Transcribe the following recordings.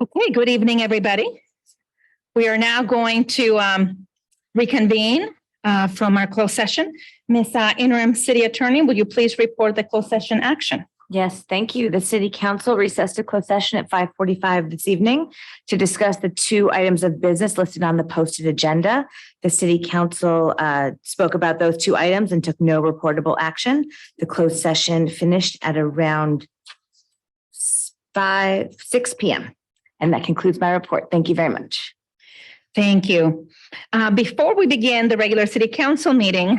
Okay, good evening, everybody. We are now going to reconvene from our closed session. Ms. Interim City Attorney, will you please report the closed session action? Yes, thank you. The City Council recessed to closed session at 5:45 this evening to discuss the two items of business listed on the posted agenda. The City Council spoke about those two items and took no reportable action. The closed session finished at around 6 p.m. And that concludes my report. Thank you very much. Thank you. Before we begin the regular City Council meeting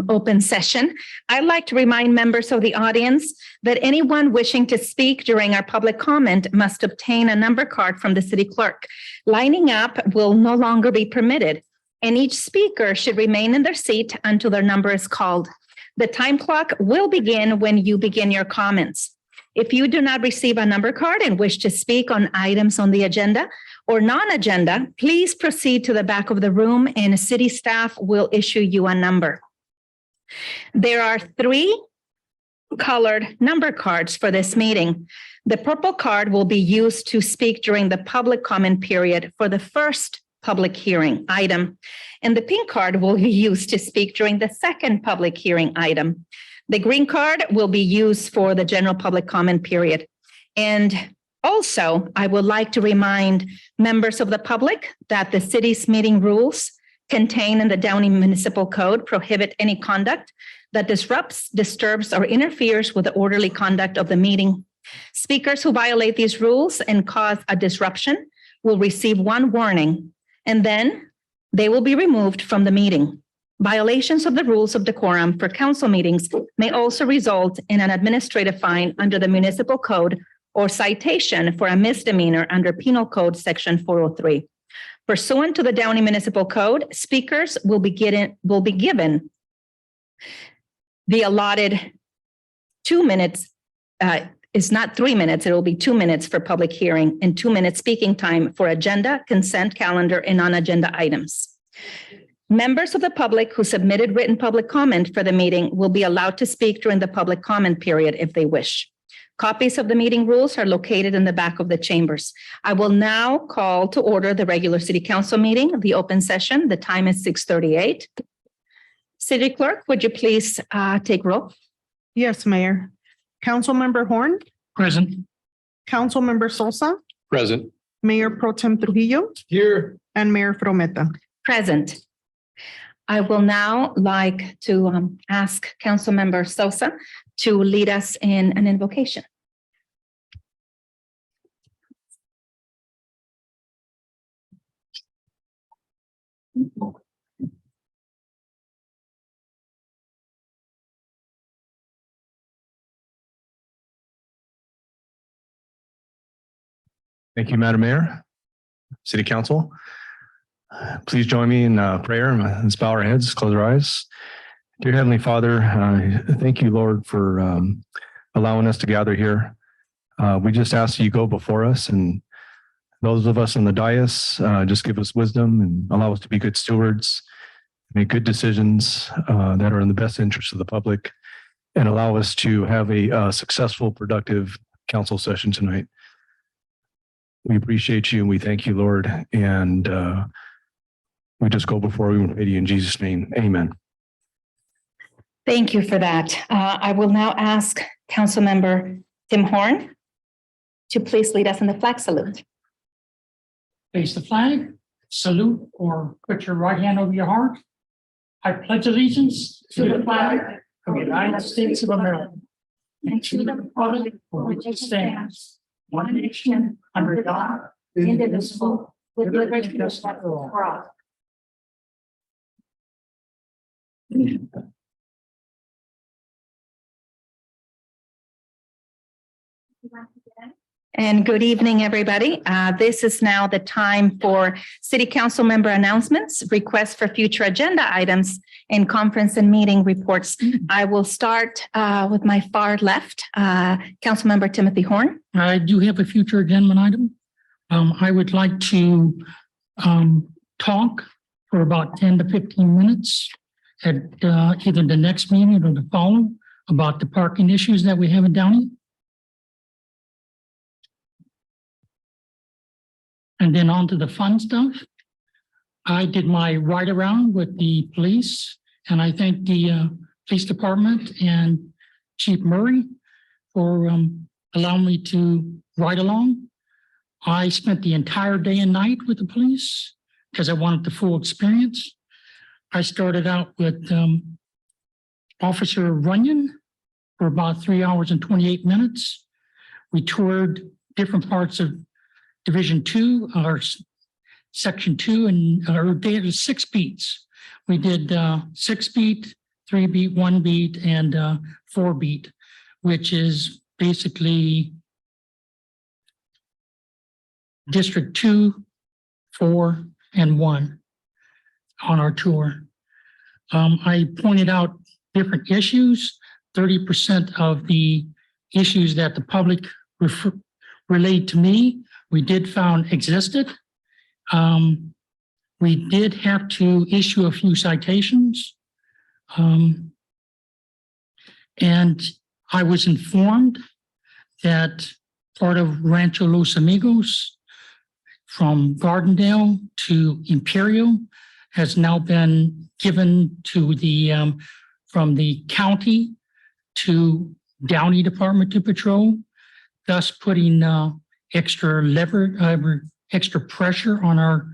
open session, I'd like to remind members of the audience that anyone wishing to speak during our public comment must obtain a number card from the city clerk. Lining up will no longer be permitted, and each speaker should remain in their seat until their number is called. The time clock will begin when you begin your comments. If you do not receive a number card and wish to speak on items on the agenda or non-agenda, please proceed to the back of the room and city staff will issue you a number. There are 3 colored number cards for this meeting. The purple card will be used to speak during the public comment period for the first public hearing item, and the pink card will be used to speak during the second public hearing item. The green card will be used for the general public comment period. And also, I would like to remind members of the public that the city's meeting rules contained in the Downey Municipal Code prohibit any conduct that disrupts, disturbs, or interferes with the orderly conduct of the meeting. Speakers who violate these rules and cause a disruption will receive 1 warning, and then they will be removed from the meeting. Violations of the rules of decorum for council meetings may also result in an administrative fine under the municipal code or citation for a misdemeanor under Penal Code Section 403. Pursuant to the Downey Municipal Code, speakers will be given the allotted 2 minutes. It's not 3 minutes, it will be 2 minutes for public hearing and 2 minutes speaking time for agenda, consent calendar, and non-agenda items. Members of the public who submitted written public comment for the meeting will be allowed to speak during the public comment period if they wish. Copies of the meeting rules are located in the back of the chambers. I will now call to order the regular City Council meeting, the open session. The time is 6:38. City Clerk, would you please take roll? Yes, Mayor. Councilmember Horn, Present. Councilmember Sosa, Present. Mayor Pro Tem Trujillo, Here. and Mayor Frometa. Present. I will now like to ask Councilmember Sosa to lead us in an invocation. Thank you, Madam Mayor, City Council. Please join me in prayer. Let's bow our heads, close our eyes. Dear Heavenly Father, thank you, Lord, for allowing us to gather here. We just ask that you go before us, and those of us on the dais, just give us wisdom and allow us to be good stewards, make good decisions that are in the best interest of the public, and allow us to have a successful, productive council session tonight. We appreciate you and we thank you, Lord, and we just go before we pray to you in Jesus' name. Amen. Thank you for that. I will now ask Councilmember Tim Horn to please lead us in the flag salute. Face the flag, salute, or put your right hand over your heart. I pledge allegiance to the flag of the United States of America and to the republic for which it stands, one nation, under God, indivisible, with liberty and justice for all. And good evening, everybody. This is now the time for City Council member announcements, requests for future agenda items, and conference and meeting reports. I will start with my far left, Councilmember Timothy Horn. I do have a future agenda item. I would like to talk for about 10 to 15 minutes at either the next meeting or the following about the parking issues that we have in Downey. And then on to the fun stuff. I did my ride around with the police, and I thank the police department and Chief Murray for allowing me to ride along. I spent the entire day and night with the police because I wanted the full experience. I started out with Officer Runyon for about 3 hours and 28 minutes. We toured different parts of Division 2 or Section 2 and 6 beats. We did 6 beat, 3 beat, 1 beat, and 4 beat, which is basically District 2, 4, and 1 on our tour. I pointed out different issues. 30% of the issues that the public relayed to me, we did found existed. We did have to issue a few citations. And I was informed that part of Rancho Los Amigos from Gardendale to Imperial has now been given to the from the county to Downey Department to patrol, thus putting extra pressure on our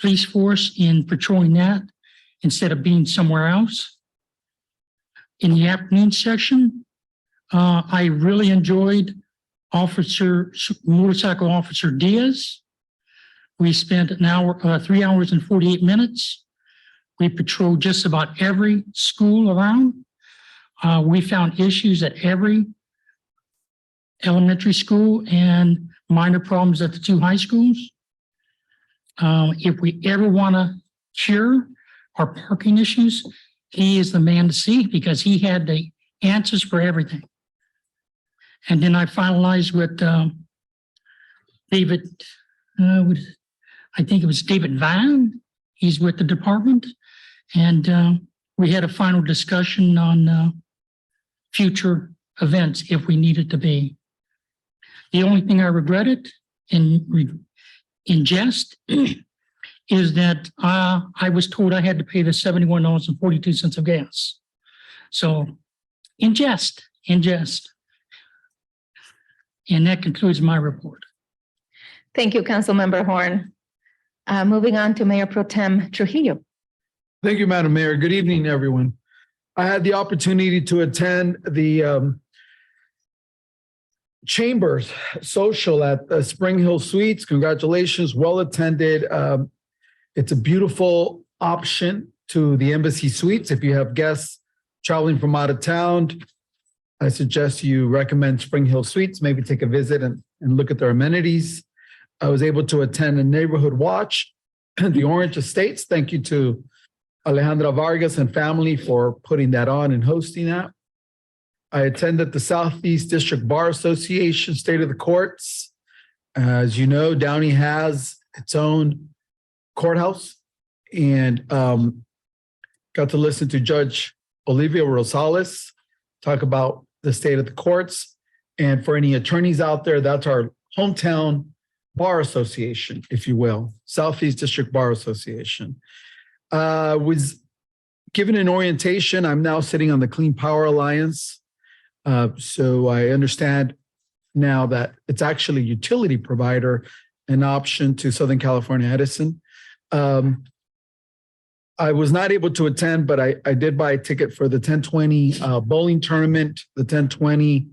police force in patrolling that instead of being somewhere else. In the afternoon session, I really enjoyed Motorcycle Officer Diaz. We spent 3 hours and 48 minutes. We patrolled just about every school around. We found issues at every elementary school and minor problems at the 2 high schools. If we ever want to cure our parking issues, he is the man to see because he had the answers for everything. And then I finalized with David, I think it was David Van. He's with the department. And we had a final discussion on future events if we needed to be. The only thing I regretted in jest is that I was told I had to pay the $71.42 of gas. So in jest. And that concludes my report. Thank you, Councilmember Horn. Moving on to Mayor Pro Tem Trujillo. Thank you, Madam Mayor. Good evening, everyone. I had the opportunity to attend the Chambers social at Spring Hill Suites. Congratulations, well attended. It's a beautiful option to the Embassy Suites. If you have guests traveling from out of town, I suggest you recommend Spring Hill Suites, maybe take a visit and look at their amenities. I was able to attend a neighborhood watch in the Orange Estates. Thank you to Alejandra Vargas and family for putting that on and hosting that. I attended the Southeast District Bar Association State of the Courts. As you know, Downey has its own courthouse, and got to listen to Judge Olivia Rosales talk about the state of the courts. And for any attorneys out there, that's our hometown bar association, if you will, Southeast District Bar Association. Was given an orientation. I'm now sitting on the Clean Power Alliance. So I understand now that it's actually a utility provider, an option to Southern California Edison. I was not able to attend, but I did buy a ticket for the 1020 bowling tournament. The 1020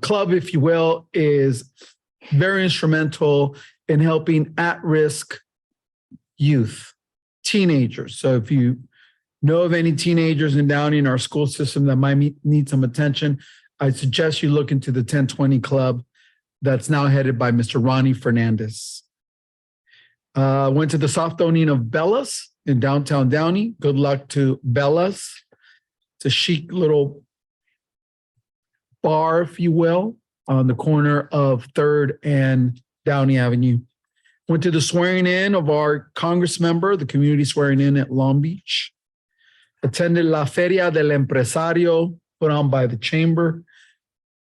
club, if you will, is very instrumental in helping at-risk youth, teenagers. So if you know of any teenagers in Downey in our school system that might need some attention, I suggest you look into the 1020 club that's now headed by Mr. Ronnie Fernandez. Went to the soft opening of Bella's in downtown Downey. Good luck to Bella's. It's a chic little bar, if you will, on the corner of 3rd and Downey Avenue. Went to the swearing in of our Congress member, the community swearing in at Long Beach. Attended La Feria del Empresario, put on by the Chamber.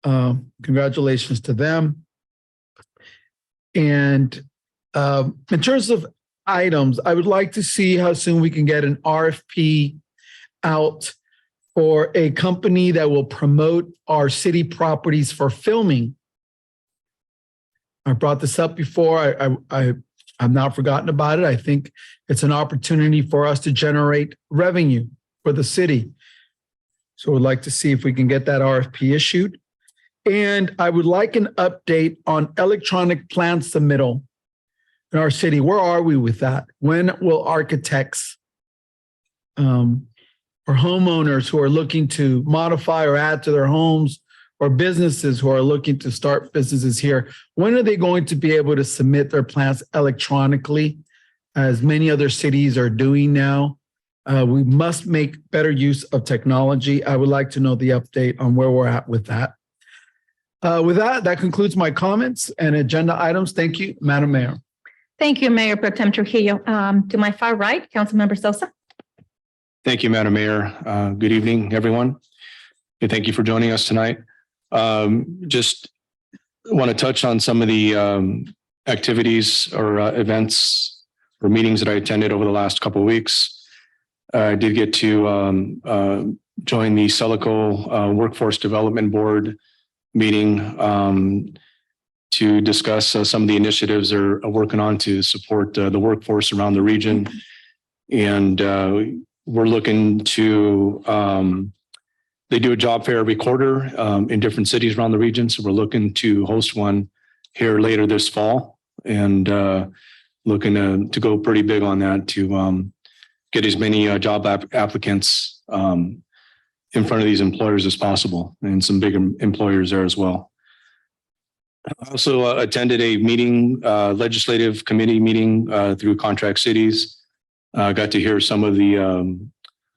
Congratulations to them. And In terms of items, I would like to see how soon we can get an RFP out for a company that will promote our city properties for filming. I brought this up before. I've not forgotten about it. I think it's an opportunity for us to generate revenue for the city. So we'd like to see if we can get that RFP issued. And I would like an update on electronic plan submittal in our city. Where are we with that? When will architects or homeowners who are looking to modify or add to their homes, or businesses who are looking to start businesses here, when are they going to be able to submit their plans electronically, as many other cities are doing now? We must make better use of technology. I would like to know the update on where we're at with that. With that, that concludes my comments and agenda items. Thank you, Madam Mayor. Thank you, Mayor Pro Tem Trujillo. To my far right, Councilmember Sosa. Thank you, Madam Mayor. Good evening, everyone. And thank you for joining us tonight. Just want to touch on some of the activities or events or meetings that I attended over the last couple of weeks. I did get to join the Celico Workforce Development Board meeting to discuss some of the initiatives they're working on to support the workforce around the region. And we're looking to they do a job fair every quarter in different cities around the region. So we're looking to host one here later this fall, and looking to go pretty big on that to get as many job applicants in front of these employers as possible, and some big employers there as well. I also attended a meeting, legislative committee meeting through Contract Cities. Got to hear some of the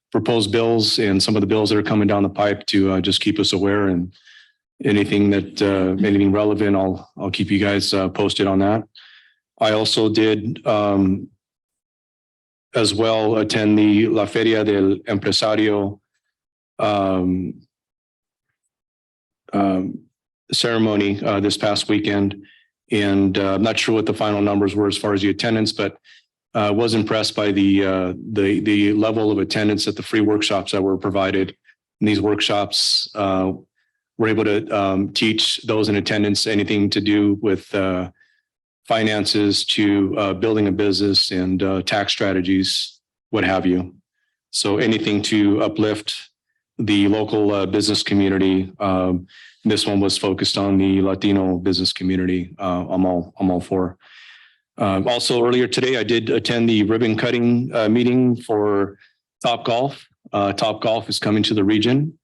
proposed bills and some of the bills that are coming down the pipe to just keep us aware, and anything anything relevant, I'll keep you guys posted on that. I also did as well attend the La Feria del Empresario ceremony this past weekend, and I'm not sure what the final numbers were as far as the attendance, but was impressed by the level of attendance at the free workshops that were provided. And these workshops were able to teach those in attendance anything to do with finances to building a business and tax strategies, what have you. So anything to uplift the local business community. This one was focused on the Latino business community. I'm all for. Also earlier today, I did attend the ribbon cutting meeting for Top Golf. Top Golf is coming to the region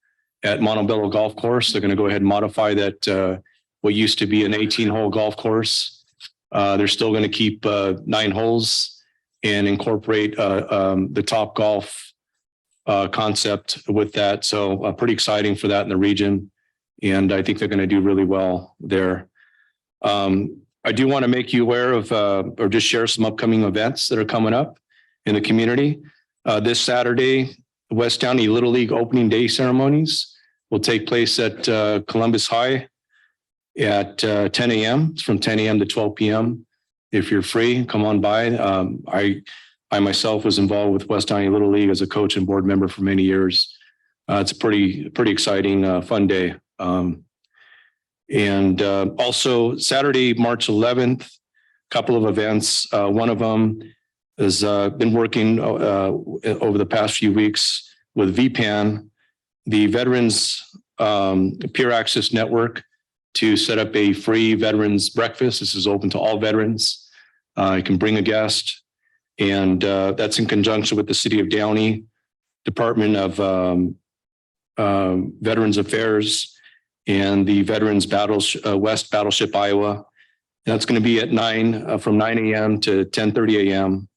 at Montebello Golf Course. They're going to go ahead and modify that what used to be an 18-hole golf course. They're still going to keep 9 holes and incorporate the Top Golf concept with that. So pretty exciting for that in the region. And I think they're going to do really well there. I do want to make you aware of or just share some upcoming events that are coming up in the community. This Saturday, West Downey Little League opening day ceremonies will take place at Columbus High at 10 a.m. It's from 10 a.m. to 12 p.m. If you're free, come on by. I myself was involved with West Downey Little League as a coach and board member for many years. It's a pretty exciting, fun day. And also Saturday, March 11th, a couple of events. One of them has been working over the past few weeks with VPAN, the Veterans Peer Access Network, to set up a free veterans breakfast. This is open to all veterans. You can bring a guest, and that's in conjunction with the City of Downey, Department of Veterans Affairs, and the Veterans West Battleship, Iowa. That's going to be at from 9 a.m. to 10:30 a.m.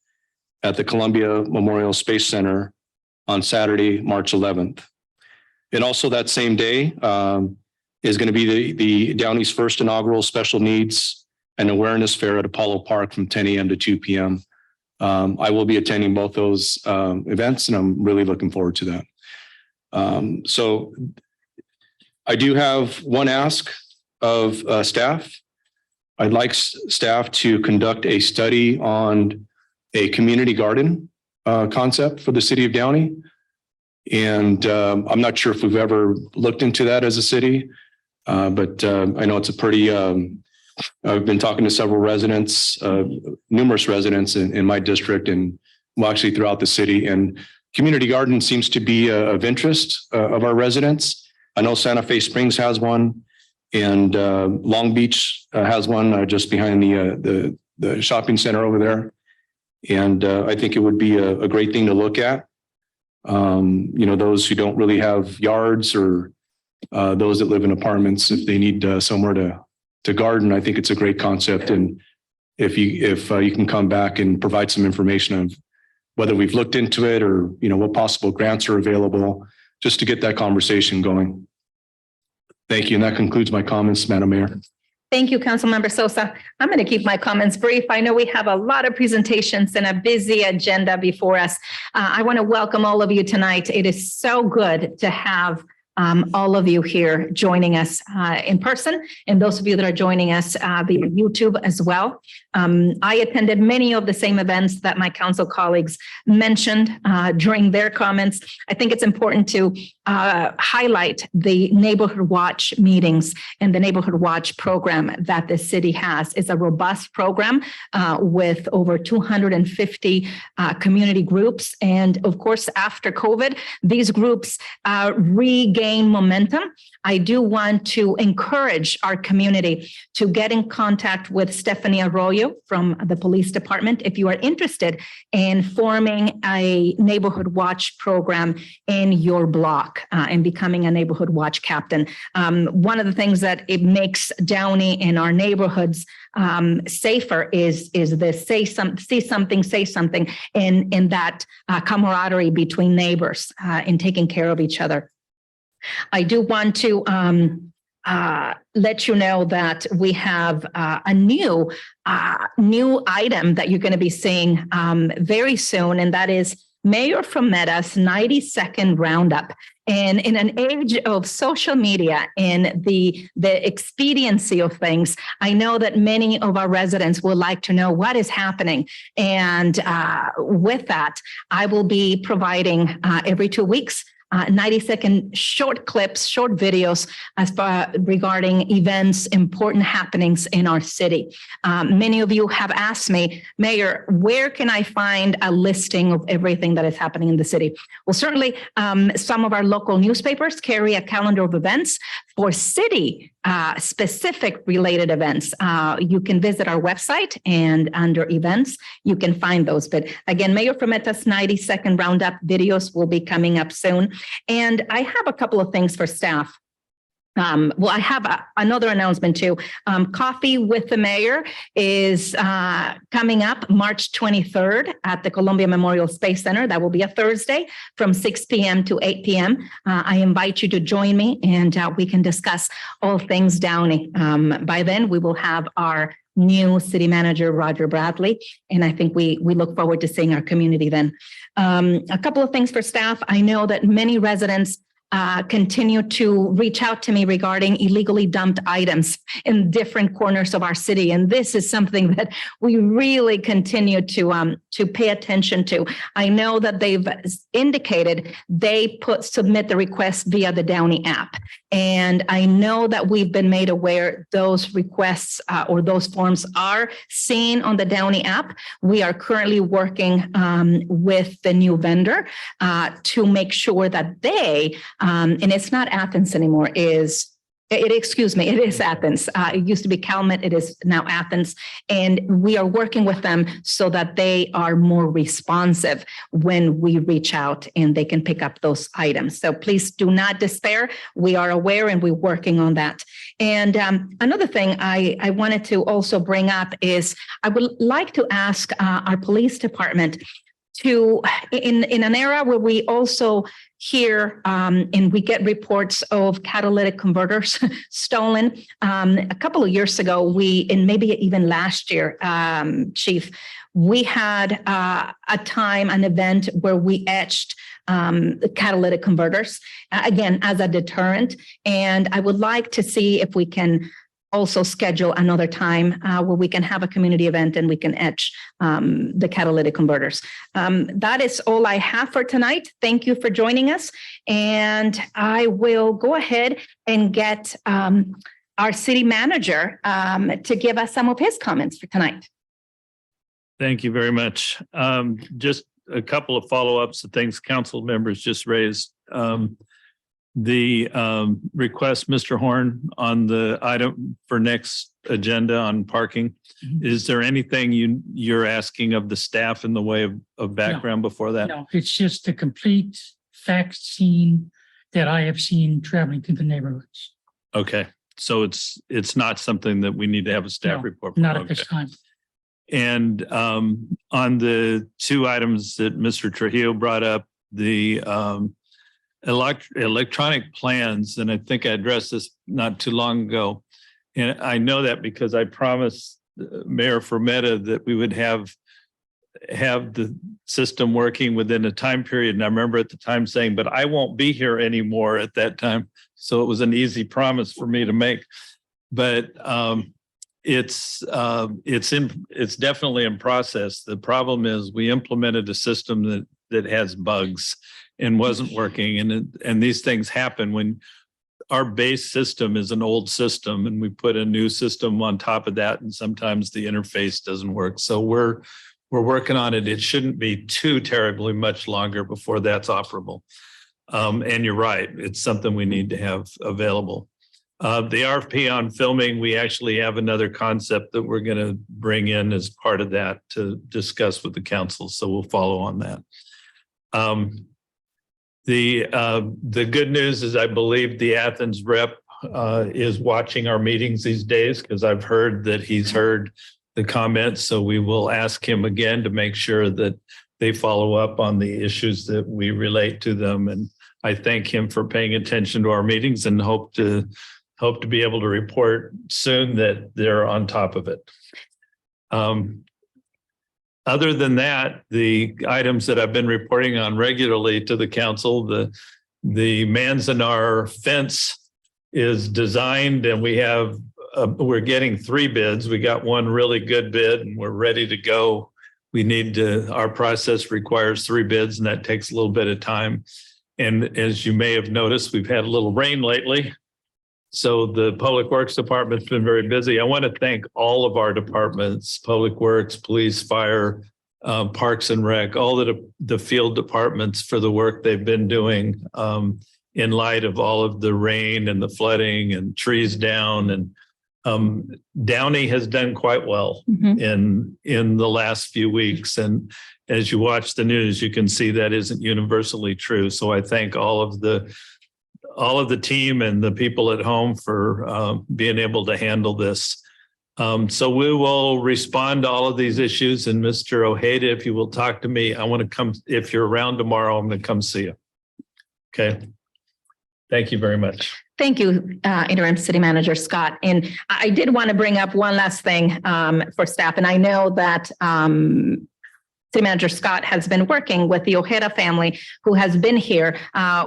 at the Columbia Memorial Space Center on Saturday, March 11th. And also that same day is going to be the Downey's first inaugural Special Needs and Awareness Fair at Apollo Park from 10 a.m. to 2 p.m. I will be attending both those events, and I'm really looking forward to that. So I do have one ask of staff. I'd like staff to conduct a study on a community garden concept for the city of Downey. And I'm not sure if we've ever looked into that as a city, but I know it's a pretty, I've been talking to several residents, numerous residents in my district and well, actually throughout the city. And community garden seems to be of interest of our residents. I know Santa Fe Springs has one and Long Beach has one just behind the shopping center over there. And I think it would be a great thing to look at. Those who don't really have yards or those that live in apartments, if they need somewhere to garden, I think it's a great concept. And if you can come back and provide some information of whether we've looked into it or, what possible grants are available, just to get that conversation going. Thank you. And that concludes my comments, Madam Mayor. Thank you, Councilmember Sosa. I'm going to keep my comments brief. I know we have a lot of presentations and a busy agenda before us. I want to welcome all of you tonight. It is so good to have all of you here joining us in person, and those of you that are joining us via YouTube as well. I attended many of the same events that my council colleagues mentioned during their comments. I think it's important to highlight the Neighborhood Watch meetings and the Neighborhood Watch program that the city has. It's a robust program with over 250 community groups. And of course, after COVID, these groups regain momentum. I do want to encourage our community to get in contact with Stephanie Arroyo from the police department if you are interested in forming a Neighborhood Watch program in your block and becoming a Neighborhood Watch captain. One of the things that it makes Downey and our neighborhoods safer is the see something, say something in that camaraderie between neighbors in taking care of each other. I do want to let you know that we have a new item that you're going to be seeing very soon, and that is Mayor Frometa's 90-second roundup. And in an age of social media and the expediency of things, I know that many of our residents would like to know what is happening. And with that, I will be providing every 2 weeks 90-second short clips, short videos as far regarding events, important happenings in our city. Many of you have asked me, Mayor, where can I find a listing of everything that is happening in the city? Well, certainly some of our local newspapers carry a calendar of events for city specific related events. You can visit our website and under events, you can find those. But again, Mayor Frometa's 90-second roundup videos will be coming up soon. And I have a couple of things for staff. Well, I have another announcement too. Coffee with the Mayor is coming up March 23rd at the Columbia Memorial Space Center. That will be a Thursday from 6 p.m. to 8 p.m. I invite you to join me and we can discuss all things Downey. By then, we will have our new city manager, Roger Bradley. And I think we look forward to seeing our community then. A couple of things for staff. I know that many residents continue to reach out to me regarding illegally dumped items in different corners of our city. And this is something that we really continue to pay attention to. I know that they've indicated they submit the request via the Downey app. And I know that we've been made aware those requests or those forms are seen on the Downey app. We are currently working with the new vendor to make sure that they, and it's not Athens anymore, it is Athens. It used to be Calumet. It is now Athens. And we are working with them so that they are more responsive when we reach out and they can pick up those items. So please do not despair. We are aware and we're working on that. And another thing I wanted to also bring up is I would like to ask our police department to, in an era where we also hear and we get reports of catalytic converters stolen. A couple of years ago, and maybe even last year, Chief, we had an event where we etched catalytic converters, again, as a deterrent. And I would like to see if we can also schedule another time where we can have a community event and we can etch the catalytic converters. That is all I have for tonight. Thank you for joining us. And I will go ahead and get our city manager to give us some of his comments for tonight. Thank you very much. Just a couple of follow-ups to things council members just raised. The request, Mr. Horn, on the item for next agenda on parking. Is there anything you're asking of the staff in the way of background before that? No, it's just the complete fact scene that I have seen traveling through the neighborhoods. Okay, so it's not something that we need to have a staff No, report for. Not at Okay. this time. And on the two items that Mr. Trujillo brought up, the electronic plans, and I think I addressed this not too long ago. And I know that because I promised Mayor Fermetta that we would have the system working within a time period. And I remember at the time saying, but I won't be here anymore at that time. So it was an easy promise for me to make. But it's definitely in process. The problem is we implemented a system that has bugs and wasn't working. And these things happen when our base system is an old system and we put a new system on top of that. And sometimes the interface doesn't work. So we're working on it. It shouldn't be too terribly much longer before that's operable. And you're right. It's something we need to have available. The RFP on filming, we actually have another concept that we're going to bring in as part of that to discuss with the council. So we'll follow on that. The good news is I believe the Athens rep is watching our meetings these days because I've heard that he's heard the comments. So we will ask him again to make sure that they follow up on the issues that we relate to them. And I thank him for paying attention to our meetings and hope to be able to report soon that they're on top of it. Other than that, the items that I've been reporting on regularly to the council, the Manzanar fence is designed and we're getting 3 bids. We got one really good bid and we're ready to go. Our process requires 3 bids and that takes a little bit of time. And as you may have noticed, we've had a little rain lately. So the Public Works Department's been very busy. I want to thank all of our departments, Public Works, Police, Fire, Parks and Rec, all the field departments for the work they've been doing in light of all of the rain and the flooding and trees down. And Downey has done quite well in the last few weeks. And as you watch the news, you can see that isn't universally true. So I thank all of the team and the people at home for being able to handle this. So we will respond to all of these issues. And Mr. Ojeda, if you will talk to me, I want to come, if you're around tomorrow, I'm going to come see you. Okay. Thank you very much. Thank you, Interim City Manager Scott. And I did want to bring up one last thing for staff. And I know that City Manager Scott has been working with the Ojeda family, who has been here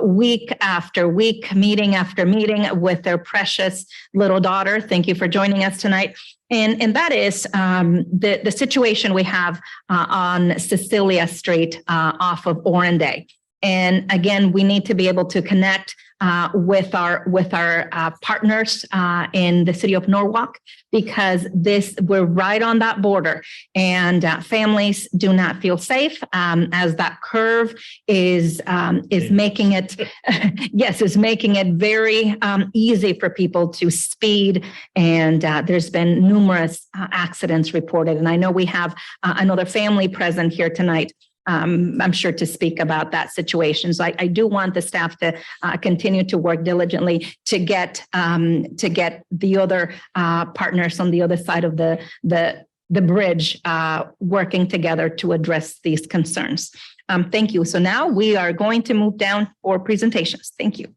week after week, meeting after meeting with their precious little daughter. Thank you for joining us tonight. And that is the situation we have on Cecilia Street off of Orenday. And again, we need to be able to connect with our partners in the city of Norwalk, because we're right on that border, and families do not feel safe as that curve is making it is making it very easy for people to speed. And there's been numerous accidents reported, and I know we have another family present here tonight. I'm sure to speak about that situation. So I do want the staff to continue to work diligently to get the other partners on the other side of the bridge working together to address these concerns. Thank you. So now we are going to move down for presentations. Thank you.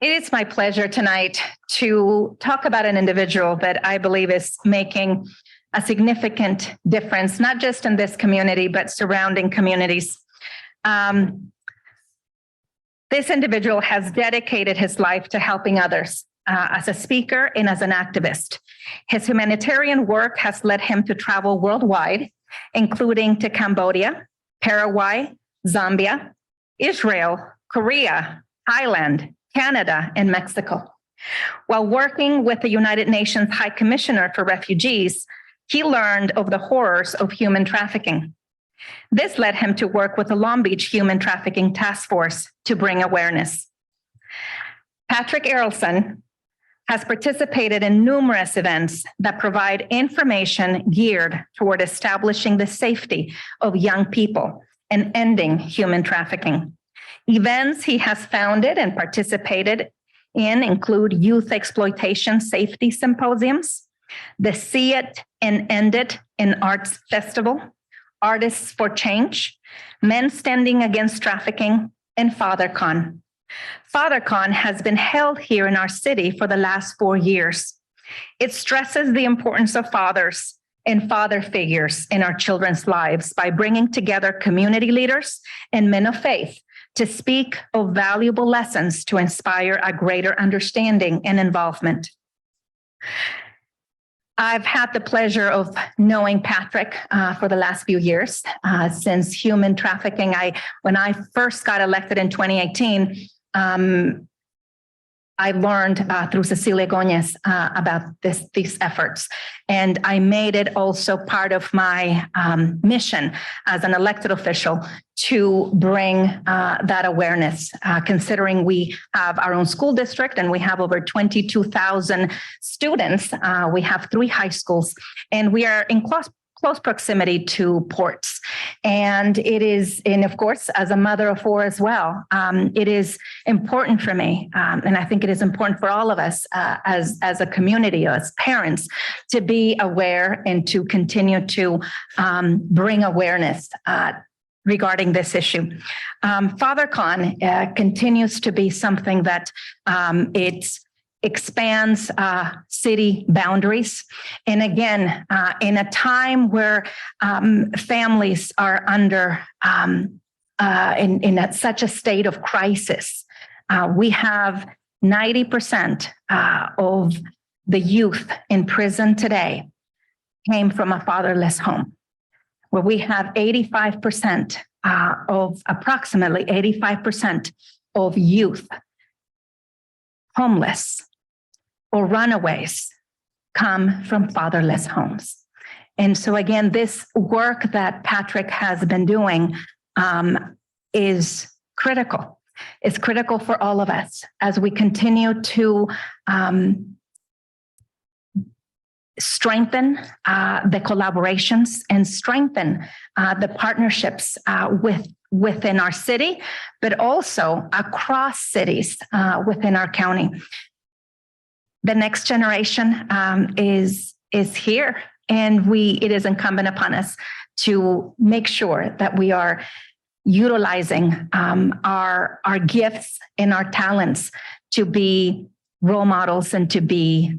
It is my pleasure tonight to talk about an individual that I believe is making a significant difference, not just in this community, but surrounding communities. This individual has dedicated his life to helping others as a speaker and as an activist. His humanitarian work has led him to travel worldwide, including to Cambodia, Paraguay, Zambia, Israel, Korea, Thailand, Canada, and Mexico. While working with the United Nations High Commissioner for Refugees, he learned of the horrors of human trafficking. This led him to work with the Long Beach Human Trafficking Task Force to bring awareness. Patrick Errolson has participated in numerous events that provide information geared toward establishing the safety of young people and ending human trafficking. Events he has founded and participated in include youth exploitation safety symposiums, the See It and End It in Arts Festival, Artists for Change, Men Standing Against Trafficking, and FatherCon. FatherCon has been held here in our city for the last 4 years. It stresses the importance of fathers and father figures in our children's lives by bringing together community leaders and men of faith to speak of valuable lessons to inspire a greater understanding and involvement. I've had the pleasure of knowing Patrick for the last few years since human trafficking. When I first got elected in 2018, I learned through Cecilia Gomez about these efforts. And I made it also part of my mission as an elected official to bring that awareness, considering we have our own school district and we have over 22,000 students. We have 3 high schools and we are in close proximity to ports. And it is, and of course, as a mother of 4 as well, it is important for me. And I think it is important for all of us as a community, as parents, to be aware and to continue to bring awareness regarding this issue. FatherCon continues to be something that it expands city boundaries. And again, in a time where families are under in such a state of crisis, we have 90% of the youth in prison today came from a fatherless home, where we have 85% approximately 85% of youth homeless or runaways come from fatherless homes. And so again, this work that Patrick has been doing is critical. It's critical for all of us as we continue to strengthen the collaborations and strengthen the partnerships within our city, but also across cities within our county. The next generation is here, and it is incumbent upon us to make sure that we are utilizing our gifts and our talents to be role models and to be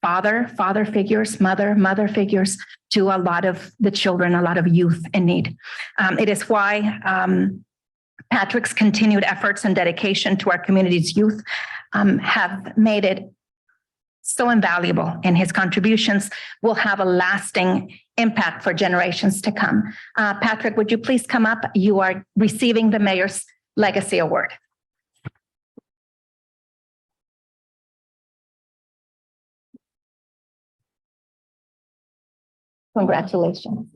father figures, mother figures to a lot of the children, a lot of youth in need. It is why Patrick's continued efforts and dedication to our community's youth have made it so invaluable, and his contributions will have a lasting impact for generations to come. Patrick, would you please come up? You are receiving the Mayor's Legacy Award. Congratulations.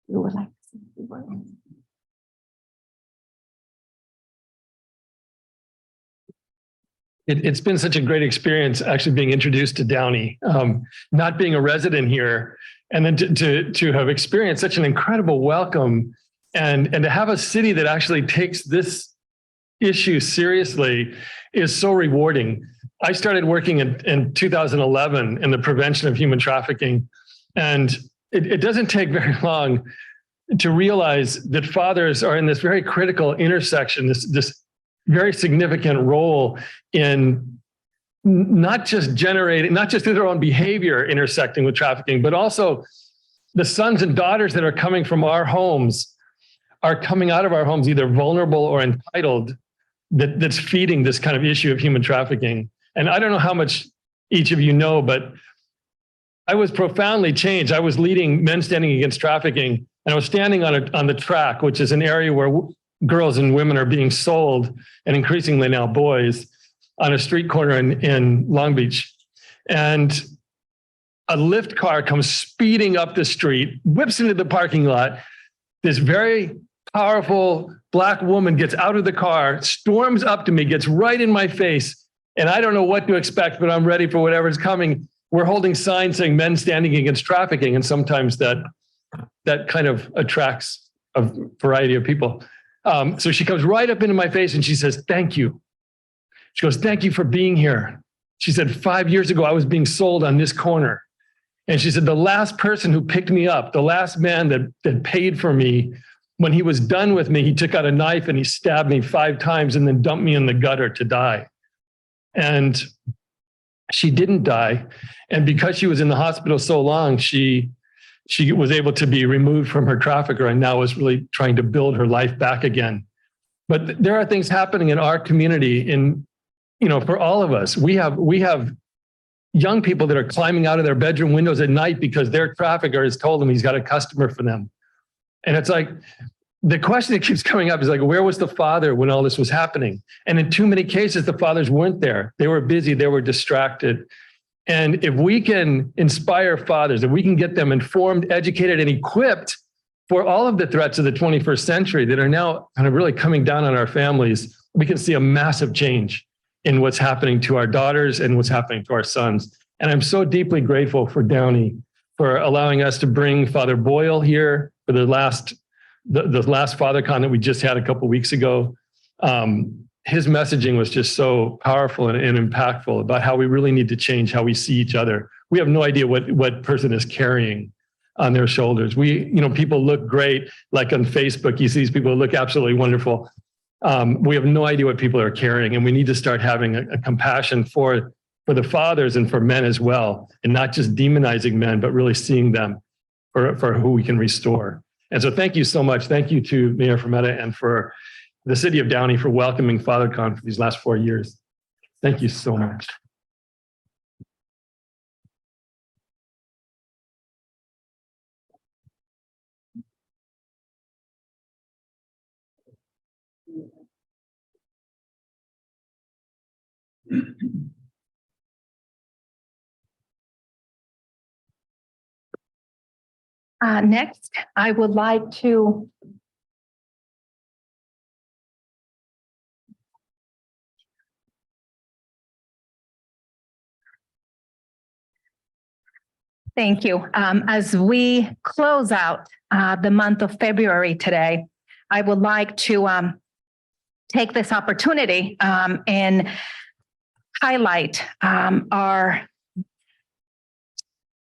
You would like to see the word. It's been such a great experience actually being introduced to Downey, not being a resident here, and then to have experienced such an incredible welcome and to have a city that actually takes this issue seriously is so rewarding. I started working in 2011 in the prevention of human trafficking, and it doesn't take very long to realize that fathers are in this very critical intersection, this very significant role in not just through their own behavior intersecting with trafficking, but also the sons and daughters that are coming from our homes are coming out of our homes either vulnerable or entitled, that's feeding this kind of issue of human trafficking. And I don't know how much each of you know, but I was profoundly changed. I was leading Men Standing Against Trafficking, and I was standing on the track, which is an area where girls and women are being sold, and increasingly now boys, on a street corner in Long Beach. And a Lyft car comes speeding up the street, whips into the parking lot. This very powerful Black woman gets out of the car, storms up to me, gets right in my face. And I don't know what to expect, but I'm ready for whatever's coming. We're holding signs saying Men Standing Against Trafficking. And sometimes that kind of attracts a variety of people. So she comes right up into my face and she says, "Thank you." She goes, "Thank you for being here." She said, 5 years ago, I was being sold on this corner. And she said, the last person who picked me up, the last man that paid for me, when he was done with me, he took out a knife and he stabbed me 5 times and then dumped me in the gutter to die. And she didn't die. And because she was in the hospital so long, she was able to be removed from her trafficker and now is really trying to build her life back again. But there are things happening in our community for all of us. We have young people that are climbing out of their bedroom windows at night because their trafficker has told them he's got a customer for them. And it's like, the question that keeps coming up is like, where was the father when all this was happening? And in too many cases, the fathers weren't there. They were busy, they were distracted. And if we can inspire fathers, if we can get them informed, educated, and equipped for all of the threats of the 21st century that are now kind of really coming down on our families, we can see a massive change in what's happening to our daughters and what's happening to our sons. And I'm so deeply grateful for Downey for allowing us to bring Father Boyle here for the last FatherCon that we just had a couple of weeks ago. His messaging was just so powerful and impactful about how we really need to change how we see each other. We have no idea what person is carrying on their shoulders. People look great, like on Facebook, you see these people who look absolutely wonderful. We have no idea what people are carrying, and we need to start having a compassion for the fathers and for men as well, and not just demonizing men, but really seeing them for who we can restore. And so thank you so much. Thank you to Mayor Fermetta and for the city of Downey for welcoming FatherCon for these last 4 years. Thank you so much. Next, I would like to thank you. As we close out the month of February today, I would like to take this opportunity and highlight our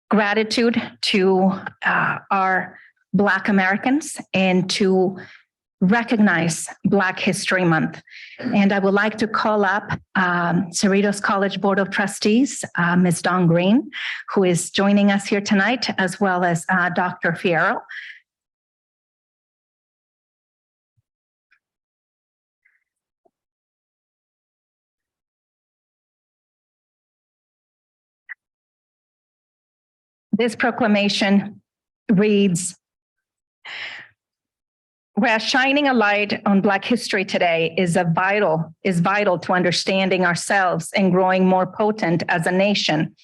gratitude to our Black Americans and to recognize Black History Month. And I would like to call up Cerritos College Board of Trustees, Ms. Dawn Green, who is joining us here tonight, as well as Dr. Fierro. This proclamation reads, whereas shining a light on Black history today is vital to understanding ourselves and growing more potent as a nation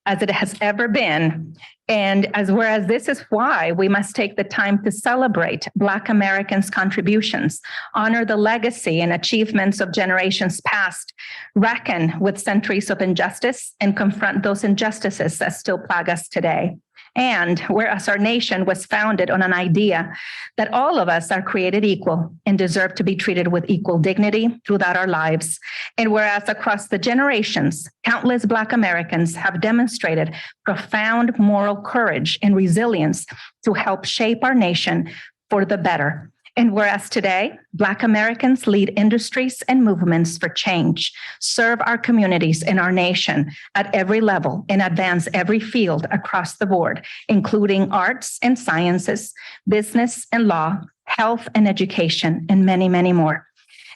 as it has ever been. And whereas this is why we must take the time to celebrate Black Americans' contributions, honor the legacy and achievements of generations past, reckon with centuries of injustice, and confront those injustices that still plague us today. And whereas our nation was founded on an idea that all of us are created equal and deserve to be treated with equal dignity throughout our lives. And whereas across the generations, countless Black Americans have demonstrated profound moral courage and resilience to help shape our nation for the better. And whereas today, Black Americans lead industries and movements for change, serve our communities and our nation at every level, and advance every field across the board, including arts and sciences, business and law, health and education, and many, many more.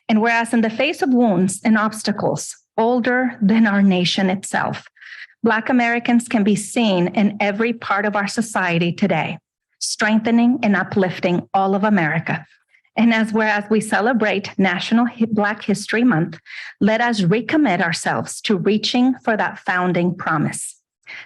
And whereas in the face of wounds and obstacles older than our nation itself, Black Americans can be seen in every part of our society today, strengthening and uplifting all of America. And whereas we celebrate National Black History Month, let us recommit ourselves to reaching for that founding promise.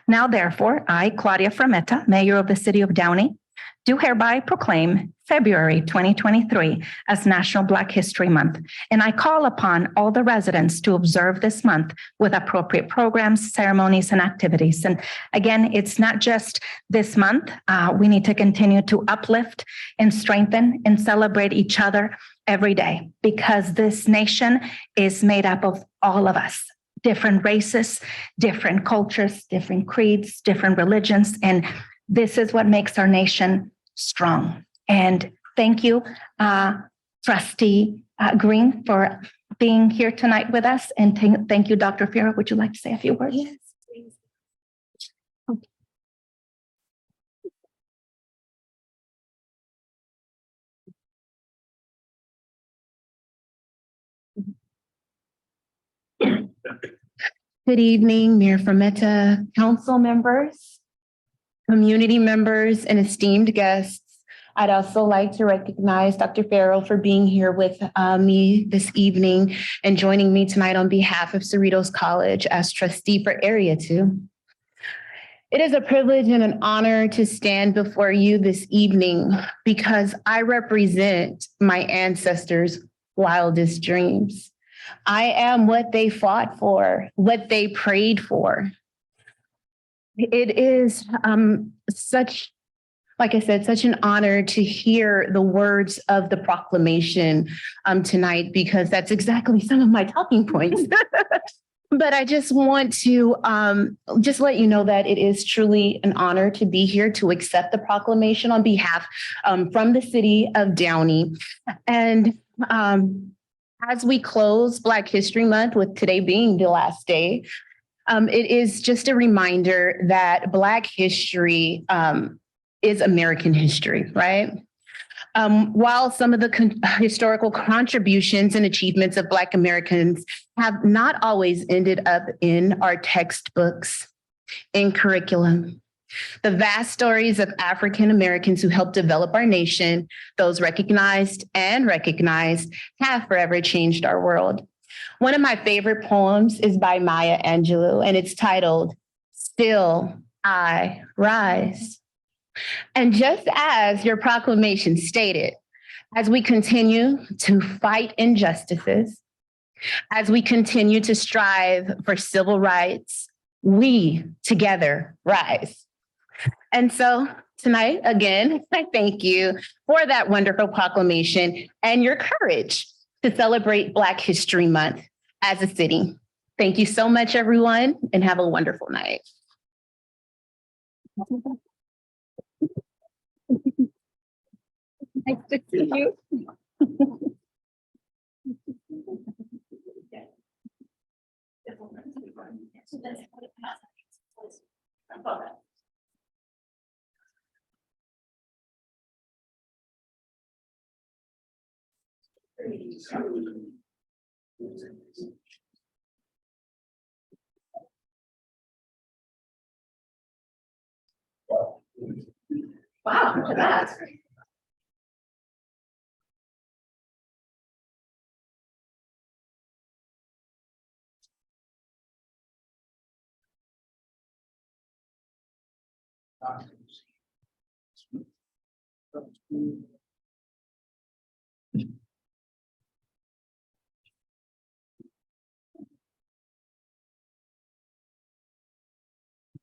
Now, therefore, I, Claudia Frometa, Mayor of the City of Downey, do hereby proclaim February 2023 as National Black History Month. And I call upon all the residents to observe this month with appropriate programs, ceremonies, and activities. And again, it's not just this month. We need to continue to uplift and strengthen and celebrate each other every day, because this nation is made up of all of us. Different races, different cultures, different creeds, different religions. And this is what makes our nation strong. And thank you, Trustee Green, for being here tonight with us. And thank you, Dr. Fierro. Would you like to say a few words? Yes, please. Good evening, Mayor Frometa, council members, community members, and esteemed guests. I'd also like to recognize Dr. Farrell for being here with me this evening and joining me tonight on behalf of Cerritos College as trustee for Area 2. It is a privilege and an honor to stand before you this evening because I represent my ancestors' wildest dreams. I am what they fought for, what they prayed for. It is like I said, such an honor to hear the words of the proclamation tonight, because that's exactly some of my talking points. But I just want to just let you know that it is truly an honor to be here to accept the proclamation on behalf from the city of Downey. And as we close Black History Month, with today being the last day, it is just a reminder that Black history is American history, right? While some of the historical contributions and achievements of Black Americans have not always ended up in our textbooks, in curriculum, the vast stories of African Americans who helped develop our nation, those recognized and recognized, have forever changed our world. One of my favorite poems is by Maya Angelou, and it's titled, "Still I Rise." And just as your proclamation stated, as we continue to fight injustices, as we continue to strive for civil rights, we together rise. And so tonight, again, I thank you for that wonderful proclamation and your courage to celebrate Black History Month as a city. Thank you so much, everyone, and have a wonderful night. Nice to see you. Wow, look at that.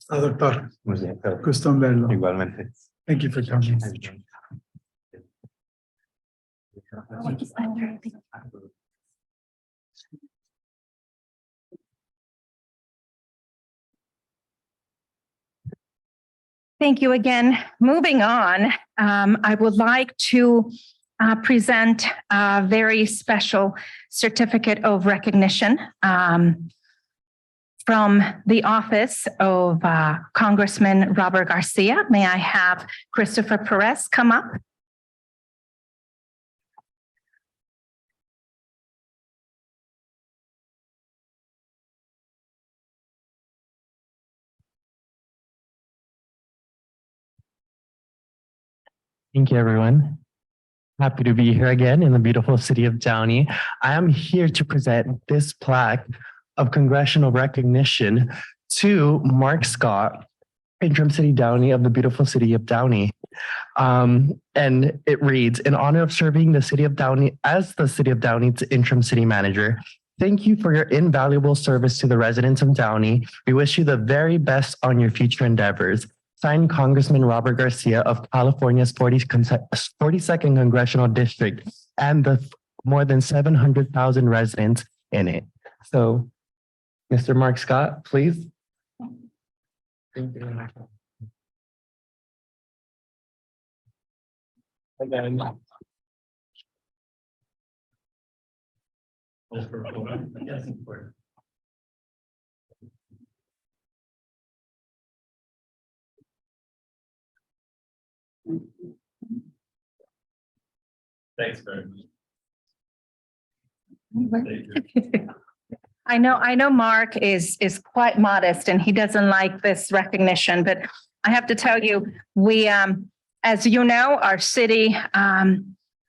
Doctor. Gusto en verlo. Igualmente. Thank you for coming. Thank you again. Moving on, I would like to present a very special certificate of recognition from the office of Congressman Robert Garcia. May I have Christopher Perez come up? Thank you, everyone. Happy to be here again in the beautiful city of Downey. I am here to present this plaque of congressional recognition to Mark Scott, interim city Downey of the beautiful city of Downey. And it reads, in honor of serving the city of Downey as the city of Downey's interim city manager, thank you for your invaluable service to the residents of Downey. We wish you the very best on your future endeavors. Signed, Congressman Robert Garcia of California's 42nd Congressional District and the more than 700,000 residents in it. So, Mr. Mark Scott, please. Thank you. Again. Thanks very much. I know Mark is quite modest and he doesn't like this recognition, but I have to tell you, we, as you know, our city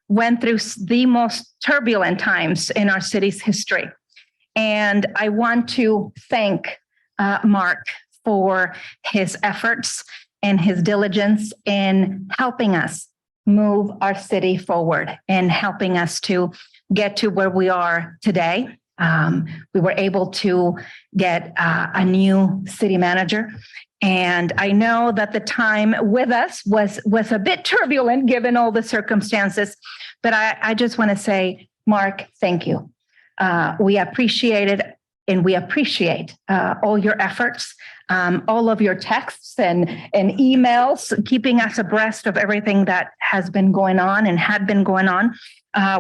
went through the most turbulent times in our city's history. And I want to thank Mark for his efforts and his diligence in helping us move our city forward and helping us to get to where we are today. We were able to get a new city manager. And I know that the time with us was a bit turbulent given all the circumstances, but I just want to say, Mark, thank you. We appreciate it and we appreciate all your efforts, all of your texts and emails, keeping us abreast of everything that has been going on and had been going on.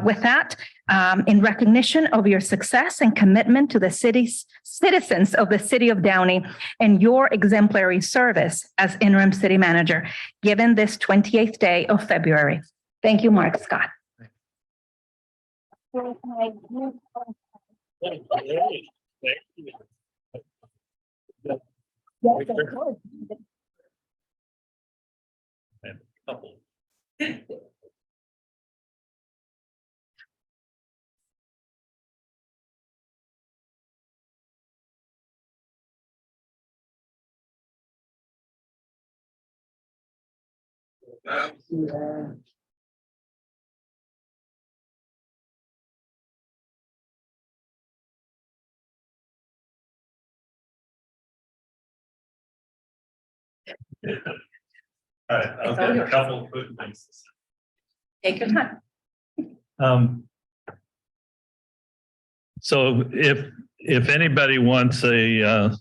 With that, in recognition of your success and commitment to the city's citizens of the city of Downey and your exemplary service as interim city manager, given this 28th day of February. Thank you, Mark Scott. All right, I'll get a couple of quick things. Take your time. So if anybody wants an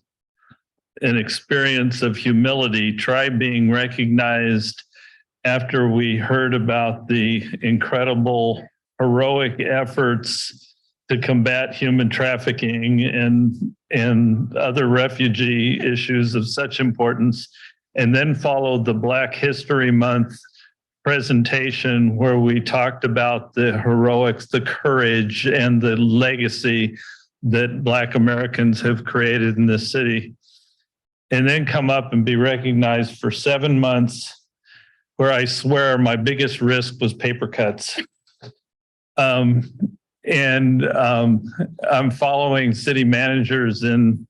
experience of humility, try being recognized after we heard about the incredible heroic efforts to combat human trafficking and other refugee issues of such importance, and then followed the Black History Month presentation where we talked about the heroics, the courage, and the legacy that Black Americans have created in this city. And then come up and be recognized for 7 months where I swear my biggest risk was paper cuts. I'm following city managers in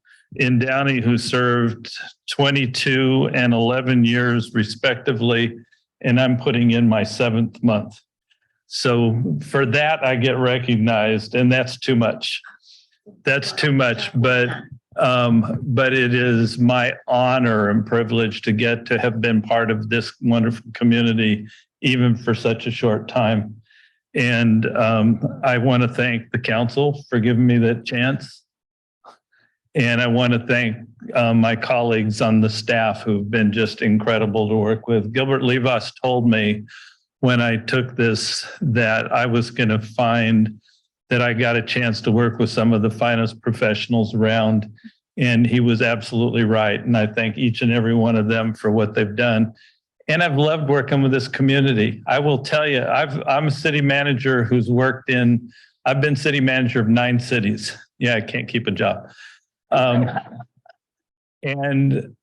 Downey who served 22 and 11 years respectively, and I'm putting in my 7th month. So for that, I get recognized, and that's too much. That's too much, but But it is my honor and privilege to get to have been part of this wonderful community, even for such a short time. And I want to thank the council for giving me that chance. And I want to thank my colleagues on the staff who've been just incredible to work with. Gilbert Levas told me when I took this that I was going to find that I got a chance to work with some of the finest professionals around. And he was absolutely right. And I thank each and every one of them for what they've done. And I've loved working with this community. I will tell you, I'm a city manager who's worked in, I've been city manager of 9 cities. Yeah, I can't keep a job. And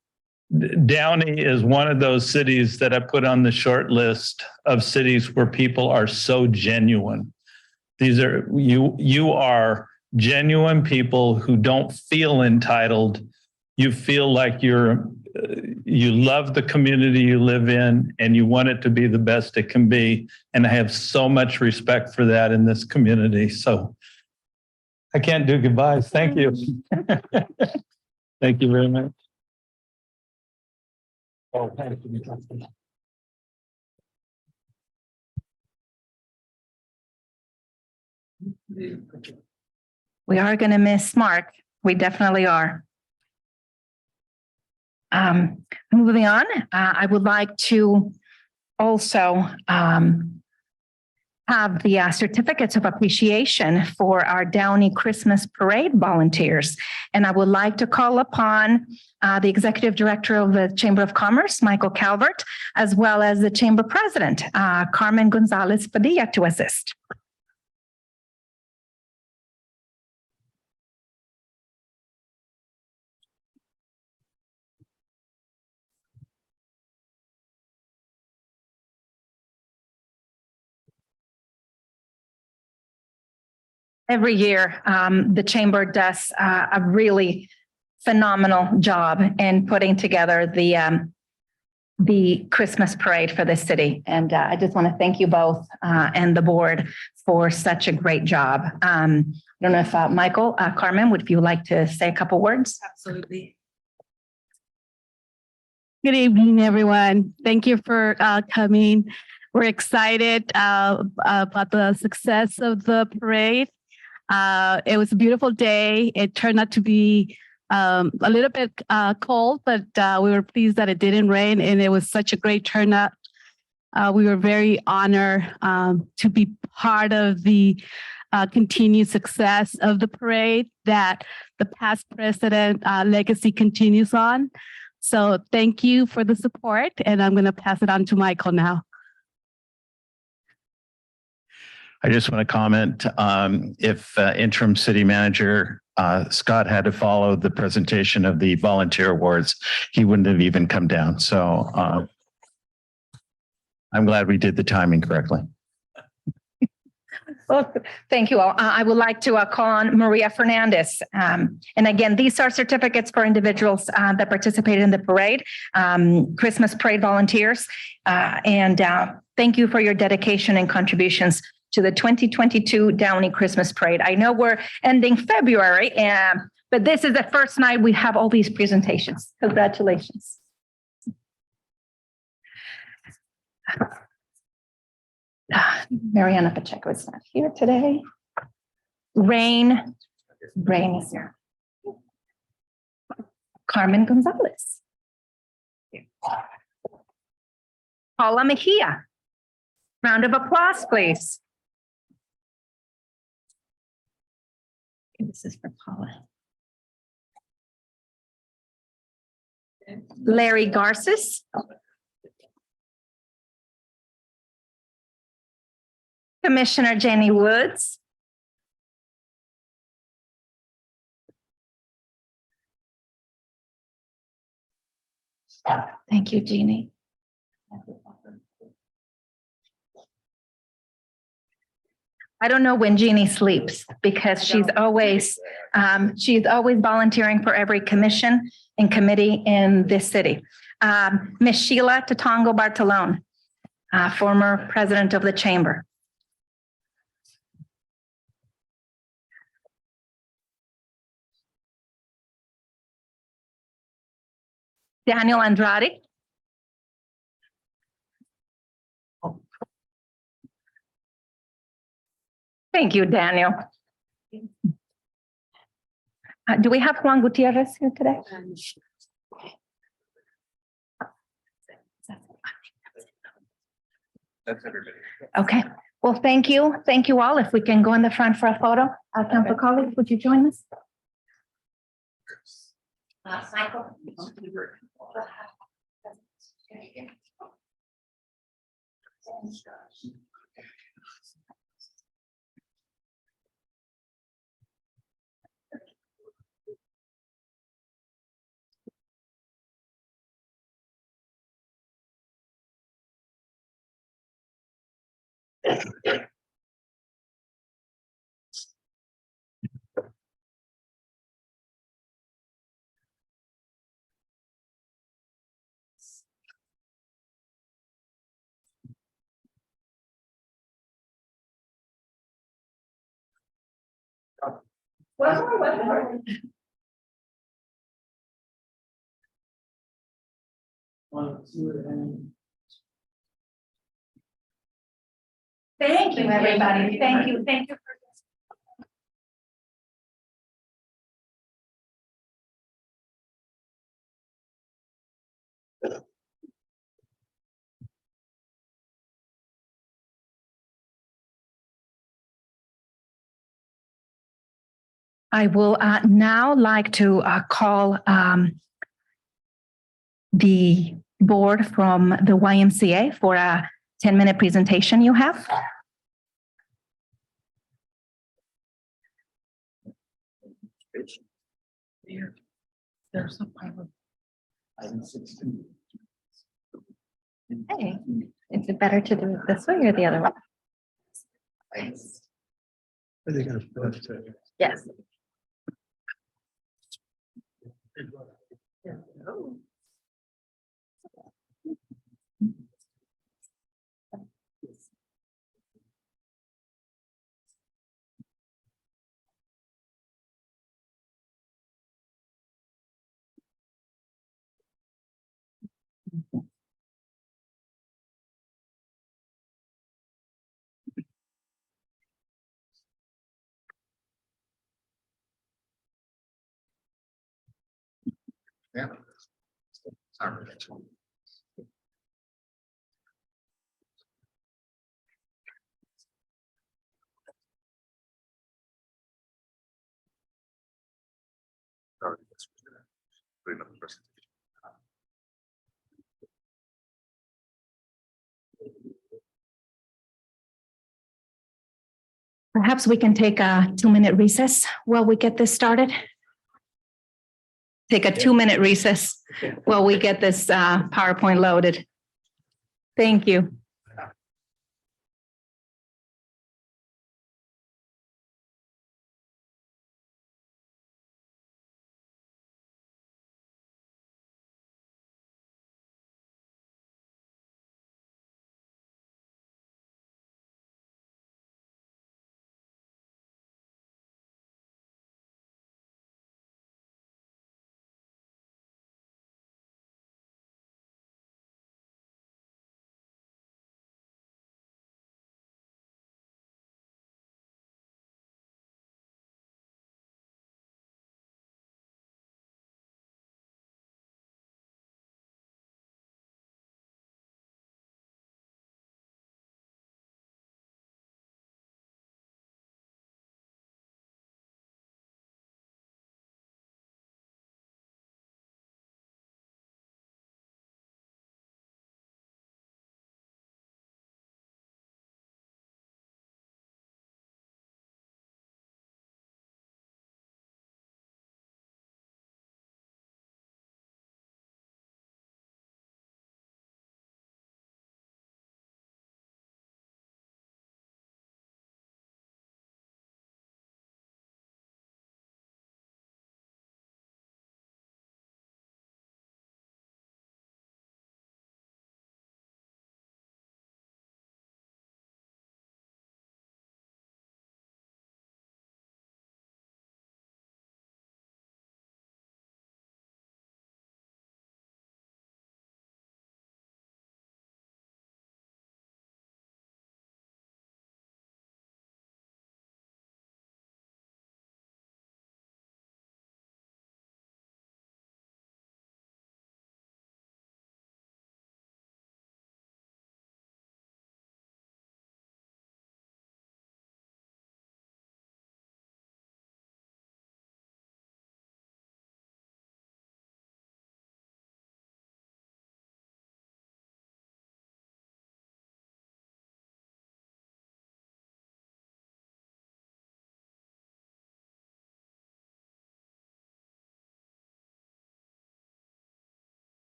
Downey is one of those cities that I put on the short list of cities where people are so genuine. These are, you are genuine people who don't feel entitled. You feel like you love the community you live in and you want it to be the best it can be. And I have so much respect for that in this community. So I can't do goodbyes. Thank you. Thank you very much. Oh, thank you. We are going to miss Mark. We definitely are. Moving on, I would like to also have the certificates of appreciation for our Downey Christmas Parade volunteers. And I would like to call upon the Executive Director of the Chamber of Commerce, Michael Calvert, as well as the Chamber President, Carmen Gonzalez Padilla, to assist. Every year, the Chamber does a really phenomenal job in putting together the Christmas parade for the city. And I just want to thank you both and the board for such a great job. I don't know if Michael, Carmen, would you like to say a couple words? Absolutely. Good evening, everyone. Thank you for coming. We're excited about the success of the parade. It was a beautiful day. It turned out to be a little bit cold, but we were pleased that it didn't rain, and it was such a great turnout. We were very honored to be part of the continued success of the parade, that the past president legacy continues on. So thank you for the support, and I'm going to pass it on to Michael now. I just want to comment, if interim city manager Scott had to follow the presentation of the volunteer awards, he wouldn't have even come down. So I'm glad we did the timing correctly. Well, thank you all. I would like to call on Maria Fernandez. And again, these are certificates for individuals that participated in the parade, Christmas parade volunteers. And thank you for your dedication and contributions to the 2022 Downey Christmas Parade. I know we're ending February, but this is the first night we have all these presentations. Congratulations. Mariana Pacheco is not here today. Rain is here. Carmen Gonzalez. Paula Mejia. Round of applause, please. This is for Paula. Larry Garces. Commissioner Jenny Woods. Thank you, Jeannie. I don't know when Jeannie sleeps because she's always volunteering for every commission and committee in this city. Ms. Sheila Tatongo Bartolone, former president of the chamber. Daniel Andrade. Thank you, Daniel. Do we have Juan Gutierrez here today? That's everybody. Okay, well, thank you. Thank you all. If we can go in the front for a photo. Council colleagues, would you join us? Michael. Thank you, everybody. Thank you. Thank you. I will now like to call the board from the YMCA for a 10-minute presentation you have. There's a pilot. Hey, is it better to do it this way or the other way? Yes. Yeah. Perhaps we can take a 2-minute recess while we get this started. Take a 2-minute recess while we get this PowerPoint loaded. Thank you.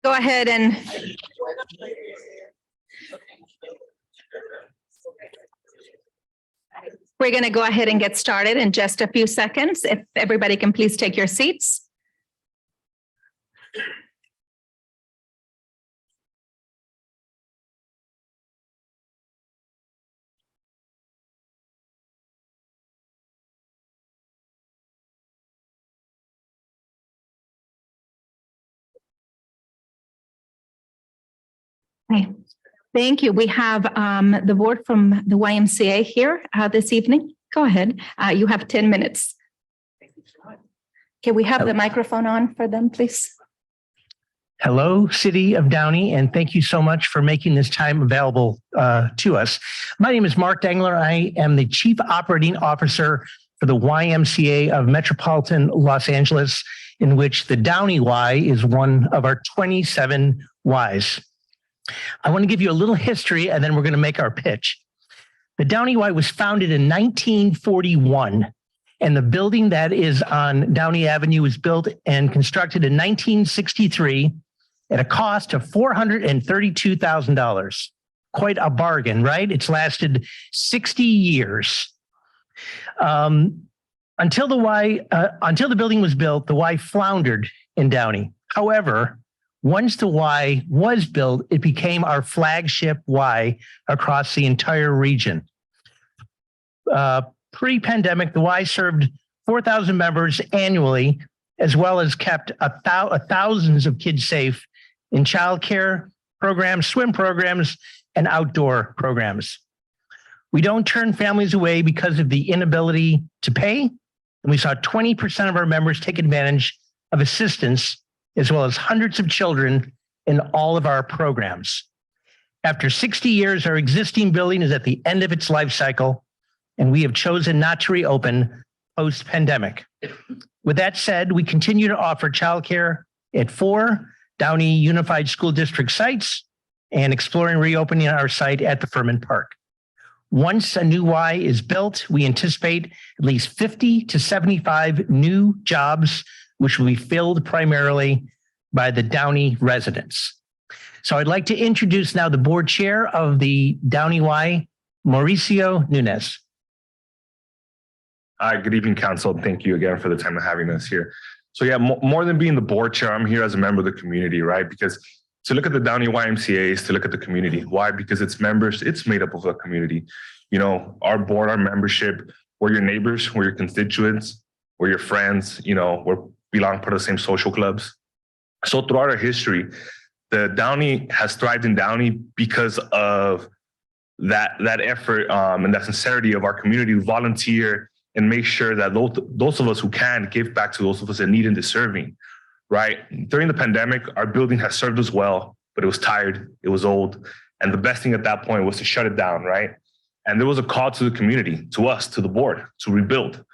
Go ahead and we're going to go ahead and get started in just a few seconds. If everybody can please take your seats. Okay. Thank you. We have the board from the YMCA here this evening. Go ahead. You have 10 minutes. Can we have the microphone on for them, please? Hello, City of Downey, and thank you so much for making this time available to us. My name is Mark Dengler. I am the Chief Operating Officer for the YMCA of Metropolitan Los Angeles, in which the Downey Y is one of our 27 Ys. I want to give you a little history, and then we're going to make our pitch. The Downey Y was founded in 1941, and the building that is on Downey Avenue was built and constructed in 1963 at a cost of $432,000. Quite a bargain, right? It's lasted 60 years. Until the building was built, the Y floundered in Downey. However, once the Y was built, it became our flagship Y across the entire region. Pre-pandemic, the Y served 4,000 members annually, as well as kept thousands of kids safe in childcare programs, swim programs, and outdoor programs. We don't turn families away because of the inability to pay. And we saw 20% of our members take advantage of assistance, as well as hundreds of children in all of our programs. After 60 years, our existing building is at the end of its life cycle, and we have chosen not to reopen post-pandemic. With that said, we continue to offer childcare at 4 Downey Unified School District sites and exploring reopening our site at the Furman Park. Once a new Y is built, we anticipate at least 50 to 75 new jobs, which will be filled primarily by the Downey residents. So I'd like to introduce now the board chair of the Downey Y, Mauricio Nunez. Hi, good evening, council. Thank you again for the time of having us here. So yeah, more than being the board chair, I'm here as a member of the community, right? Because to look at the Downey YMCA is to look at the community. Why? Because its members, it's made up of a community. You know, our board, our membership, we're your neighbors, we're your constituents, we're your friends, you know, we belong part of the same social clubs. So throughout our history, the Downey has thrived in Downey because of that effort and that sincerity of our community to volunteer and make sure that those of us who can give back to those of us that need and deserving, right? During the pandemic, our building has served us well, but it was tired, it was old. And the best thing at that point was to shut it down, right? And there was a call to the community, to us, to the board, to rebuild.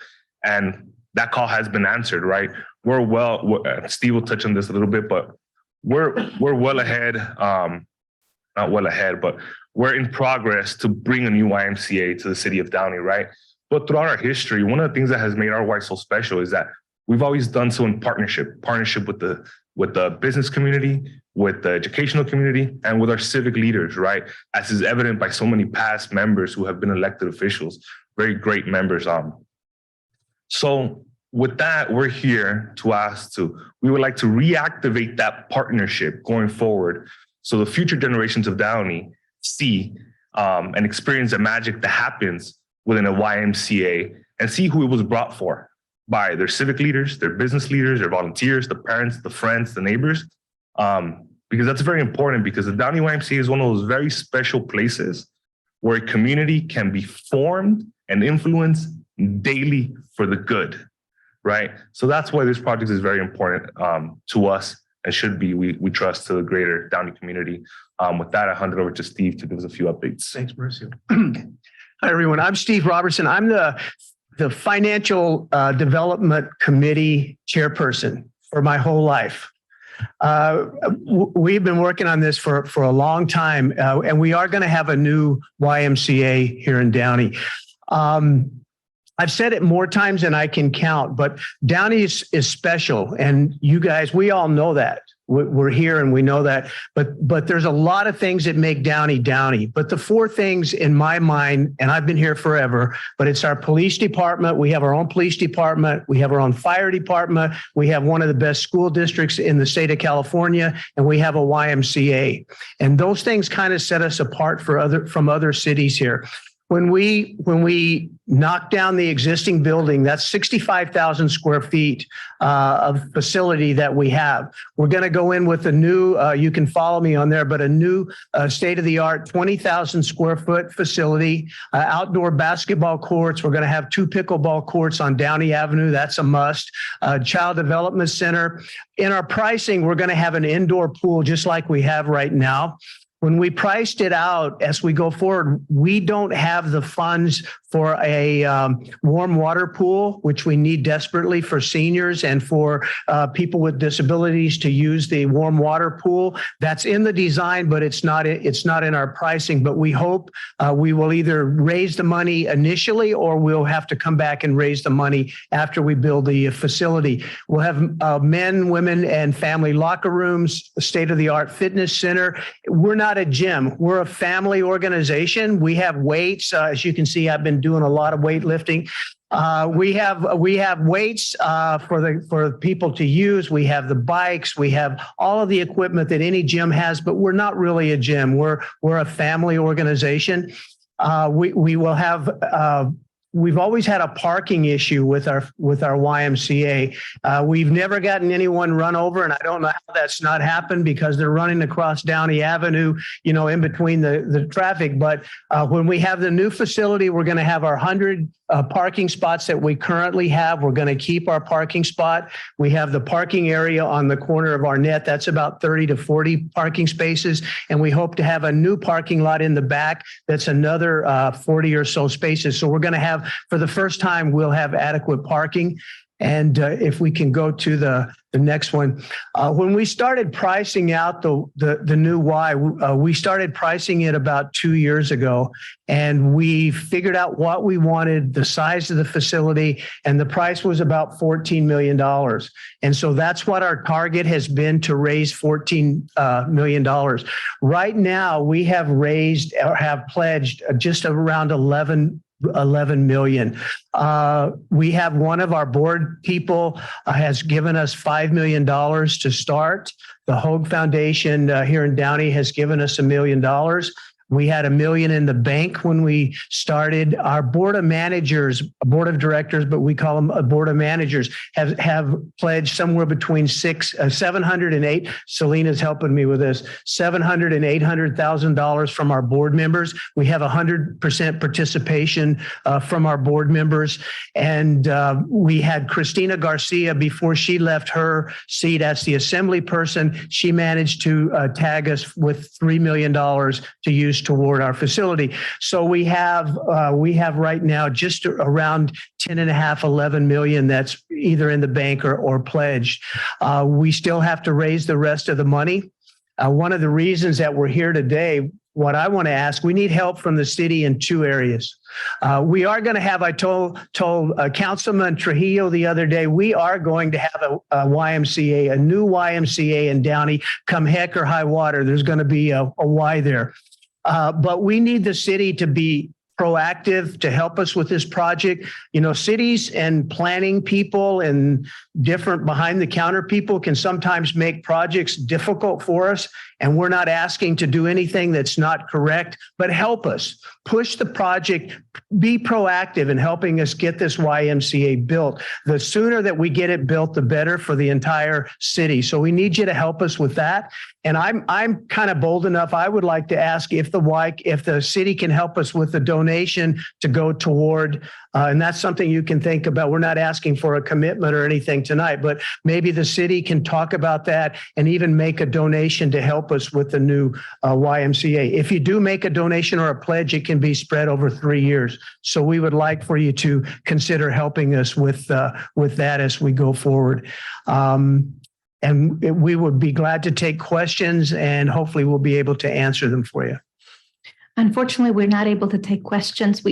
And that call has been answered, right? Steve will touch on this a little bit, but we're well ahead, not well ahead, but we're in progress to bring a new YMCA to the city of Downey, right? But throughout our history, one of the things that has made our Y so special is that we've always done so in partnership with the business community, with the educational community, and with our civic leaders, right? As is evident by so many past members who have been elected officials, very great members. So with that, we're here to we would like to reactivate that partnership going forward, so the future generations of Downey see and experience the magic that happens within a YMCA and see who it was brought for by their civic leaders, their business leaders, their volunteers, the parents, the friends, the neighbors. Because that's very important, because the Downey YMCA is one of those very special places where a community can be formed and influenced daily for the good, right? So that's why this project is very important to us and should be, we trust, to the greater Downey community. With that, I hand it over to Steve to give us a few updates. Thanks, Mauricio. Hi, everyone. I'm Steve Robertson. I'm the Financial Development Committee chairperson for my whole life. We've been working on this for a long time, and we are going to have a new YMCA here in Downey. I've said it more times than I can count, but Downey is special, and you guys, we all know that. We're here and we know that, but there's a lot of things that make Downey Downey. But the four things in my mind, and I've been here forever, but it's our police department. We have our own police department. We have our own fire department. We have one of the best school districts in the state of California, and we have a YMCA. And those things kind of set us apart from other cities here. When we knock down the existing building, that's 65,000 square feet of facility that we have. We're going to go in with a new, you can follow me on there, but a new state-of-the-art 20,000 square foot facility, outdoor basketball courts. We're going to have 2 pickleball courts on Downey Avenue. That's a must. Child Development Center. In our pricing, we're going to have an indoor pool just like we have right now. When we priced it out as we go forward, we don't have the funds for a warm water pool, which we need desperately for seniors and for people with disabilities to use the warm water pool. That's in the design, but it's not in our pricing. But we hope we will either raise the money initially or we'll have to come back and raise the money after we build the facility. We'll have men, women, and family locker rooms, a state-of-the-art fitness center. We're not a gym. We're a family organization. We have weights. As you can see, I've been doing a lot of weightlifting. We have weights for people to use. We have the bikes. We have all of the equipment that any gym has, but we're not really a gym. We're a family organization. We will have. We've always had a parking issue with our YMCA. We've never gotten anyone run over, and I don't know how that's not happened because they're running across Downey Avenue, in between the traffic. But when we have the new facility, we're going to have our 100 parking spots that we currently have. We're going to keep our parking spot. We have the parking area on the corner of our net. That's about 30 to 40 parking spaces. And we hope to have a new parking lot in the back. That's another 40 or so spaces. So we're going to have, for the first time, we'll have adequate parking. And if we can go to the next one, when we started pricing out the new Y, we started pricing it about 2 years ago, and we figured out what we wanted, the size of the facility, and the price was about $14 million. And so that's what our target has been, to raise $14 million. Right now, we have raised or have pledged just around 11 million. We have one of our board people has given us $5 million to start. The Hoag Foundation here in Downey has given us $1 million. We had $1 million in the bank when we started. Our board of managers, a board of directors, but we call them a board of managers, have pledged somewhere between $700 and $800. Selena's helping me with this. $700 and $800,000 from our board members. We have 100% participation from our board members, and we had Christina Garcia before she left her seat as the assembly person. She managed to tag us with $3 million to use toward our facility. So we have right now just around 11 million that's either in the bank or pledged. We still have to raise the rest of the money. One of the reasons that we're here today, what I want to ask, we need help from the city in 2 areas. We are going to have, I told Councilman Trujillo the other day, we are going to have a YMCA, a new YMCA in Downey, come heck or high water. There's going to be a Y there. But we need the city to be proactive to help us with this project. Cities and planning people and different behind the counter people can sometimes make projects difficult for us. And we're not asking to do anything that's not correct, but help us push the project, be proactive in helping us get this YMCA built. The sooner that we get it built, the better for the entire city. So we need you to help us with that. And I'm kind of bold enough. I would like to ask if the city can help us with the donation to go toward, and that's something you can think about. We're not asking for a commitment or anything tonight, but maybe the city can talk about that and even make a donation to help us with the new YMCA. If you do make a donation or a pledge, it can be spread over 3 years. So we would like for you to consider helping us with that as we go forward. And we would be glad to take questions, and hopefully we'll be able to answer them for you. Unfortunately, we're not able to take questions.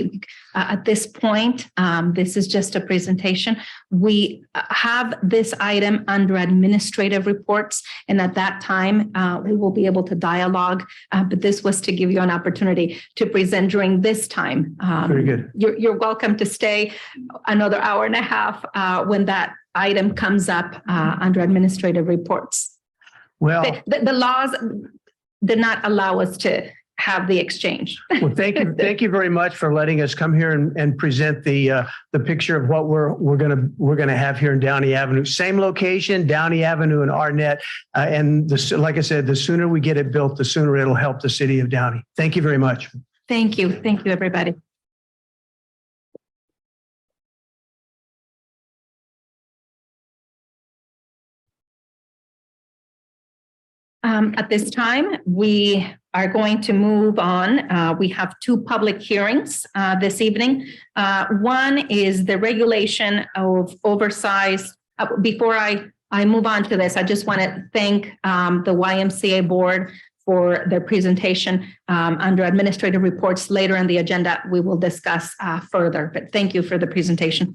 At this point, this is just a presentation. We have this item under administrative reports, and at that time, we will be able to dialogue. But this was to give you an opportunity to present during this time. Very good. You're welcome to stay another hour and a half when that item comes up under administrative reports. Well, The laws did not allow us to have the exchange. well, thank you. Thank you very much for letting us come here and present the picture of what we're gonna have here in Downey Avenue. Same location, Downey Avenue and Arnett. And like I said, the sooner we get it built, the sooner it'll help the city of Downey. Thank you very much. Thank you. Thank you, everybody. At this time, we are going to move on. We have two public hearings this evening. One is the regulation of oversized. Before I move on to this, I just want to thank the YMCA board for their presentation under administrative reports. Later in the agenda, we will discuss further, but thank you for the presentation.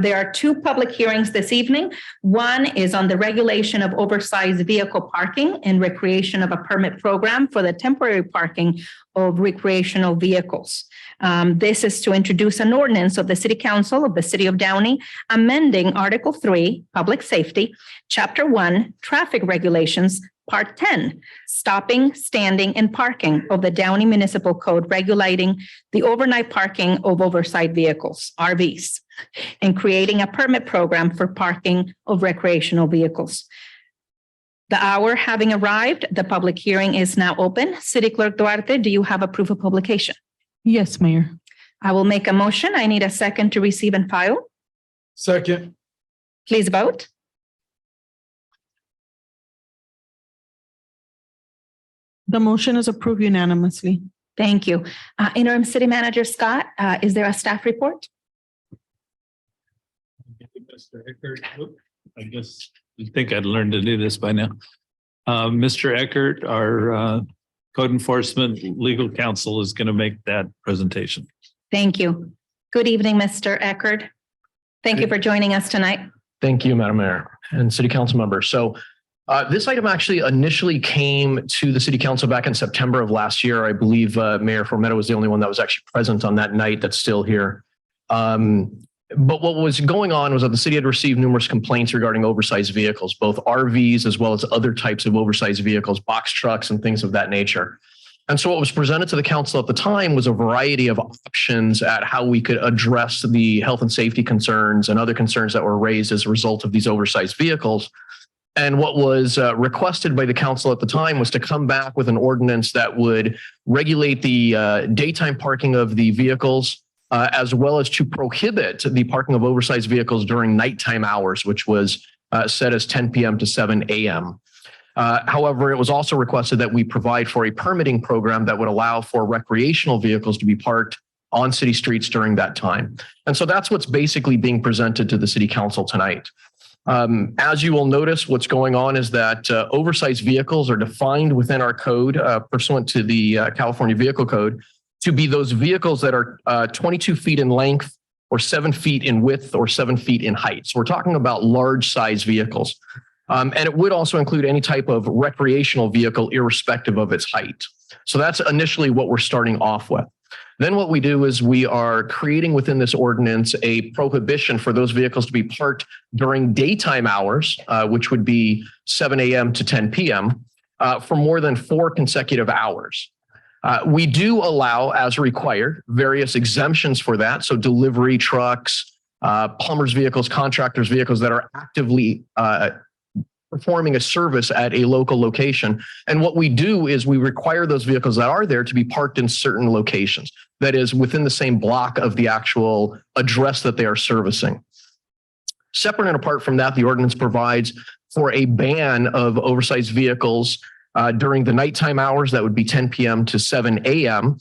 There are two public hearings this evening. One is on the regulation of oversized vehicle parking and recreation of a permit program for the temporary parking of recreational vehicles. This is to introduce an ordinance of the City Council of the City of Downey, amending Article 3, Public Safety, Chapter 1, Traffic Regulations, Part 10, Stopping, Standing, and Parking of the Downey Municipal Code, regulating the overnight parking of oversized vehicles, RVs, and creating a permit program for parking of recreational vehicles. The hour having arrived, the public hearing is now open. City Clerk Duarte, do you have a proof of publication? Yes, Mayor. I will make a motion. I need a second to receive and file. Second. Please vote. The motion is approved unanimously. Thank you. Interim City Manager Scott, is there a staff report? Mr. Eckert, I guess you'd think I'd learned to do this by now. Mr. Eckert, our code enforcement legal counsel, is going to make that presentation. Thank you. Good evening, Mr. Eckert. Thank you for joining us tonight. Thank you, Madam Mayor and City Council members. So this item actually initially came to the City Council back in September of last year. I believe Mayor Formetto was the only one that was actually present on that night that's still here. But what was going on was that the city had received numerous complaints regarding oversized vehicles, both RVs as well as other types of oversized vehicles, box trucks and things of that nature. And so what was presented to the council at the time was a variety of options at how we could address the health and safety concerns and other concerns that were raised as a result of these oversized vehicles. And what was requested by the council at the time was to come back with an ordinance that would regulate the daytime parking of the vehicles, as well as to prohibit the parking of oversized vehicles during nighttime hours, which was set as 10 p.m. to 7 a.m. However, it was also requested that we provide for a permitting program that would allow for recreational vehicles to be parked on city streets during that time. And so that's what's basically being presented to the city council tonight. As you will notice, what's going on is that oversized vehicles are defined within our code pursuant to the California Vehicle Code to be those vehicles that are 22 feet in length or 7 feet in width or 7 feet in height. So we're talking about large size vehicles. And it would also include any type of recreational vehicle irrespective of its height. So that's initially what we're starting off with. Then what we do is we are creating within this ordinance a prohibition for those vehicles to be parked during daytime hours, which would be 7 a.m. to 10 p.m. For more than 4 consecutive hours. We do allow, as required, various exemptions for that. So delivery trucks, plumbers' vehicles, contractors' vehicles that are actively performing a service at a local location. And what we do is we require those vehicles that are there to be parked in certain locations, that is within the same block of the actual address that they are servicing. Separate and apart from that, the ordinance provides for a ban of oversized vehicles during the nighttime hours. That would be 10 p.m. to 7 a.m.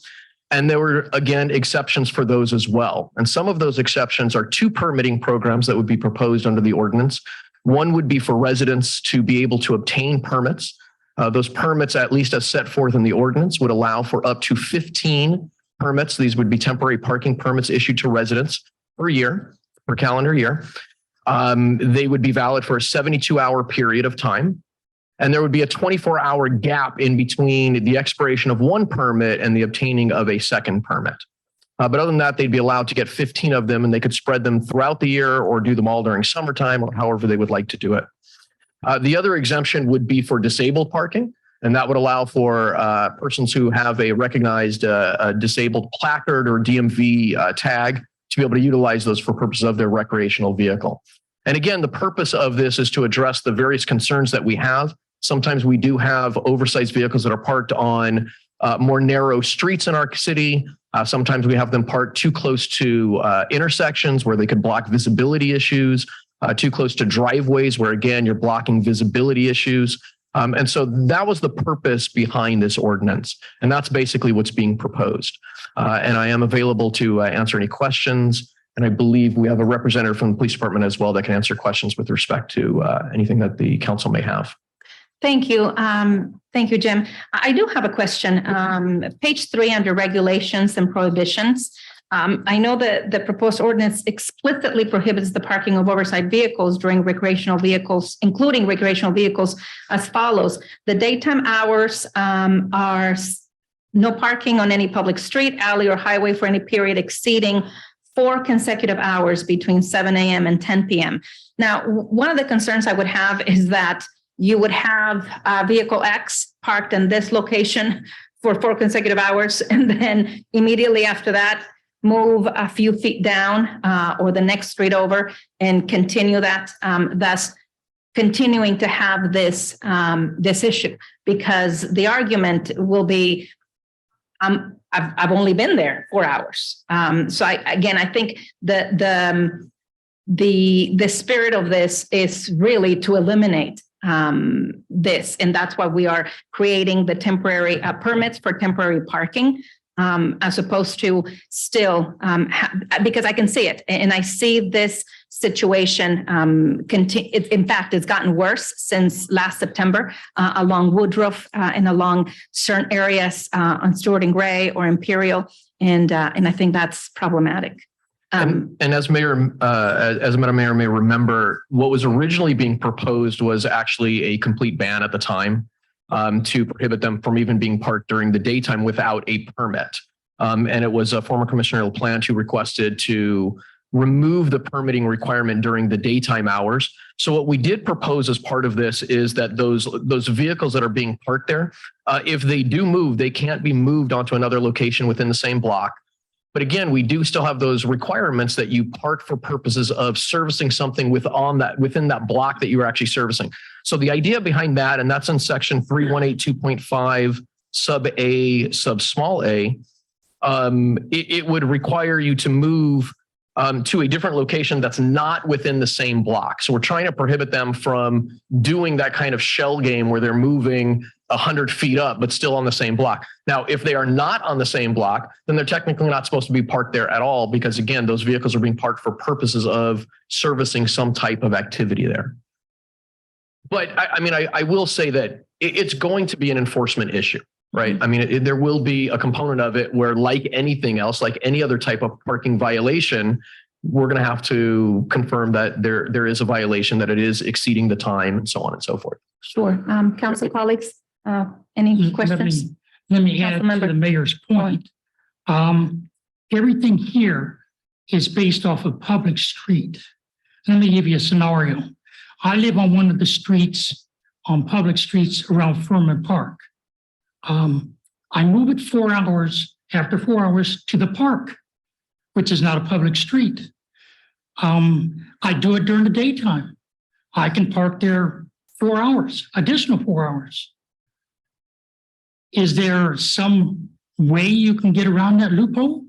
And there were, again, exceptions for those as well. And some of those exceptions are 2 permitting programs that would be proposed under the ordinance. One would be for residents to be able to obtain permits Those permits, at least as set forth in the ordinance, would allow for up to 15 permits. These would be temporary parking permits issued to residents per year, per calendar year. They would be valid for a 72-hour period of time. And there would be a 24-hour gap in between the expiration of one permit and the obtaining of a second permit. But other than that, they'd be allowed to get 15 of them, and they could spread them throughout the year or do them all during summertime or however they would like to do it. The other exemption would be for disabled parking, and that would allow for persons who have a recognized disabled placard or DMV tag to be able to utilize those for purposes of their recreational vehicle. And again, the purpose of this is to address the various concerns that we have. Sometimes we do have oversized vehicles that are parked on more narrow streets in our city. Sometimes we have them parked too close to intersections where they could block visibility issues, too close to driveways where, again, you're blocking visibility issues. And so that was the purpose behind this ordinance. And that's basically what's being proposed. And I am available to answer any questions. And I believe we have a representative from the police department as well that can answer questions with respect to anything that the council may have. Thank you. Thank you, Jim. I do have a question. Page 3 under regulations and prohibitions. I know that the proposed ordinance explicitly prohibits the parking of oversized vehicles during recreational vehicles, including recreational vehicles, as follows. The daytime hours are no parking on any public street, alley, or highway for any period exceeding 4 consecutive hours between 7 a.m. and 10 p.m. Now, one of the concerns I would have is that you would have vehicle X parked in this location for 4 consecutive hours, and then immediately after that, move a few feet down or the next street over and continue that, thus continuing to have this issue, because the argument will be, I've only been there 4 hours. So I think the spirit of this is really to eliminate this, and that's why we are creating the temporary permits for temporary parking, as opposed to still, because I can see it, and I see this situation. In fact, it's gotten worse since last September along Woodruff and along certain areas on Stewart and Gray or Imperial, and I think that's problematic. And as Madam Mayor may remember, what was originally being proposed was actually a complete ban at the time to prohibit them from even being parked during the daytime without a permit. And it was a former Commissioner LaPlante who requested to remove the permitting requirement during the daytime hours. So what we did propose as part of this is that those vehicles that are being parked there, if they do move, they can't be moved onto another location within the same block. But again, we do still have those requirements that you park for purposes of servicing something within that block that you are actually servicing. So the idea behind that, and that's in section 3182.5 sub A, sub small a, it would require you to move to a different location that's not within the same block. So we're trying to prohibit them from doing that kind of shell game where they're moving 100 feet up, but still on the same block. Now, if they are not on the same block, then they're technically not supposed to be parked there at all, because again, those vehicles are being parked for purposes of servicing some type of activity there. But I will say that it's going to be an enforcement issue, right? I mean, there will be a component of it where, like anything else, like any other type of parking violation, we're going to have to confirm that there is a violation, that it is exceeding the time, and so on and so forth. Sure. Council colleagues, any questions? Let me add to the mayor's point. Everything here is based off of public street. Let me give you a scenario. I live on one of the streets, on public streets around Furman Park. I move it 4 hours, after 4 hours, to the park, which is not a public street. I do it during the daytime. I can park there 4 hours, additional 4 hours. Is there some way you can get around that loophole?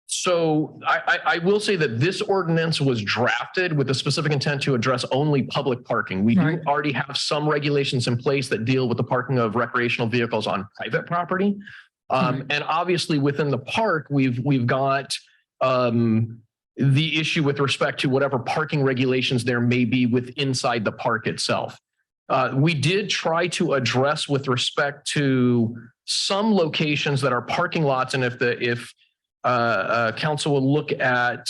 So I will say that this ordinance was drafted with the specific intent to address only public parking. We do already have some regulations in place that deal with the parking of recreational vehicles on private property. And obviously within the park, we've got the issue with respect to whatever parking regulations there may be inside the park itself. We did try to address with respect to some locations that are parking lots. And if council will look at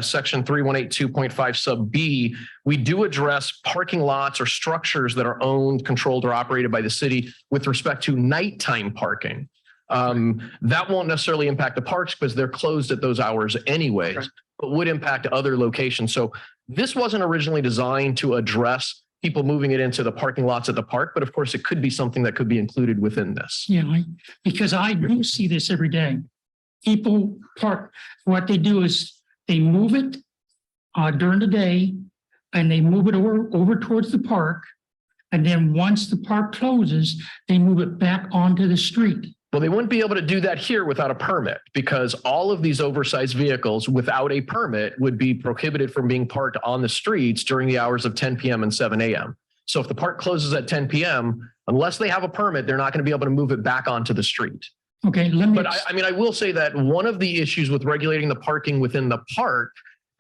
section 3182.5 sub B, we do address parking lots or structures that are owned, controlled, or operated by the city with respect to nighttime parking. That won't necessarily impact the parks because they're closed at those hours anyways, but would impact other locations. So this wasn't originally designed to address people moving it into the parking lots at the park, but of course it could be something that could be included within this. Yeah, because I do see this every day. People park, what they do is they move it during the day and they move it over towards the park. And then once the park closes, they move it back onto the street. Well, they wouldn't be able to do that here without a permit because all of these oversized vehicles without a permit would be prohibited from being parked on the streets during the hours of 10 p.m. and 7 a.m. So if the park closes at 10 p.m., unless they have a permit, they're not going to be able to move it back onto the street. Okay, but I will say that one of the issues with regulating the parking within the park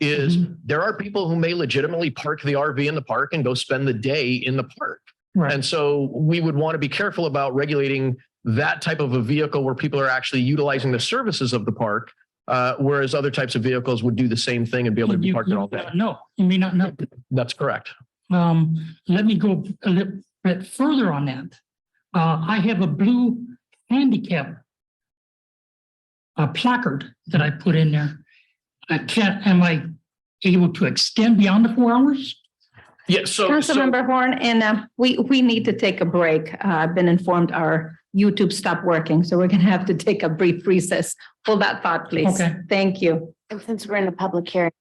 is there are people who may legitimately park the RV in the park and go spend the day in the park. Right. And so we would want to be careful about regulating that type of a vehicle where people are actually utilizing the services of the park, whereas other types of vehicles would do the same thing and be able to be parked there all day. No, you may not know. That's correct. Let me go a little bit further on that. I have a blue handicap placard that I put in there. Am I able to extend beyond the 4 hours? Yeah, so Councilmember Horn, and we need to take a break. I've been informed our YouTube stopped working, so we're going to have to take a brief recess. Hold that thought, please. Okay. Thank you. And since we're in a public hearing,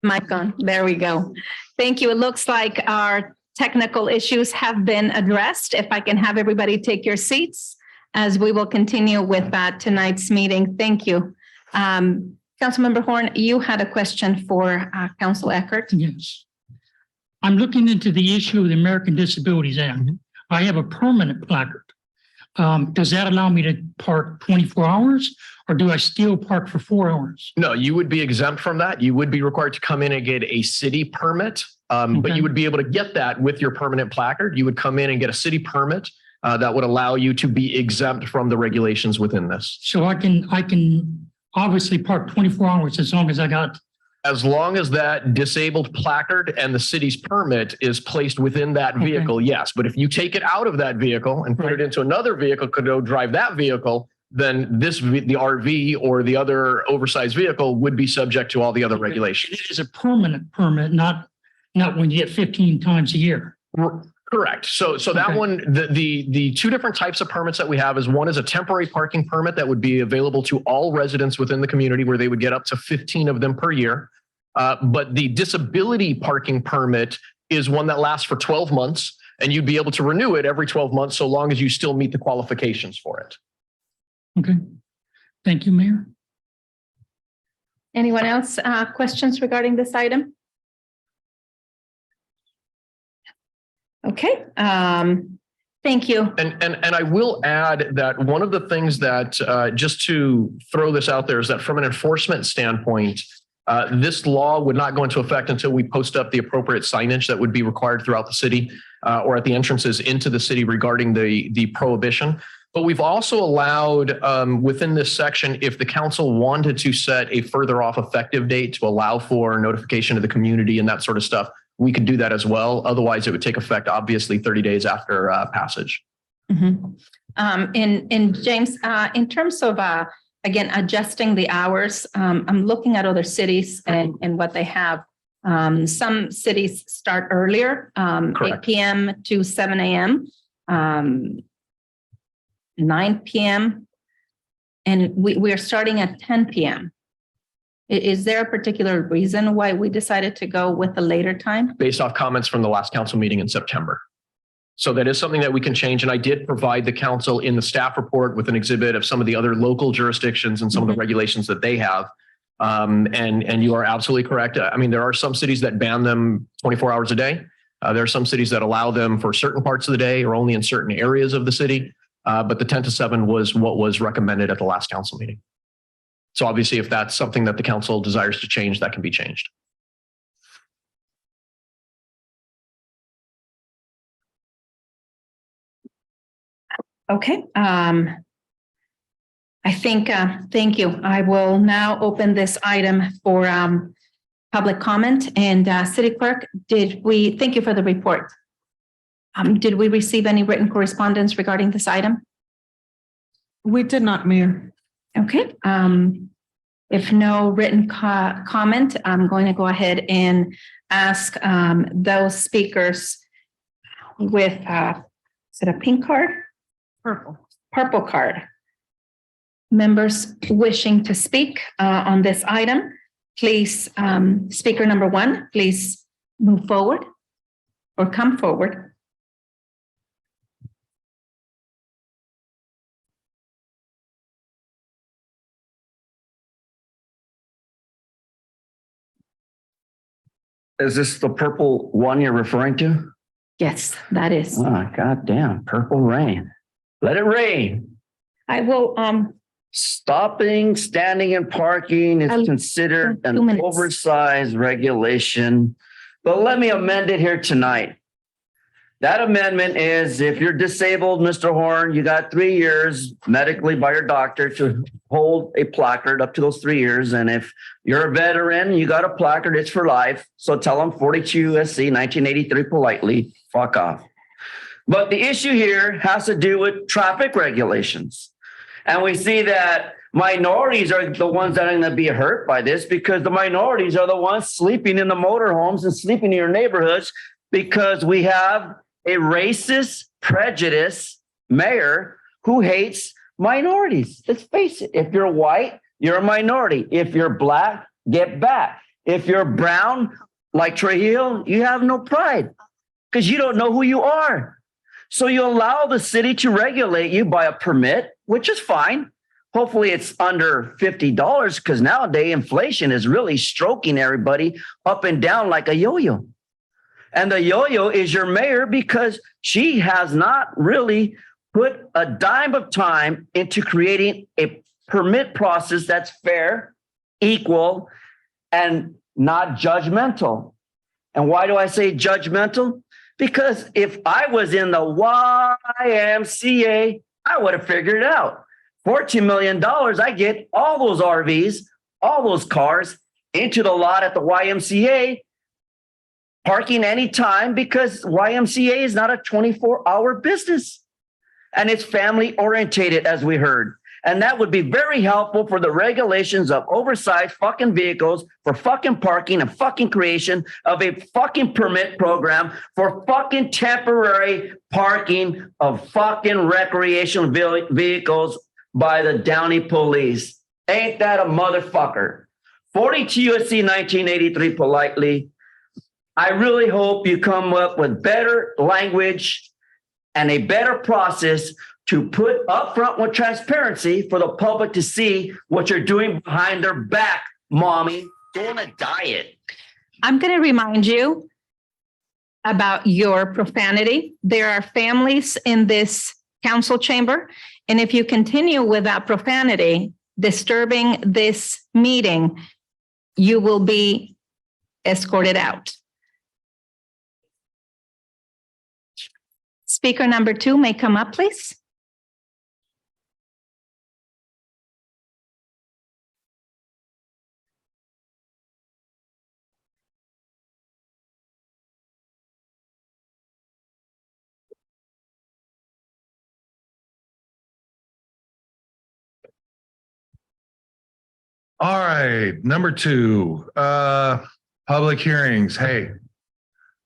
Mic on. There we go. Thank you. It looks like our technical issues have been addressed. If I can have everybody take your seats as we will continue with tonight's meeting. Thank you. Councilmember Horn, you had a question for Council Eckert. Yes. I'm looking into the issue of the American Disabilities Act. I have a permanent placard. Does that allow me to park 24 hours or do I still park for 4 hours? No, you would be exempt from that. You would be required to come in and get a city permit, but you would be able to get that with your permanent placard. You would come in and get a city permit that would allow you to be exempt from the regulations within this. So I can obviously park 24 hours as long as I got As long as that disabled placard and the city's permit is placed within that Okay. vehicle, yes. But if you take it out of that vehicle and put it into another vehicle, could go drive that vehicle, then the RV or the other oversized vehicle would be subject to all the other regulations. It is a permanent permit, not when you get 15 times a year. Correct. So that Okay. one, the two different types of permits that we have is one is a temporary parking permit that would be available to all residents within the community where they would get up to 15 of them per year. But the disability parking permit is one that lasts for 12 months and you'd be able to renew it every 12 months so long as you still meet the qualifications for it. Okay. Thank you, Mayor. Anyone else, questions regarding this item? Okay, thank you. And I will add that one of the things that, just to throw this out there, is that from an enforcement standpoint, this law would not go into effect until we post up the appropriate signage that would be required throughout the city or at the entrances into the city regarding the prohibition. But we've also allowed within this section, if the council wanted to set a further off effective date to allow for notification of the community and that sort of stuff, we could do that as well. Otherwise, it would take effect, obviously, 30 days after passage. Mhm. And James, in terms of, again, adjusting the hours, I'm looking at other cities and what they have. Some cities start earlier, 8 Correct. p.m. to 7 a.m., 9 p.m., and we are starting at 10 p.m. Is there a particular reason why we decided to go with the later time? Based off comments from the last council meeting in September. So that is something that we can change. And I did provide the council in the staff report with an exhibit of some of the other local jurisdictions and some of the regulations that they have. And you are absolutely correct. I mean, there are some cities that ban them 24 hours a day. There are some cities that allow them for certain parts of the day or only in certain areas of the city. But the 10 to 7 was what was recommended at the last council meeting. So obviously, if that's something that the council desires to change, that can be changed. Okay. I think, thank you. I will now open this item for public comment. And City Clerk, thank you for the report. Did we receive any written correspondence regarding this item? We did not, Mayor. Okay. If no written comment, I'm going to go ahead and ask those speakers with, is it a pink card? Purple card. Members wishing to speak on this item, please, speaker number 1, please move forward or come forward. Is this the purple one you're referring to? Yes, that is. Oh, goddamn, purple rain. Let it rain. I will, Stopping, standing and parking is considered 2 an minutes. oversized regulation. But let me amend it here tonight. That amendment is if you're disabled, Mr. Horn, you got 3 years medically by your doctor to hold a placard up to those 3 years. And if you're a veteran, you got a placard, it's for life. So tell them 42 USC 1983 politely, fuck off. But the issue here has to do with traffic regulations. And we see that minorities are the ones that are going to be hurt by this because the minorities are the ones sleeping in the motorhomes and sleeping in your neighborhoods because we have a racist, prejudice mayor who hates minorities. Let's face it. If you're white, you're a minority. If you're black, get back. If you're brown, like Trujillo, you have no pride because you don't know who you are. So you allow the city to regulate you by a permit, which is fine. Hopefully it's under $50 because nowadays inflation is really stroking everybody up and down like a yo-yo. And the yo-yo is your mayor because she has not really put a dime of time into creating a permit process that's fair, equal, and not judgmental. And why do I say judgmental? Because if I was in the YMCA, I would have figured it out. $14 million, I get all those RVs, all those cars, into the lot at the YMCA, parking anytime, because YMCA is not a 24-hour business. And it's family orientated, as we heard. And that would be very helpful for the regulations of oversized fucking vehicles for fucking parking and fucking creation of a fucking permit program for fucking temporary parking of fucking recreational vehicles by the Downey police. Ain't that a motherfucker? 42 U.S.C. 1983 politely. I really hope you come up with better language and a better process to put up front with transparency for the public to see what you're doing behind their back, mommy. Go on a diet. I'm going to remind you about your profanity. There are families in this council chamber, and if you continue with that profanity, disturbing this meeting, you will be escorted out. Speaker number 2 may come up, please. All right, number 2, public hearings. Hey,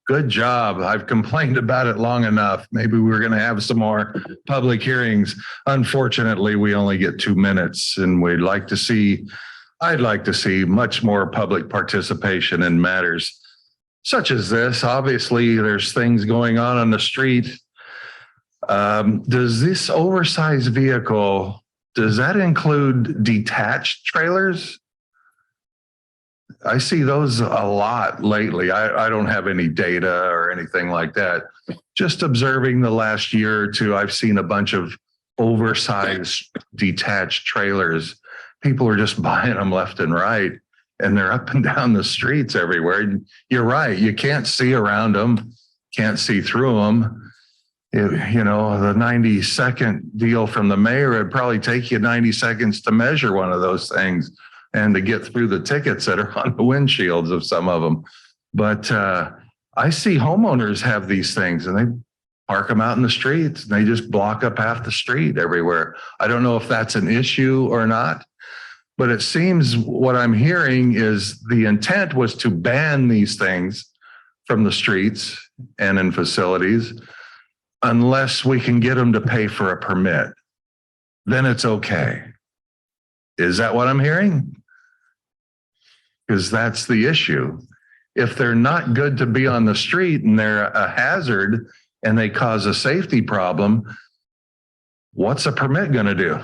good job. I've complained about it long enough. Maybe we're going to have some more public hearings. Unfortunately, we only get 2 minutes, and I'd like to see much more public participation in matters such as this. Obviously, there's things going on the street. Does this oversized vehicle, does that include detached trailers? I see those a lot lately. I don't have any data or anything like that. Just observing the last year or two, I've seen a bunch of oversized detached trailers. People are just buying them left and right, and they're up and down the streets everywhere. You're right. You can't see around them, can't see through them. You know, the 90-second deal from the mayor, it'd probably take you 90 seconds to measure one of those things and to get through the tickets that are on the windshields of some of them. But I see homeowners have these things, and they park them out in the streets, and they just block up half the street everywhere. I don't know if that's an issue or not, but it seems what I'm hearing is the intent was to ban these things from the streets and in facilities unless we can get them to pay for a permit. Then it's okay. Is that what I'm hearing? Because that's the issue. If they're not good to be on the street and they're a hazard and they cause a safety problem, what's a permit going to do?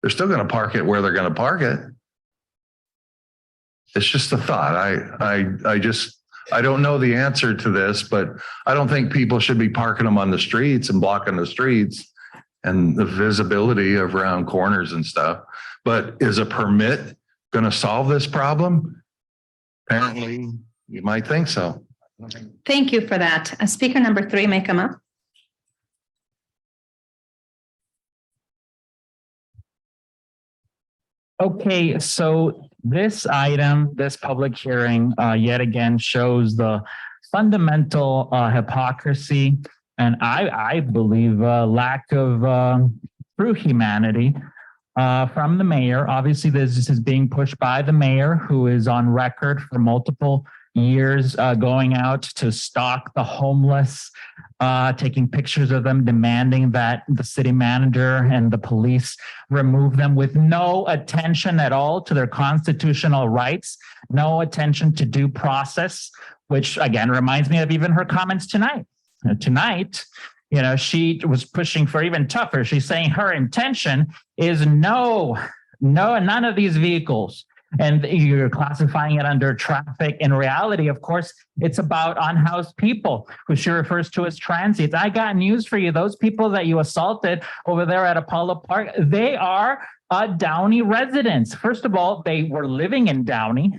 They're still going to park it where they're going to park it. It's just a thought. I don't know the answer to this, but I don't think people should be parking them on the streets and blocking the streets and the visibility of around corners and stuff. But is a permit going to solve this problem? Apparently, you might think so. Thank you for that. Speaker number 3 may come up. Okay, so this item, this public hearing, yet again shows the fundamental hypocrisy and I believe lack of true humanity from the mayor. Obviously, this is being pushed by the mayor, who is on record for multiple years going out to stalk the homeless, taking pictures of them, demanding that the city manager and the police remove them with no attention at all to their constitutional rights, no attention to due process, which again reminds me of even her comments tonight. Tonight, you know, she was pushing for even tougher. She's saying her intention is none of these vehicles. And you're classifying it under traffic. In reality, of course, it's about unhoused people who she refers to as transients. I got news for you. Those people that you assaulted over there at Apollo Park, they are Downey residents. First of all, they were living in Downey,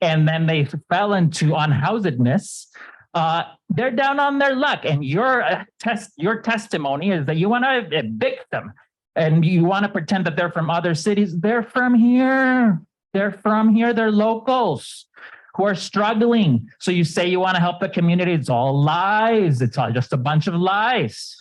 and then they fell into unhousedness. They're down on their luck. And your testimony is that you want to evict them and you want to pretend that they're from other cities. They're from here. They're from here. They're locals who are struggling. So you say you want to help the community. It's all lies. It's all just a bunch of lies.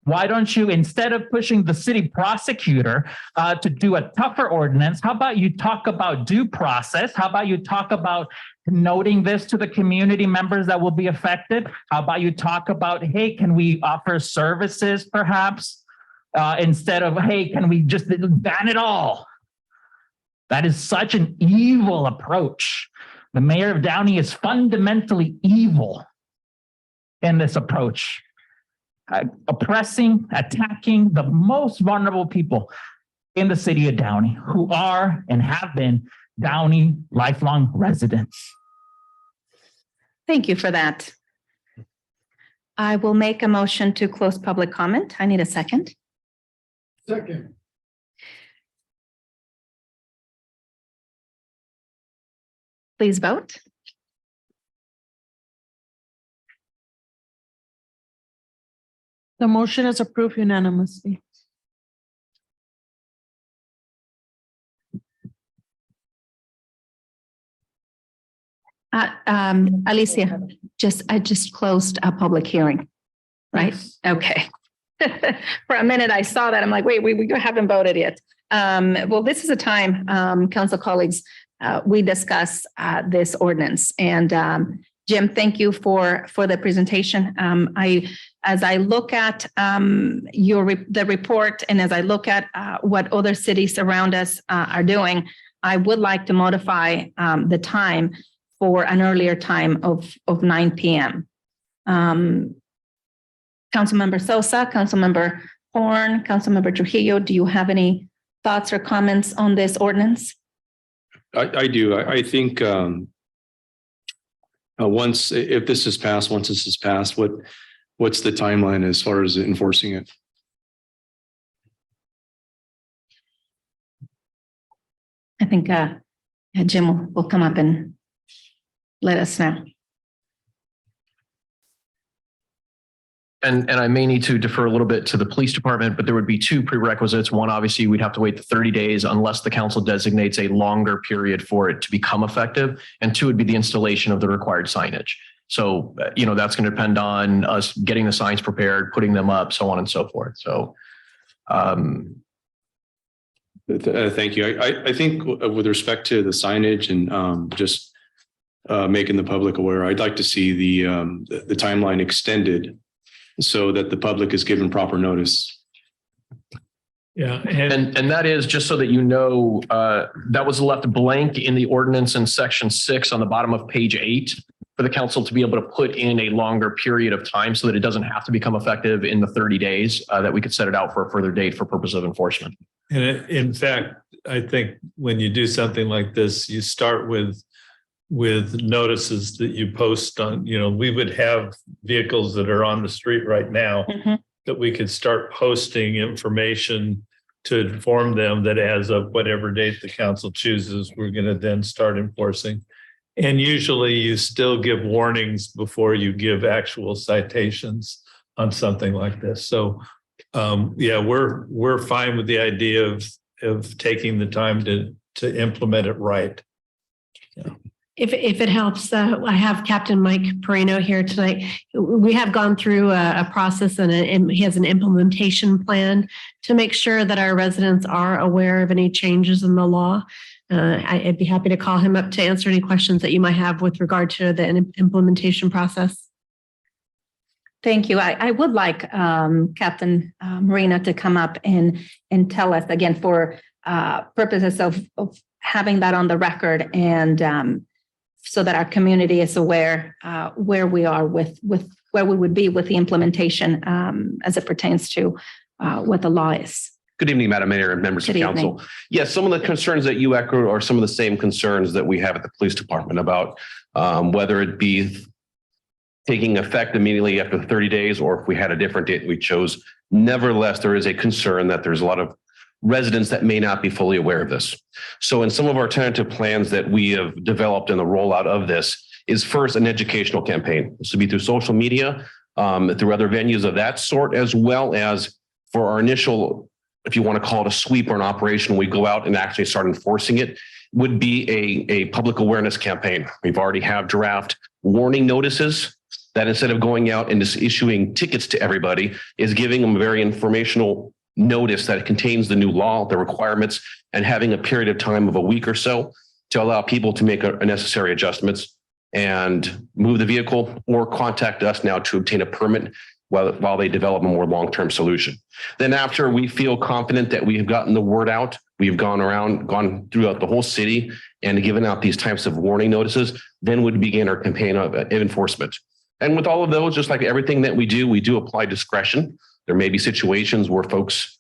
Why don't you, instead of pushing the city prosecutor to do a tougher ordinance, how about you talk about due process? How about you talk about noting this to the community members that will be affected? How about you talk about, hey, can we offer services perhaps? Instead of, hey, can we just ban it all? That is such an evil approach. The mayor of Downey is fundamentally evil in this approach. Oppressing, attacking the most vulnerable people in the city of Downey who are and have been Downey lifelong residents. Thank you for that. I will make a motion to close public comment. I need a second. Second. Please vote. The motion is approved unanimously. Alicia, I just closed a public hearing, right? Okay. For a minute, I saw that. I'm like, wait, we haven't voted yet. Well, this is a time, council colleagues, we discuss this ordinance. And Jim, thank you for the presentation. As I look at the report and as I look at what other cities around us are doing, I would like to modify the time for an earlier time of 9 p.m. Councilmember Sosa, Councilmember Horn, Councilmember Trujillo, do you have any thoughts or comments on this ordinance? I do. I think once this is passed, what's the timeline as far as enforcing it? I think Jim will come up and let us know. And I may need to defer a little bit to the police department, but there would be two prerequisites. One, obviously, we'd have to wait the 30 days unless the council designates a longer period for it to become effective. And two would be the installation of the required signage. So, that's going to depend on us getting the signs prepared, putting them up, so on and so forth. So, thank you. I think with respect to the signage and just making the public aware, I'd like to see the timeline extended so that the public is given proper notice. Yeah. And that is just so that that was left blank in the ordinance in section 6 on the bottom of page 8 for the council to be able to put in a longer period of time so that it doesn't have to become effective in the 30 days, that we could set it out for a further date for purpose of enforcement. And in fact, I think when you do something like this, you start with notices that you post on, we would have vehicles that are on the street right now that we could start posting information to inform them that as of whatever date the council chooses, we're going to then start enforcing. And usually you still give warnings before you give actual citations on something like this. So we're fine with the idea of taking the time to implement it right. Yeah. If it helps, I have Captain Mike Perino here tonight. We have gone through a process and he has an implementation plan to make sure that our residents are aware of any changes in the law. I'd be happy to call him up to answer any questions that you might have with regard to the implementation process. Thank you. I would like Captain Marina to come up and tell us again for purposes of having that on the record and so that our community is aware where we are with where we would be with the implementation as it pertains to what the law is. Good evening, Madam Mayor and members of council. Yes, some of the concerns that you echo are some of the same concerns that we have at the police department about whether it be taking effect immediately after 30 days or if we had a different date we chose. Nevertheless, there is a concern that there's a lot of residents that may not be fully aware of this. So in some of our tentative plans that we have developed in the rollout of this is first an educational campaign. This would be through social media, through other venues of that sort, as well as for our initial if you want to call it a sweep or an operation, we go out and actually start enforcing it, would be a public awareness campaign. We've already have draft warning notices that instead of going out and just issuing tickets to everybody, is giving them a very informational notice that it contains the new law, the requirements, and having a period of time of a week or so to allow people to make necessary adjustments and move the vehicle or contact us now to obtain a permit while they develop a more long-term solution. Then after we feel confident that we have gotten the word out, we've gone throughout the whole city and given out these types of warning notices, then would begin our campaign of enforcement. And with all of those, just like everything that we do apply discretion. There may be situations where folks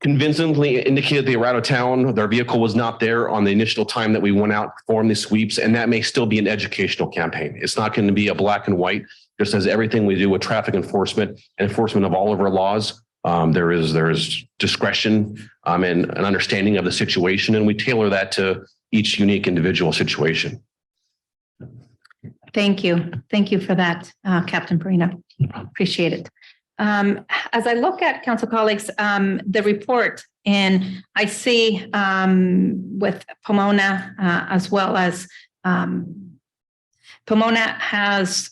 convincingly indicated they were out of town, their vehicle was not there on the initial time that we went out, performed the sweeps, and that may still be an educational campaign. It's not going to be a black and white, just as everything we do with traffic enforcement and enforcement of all of our laws. There is discretion and an understanding of the situation, and we tailor that to each unique individual situation. Thank you. Thank you for that, Captain Perino. Appreciate it. As I look at council colleagues, the report, and I see with Pomona as well as Pomona has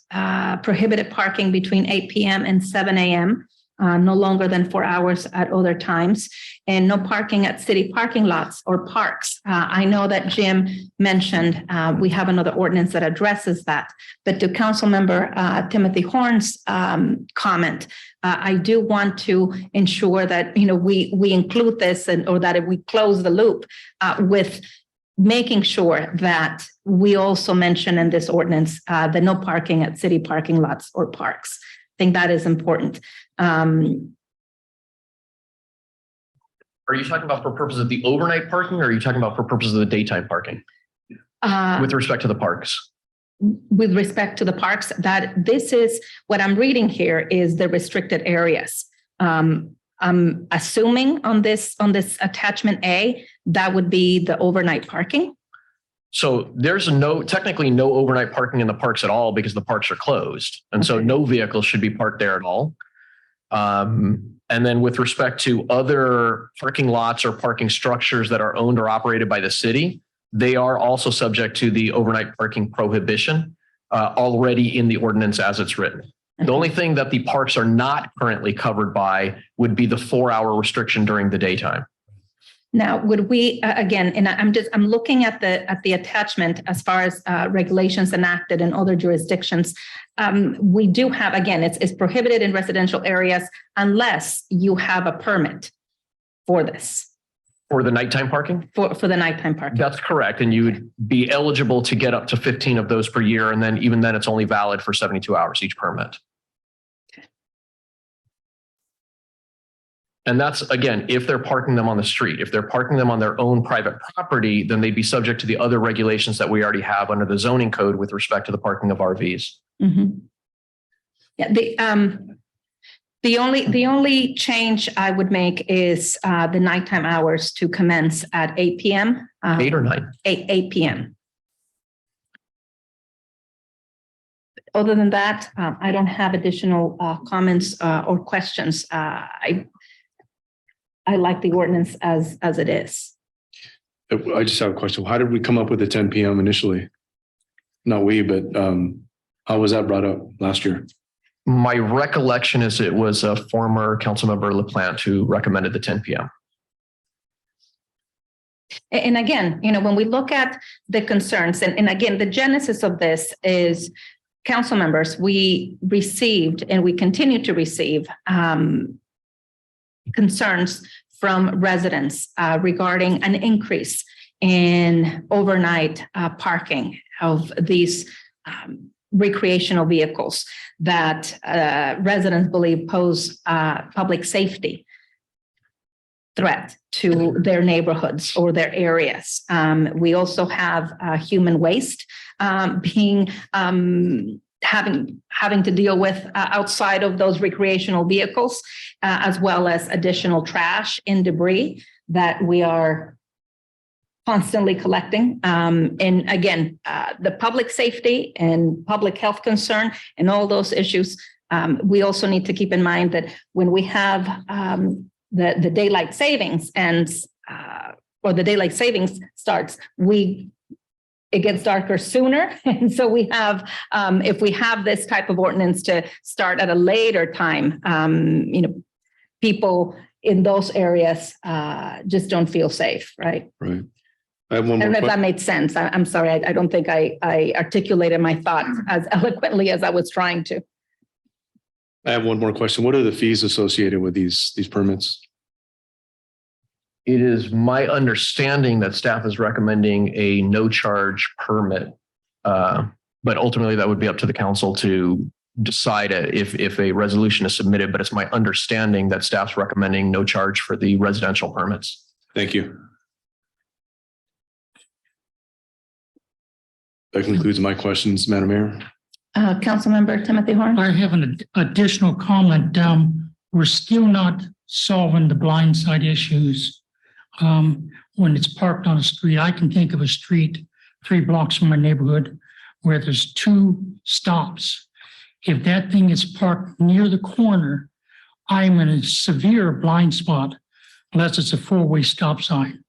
prohibited parking between 8 p.m. and 7 a.m., no longer than 4 hours at other times, and no parking at city parking lots or parks. I know that Jim mentioned we have another ordinance that addresses that, but to Councilmember Timothy Horn's comment, I do want to ensure that we include this or that we close the loop with making sure that we also mention in this ordinance the no parking at city parking lots or parks. I think that is important. Are you talking about for purposes of the overnight parking, or are you talking about for purposes of the daytime parking? With respect to the parks? With respect to the parks, that this is what I'm reading here is the restricted areas. I'm assuming on this attachment A, that would be the overnight parking. So there's technically no overnight parking in the parks at all because the parks are closed. And so no vehicles should be parked there at all. And then with respect to other parking lots or parking structures that are owned or operated by the city, they are also subject to the overnight parking prohibition already in the ordinance as it's written. The only thing that the parks are not currently covered by would be the 4-hour restriction during the daytime. Now, would we, again, and I'm looking at the attachment as far as regulations enacted in other jurisdictions. We do have, again, it's prohibited in residential areas unless you have a permit for this. For the nighttime parking? For the nighttime parking. That's correct. And you would be eligible to get up to 15 of those per year. And then even then it's only valid for 72 hours each permit. And that's, again, if they're parking them on the street. If they're parking them on their own private property, then they'd be subject to the other regulations that we already have under the zoning code with respect to the parking of RVs. Mm-hmm. Yeah, the only change I would make is the nighttime hours to commence at 8 p.m. 8 or 9? 8 p.m. Other than that, I don't have additional comments or questions. I like the ordinance as it is. I just have a question. How did we come up with the 10 p.m. initially? Not we, but how was that brought up last year? My recollection is it was a former Councilmember LaPlante who recommended the 10 p.m. And again, when we look at the concerns, and again, the genesis of this is council members, we received and we continue to receive concerns from residents regarding an increase in overnight parking of these recreational vehicles that residents believe pose public safety threat to their neighborhoods or their areas. We also have human waste having to deal with outside of those recreational vehicles, as well as additional trash and debris that we are constantly collecting. And again, the public safety and public health concern and all those issues, we also need to keep in mind that when we have the daylight savings ends, or the daylight savings starts, it gets darker sooner. And so we have, if we have this type of ordinance to start at a later time, people in those areas just don't feel safe, right? Right. I have one I don't more know if that question. made sense. I'm sorry. I don't think I articulated my thoughts as eloquently as I was trying to. I have one more question. What are the fees associated with these permits? It is my understanding that staff is recommending a no charge permit. But ultimately that would be up to the council to decide if a resolution is submitted, but it's my understanding that staff's recommending no charge for the residential permits. Thank you. That concludes my questions, Madam Mayor. Councilmember Timothy Horn. I have an additional comment. We're still not solving the blind side issues. When it's parked on a street, I can think of a street 3 blocks from my neighborhood where there's 2 stops. If that thing is parked near the corner, I'm in a severe blind spot unless it's a 4-way stop sign.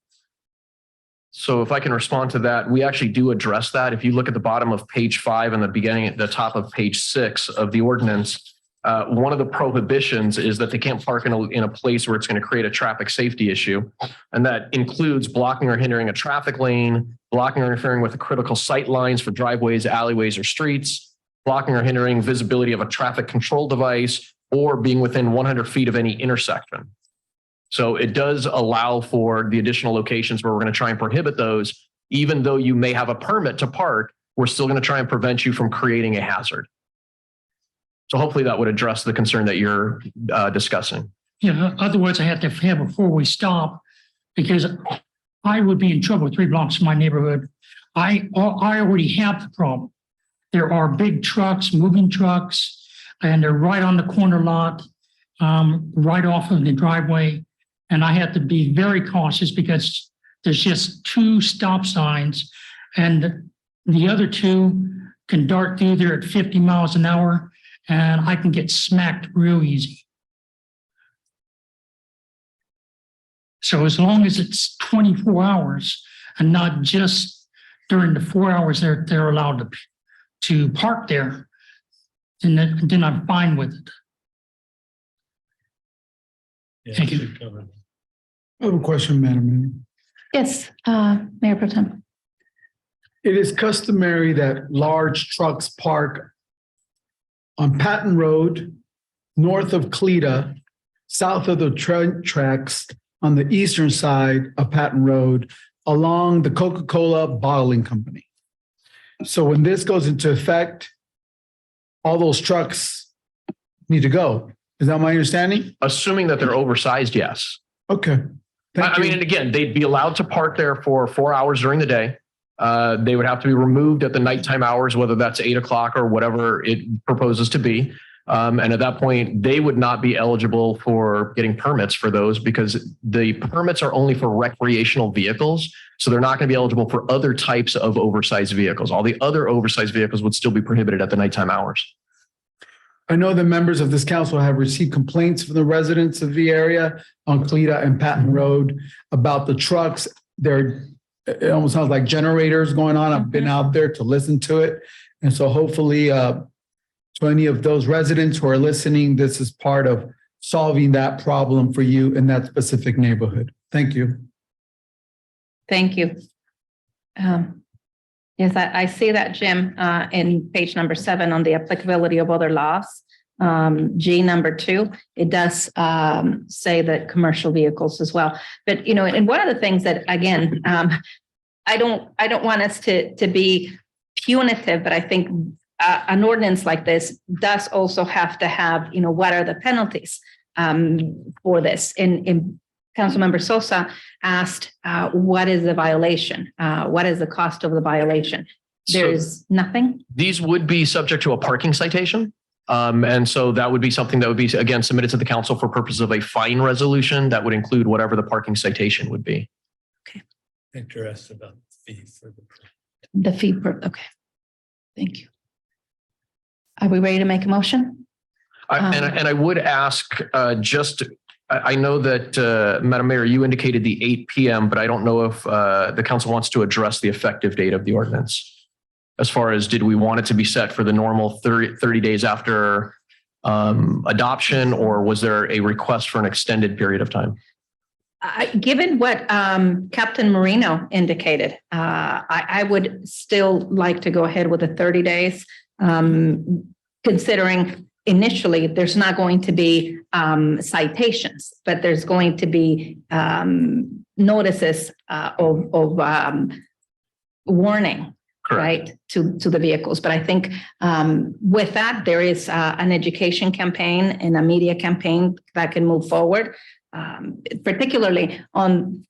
So if I can respond to that, we actually do address that. If you look at the bottom of page 5 and the beginning at the top of page 6 of the ordinance, one of the prohibitions is that they can't park in a place where it's going to create a traffic safety issue. And that includes blocking or hindering a traffic lane, blocking or interfering with the critical sight lines for driveways, alleyways, or streets, blocking or hindering visibility of a traffic control device, or being within 100 feet of any intersection. So it does allow for the additional locations where we're going to try and prohibit those. Even though you may have a permit to park, we're still going to try and prevent you from creating a hazard. So hopefully that would address the concern that you're discussing. Yeah, otherwise I have to have a 4-way stop because I would be in trouble 3 blocks from my neighborhood. I already have the problem. There are big trucks, moving trucks, and they're right on the corner lot, right off of the driveway. And I have to be very cautious because there's just 2 stop signs and the other 2 can dart through there at 50 miles an hour and I can get smacked real easy. So as long as it's 24 hours and not just during the 4 hours they're allowed to park there, then I'm fine with it. Thank you. I have a question, Madam Mayor. Yes, Mayor Pro Tem. It is customary that large trucks park on Patton Road, north of Cleta, south of the train tracks on the eastern side of Patton Road, along the Coca-Cola bottling company. So when this goes into effect, all those trucks need to go. Is that my understanding? Assuming that they're oversized, yes. Okay. I mean, and again, they'd be allowed to park there for 4 hours during the day. They would have to be removed at the nighttime hours, whether that's 8 o'clock or whatever it proposes to be. And at that point, they would not be eligible for getting permits for those because the permits are only for recreational vehicles. So they're not going to be eligible for other types of oversized vehicles. All the other oversized vehicles would still be prohibited at the nighttime hours. I know the members of this council have received complaints from the residents of the area on Cleta and Patton Road about the trucks. It almost sounds like generators going on. I've been out there to listen to it. And so hopefully to any of those residents who are listening, this is part of solving that problem for you in that specific neighborhood. Thank you. Thank you. Yes, I see that, Jim, in page number 7 on the applicability of other laws. G number 2, it does say that commercial vehicles as well. But, and one of the things that, again, I don't want us to be punitive, but I think an ordinance like this does also have to have, what are the penalties for this? And Councilmember Sosa asked, what is the violation? What is the cost of the violation? There's nothing. These would be subject to a parking citation. And so that would be something that would be, again, submitted to the council for purposes of a fine resolution that would include whatever the parking citation would be. Okay. Interested about the fee for The fee. Okay. Thank you. Are we ready to make a motion? And I would ask just I know that, Madam Mayor, you indicated the 8 PM, but I don't know if the council wants to address the effective date of the ordinance. As far as, did we want it to be set for the normal 30 days after adoption, or was there a request for an extended period of time? Given what Captain Marino indicated, I would still like to go ahead with the 30 days, considering initially there's not going to be citations, but there's going to be notices of warning. Correct. Right, to the vehicles. But I think with that, there is an education campaign and a media campaign that can move forward. Particularly on,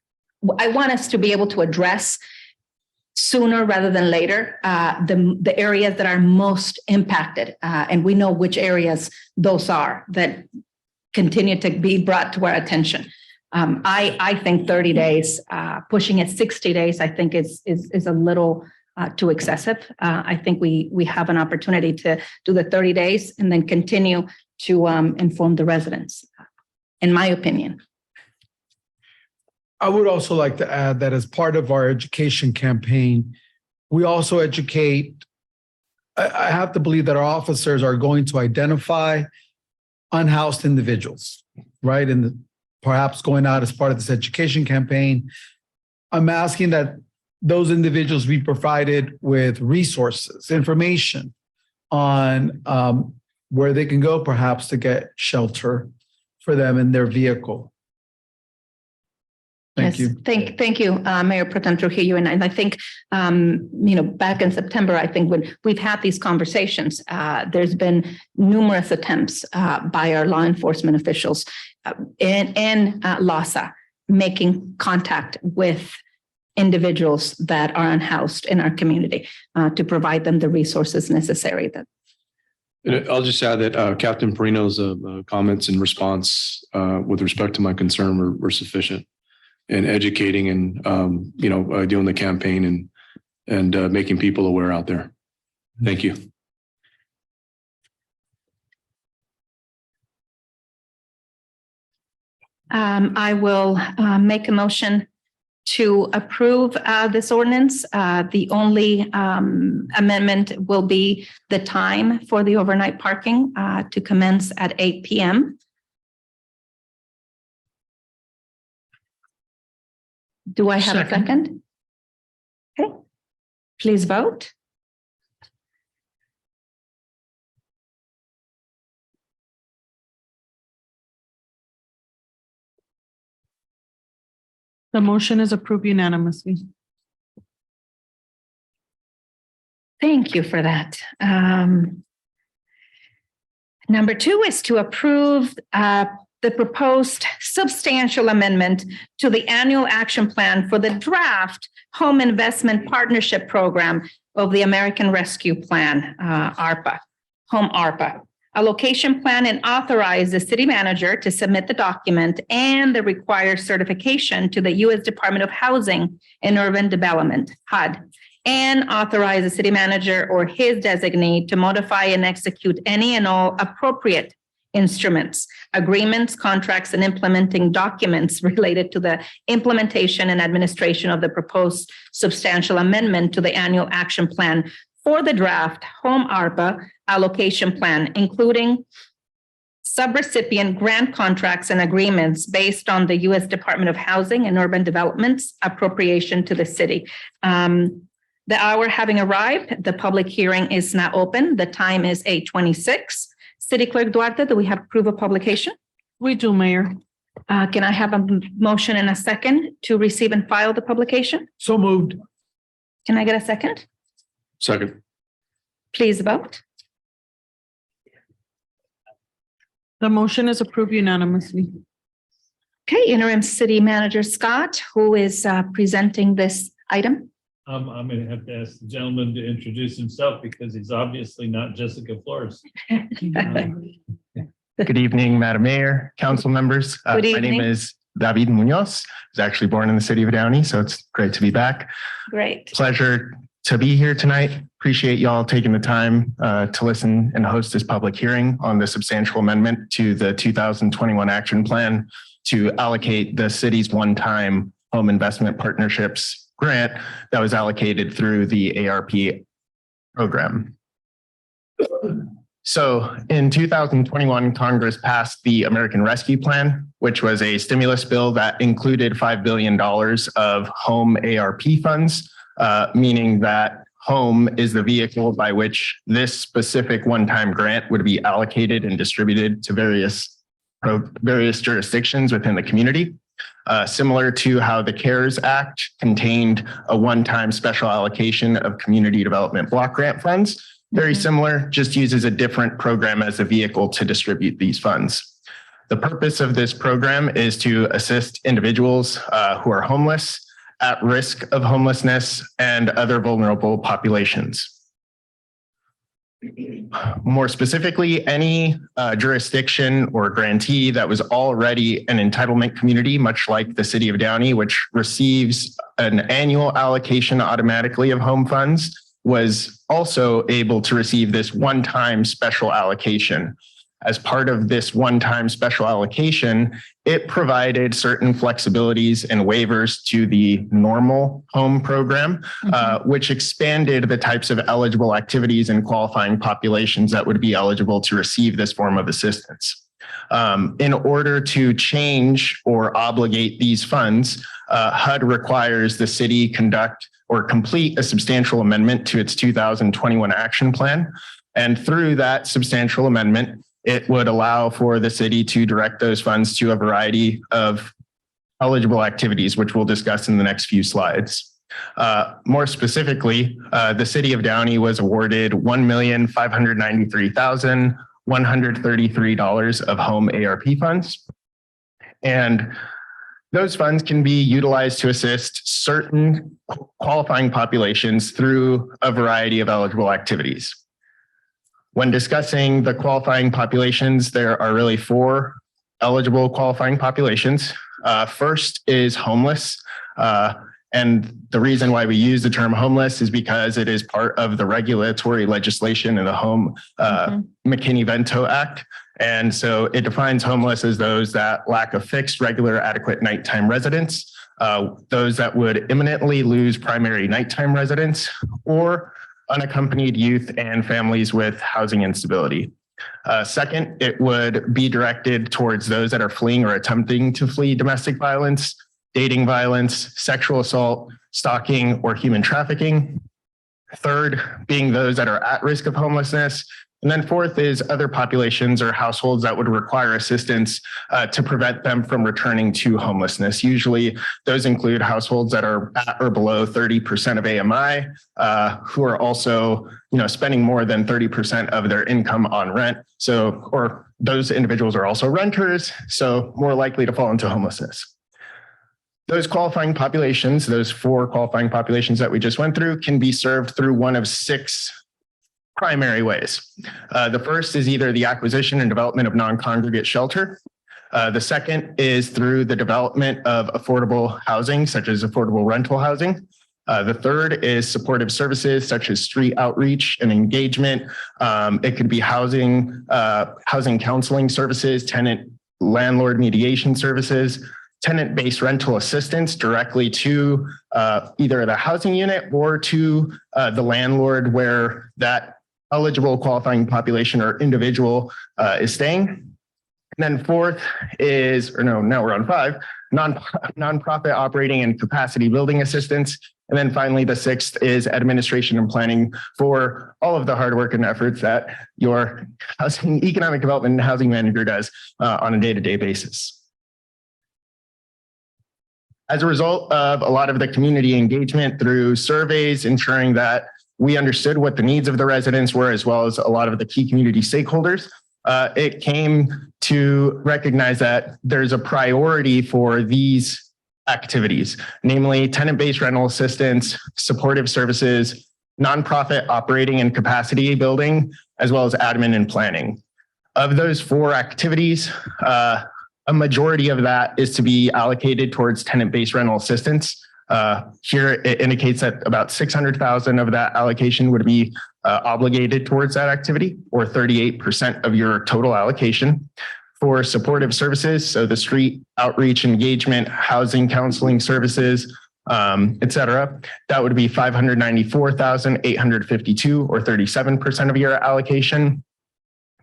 I want us to be able to address sooner rather than later the areas that are most impacted. And we know which areas those are that continue to be brought to our attention. I think 30 days, pushing it 60 days, I think is a little too excessive. I think we have an opportunity to do the 30 days and then continue to inform the residents, in my opinion. I would also like to add that as part of our education campaign, we also educate. I have to believe that our officers are going to identify unhoused individuals, right? And perhaps going out as part of this education campaign, I'm asking that those individuals be provided with resources, information on where they can go perhaps to get shelter for them in their vehicle. Thank you. Thank you, Mayor Pro Tem Trujillo. And I think, back in September, I think when we've had these conversations, there's been numerous attempts by our law enforcement officials and LASA making contact with individuals that are unhoused in our community to provide them the resources necessary. And I'll just add that Captain Perino's comments and response with respect to my concern were sufficient in educating and doing the campaign and making people aware out there. Thank you. I will make a motion to approve this ordinance. The only amendment will be the time for the overnight parking to commence at 8 p.m. Do I have a second? Okay. Please vote. The motion is approved unanimously. Thank you for that. Number 2 is to approve the proposed substantial amendment to the annual action plan for the draft Home Investment Partnership Program of the American Rescue Plan, ARPA, Home ARPA. A location plan, and authorize the city manager to submit the document and the required certification to the U.S. Department of Housing and Urban Development, HUD, and authorize the city manager or his designee to modify and execute any and all appropriate instruments, agreements, contracts, and implementing documents related to the implementation and administration of the proposed substantial amendment to the annual action plan for the draft Home ARPA allocation plan, including subrecipient grant contracts and agreements based on the U.S. Department of Housing and Urban Development's appropriation to the city. The hour having arrived, the public hearing is now open. The time is 8:26. City Clerk Duarte, do we have proof of publication? We do, Mayor. Can I have a motion and a second to receive and file the publication? So moved. Can I get a second? Second. Please vote. The motion is approved unanimously. Okay, Interim City Manager Scott, who is presenting this item. I'm going to have to ask the gentleman to introduce himself because he's obviously not Jessica Flores. Good evening, Madam Mayor, council members. Good My name evening. is David Munoz. I was actually born in the city of Downey, so it's great to be back. Great. Pleasure to be here tonight. Appreciate y'all taking the time to listen and host this public hearing on the substantial amendment to the 2021 action plan to allocate the city's one-time home investment partnerships grant that was allocated through the ARP program. So in 2021, Congress passed the American Rescue Plan, which was a stimulus bill that included $5 billion of home ARP funds, meaning that home is the vehicle by which this specific one-time grant would be allocated and distributed to various jurisdictions within the community. Similar to how the CARES Act contained a one-time special allocation of community development block grant funds. Very similar, just uses a different program as a vehicle to distribute these funds. The purpose of this program is to assist individuals who are homeless, at risk of homelessness, and other vulnerable populations. More specifically, any jurisdiction or grantee that was already an entitlement community, much like the city of Downey, which receives an annual allocation automatically of home funds, was also able to receive this one-time special allocation. As part of this one-time special allocation, it provided certain flexibilities and waivers to the normal home program, which expanded the types of eligible activities and qualifying populations that would be eligible to receive this form of assistance. In order to change or obligate these funds, HUD requires the city conduct or complete a substantial amendment to its 2021 action plan. And through that substantial amendment, it would allow for the city to direct those funds to a variety of eligible activities, which we'll discuss in the next few slides. More specifically, the city of Downey was awarded $1,593,133 of home ARP funds. And those funds can be utilized to assist certain qualifying populations through a variety of eligible activities. When discussing the qualifying populations, there are really 4 eligible qualifying populations. First is homeless. And the reason why we use the term homeless is because it is part of the regulatory legislation in the Home McKinney-Vento Act. And so it defines homeless as those that lack a fixed, regular, adequate nighttime residence, those that would imminently lose primary nighttime residence, or unaccompanied youth and families with housing instability. Second, it would be directed towards those that are fleeing or attempting to flee domestic violence, dating violence, sexual assault, stalking, or human trafficking. Third, being those that are at risk of homelessness. And then fourth is other populations or households that would require assistance to prevent them from returning to homelessness. Usually those include households that are at or below 30% of AMI, who are also, spending more than 30% of their income on rent. So, or those individuals are also renters, so more likely to fall into homelessness. Those qualifying populations, those 4 qualifying populations that we just went through, can be served through one of 6 primary ways. The first is either the acquisition and development of non-congregate shelter. The second is through the development of affordable housing, such as affordable rental housing. The third is supportive services such as street outreach and engagement. It could be housing counseling services, tenant landlord mediation services, tenant-based rental assistance directly to either the housing unit or to the landlord where that eligible qualifying population or individual is staying. And then fourth is, now we're on 5, nonprofit operating and capacity building assistance. And then finally, the 6th is administration and planning for all of the hard work and efforts that your economic development and housing manager does on a day-to-day basis. As a result of a lot of the community engagement through surveys, ensuring that we understood what the needs of the residents were, as well as a lot of the key community stakeholders, it came to recognize that there's a priority for these activities, namely tenant-based rental assistance, supportive services, nonprofit operating and capacity building, as well as admin and planning. Of those 4 activities, a majority of that is to be allocated towards tenant-based rental assistance. Here it indicates that about 600,000 of that allocation would be obligated towards that activity, or 38% of your total allocation. For supportive services, so the street outreach, engagement, housing, counseling services, et cetera, that would be 594,852, or 37% of your allocation.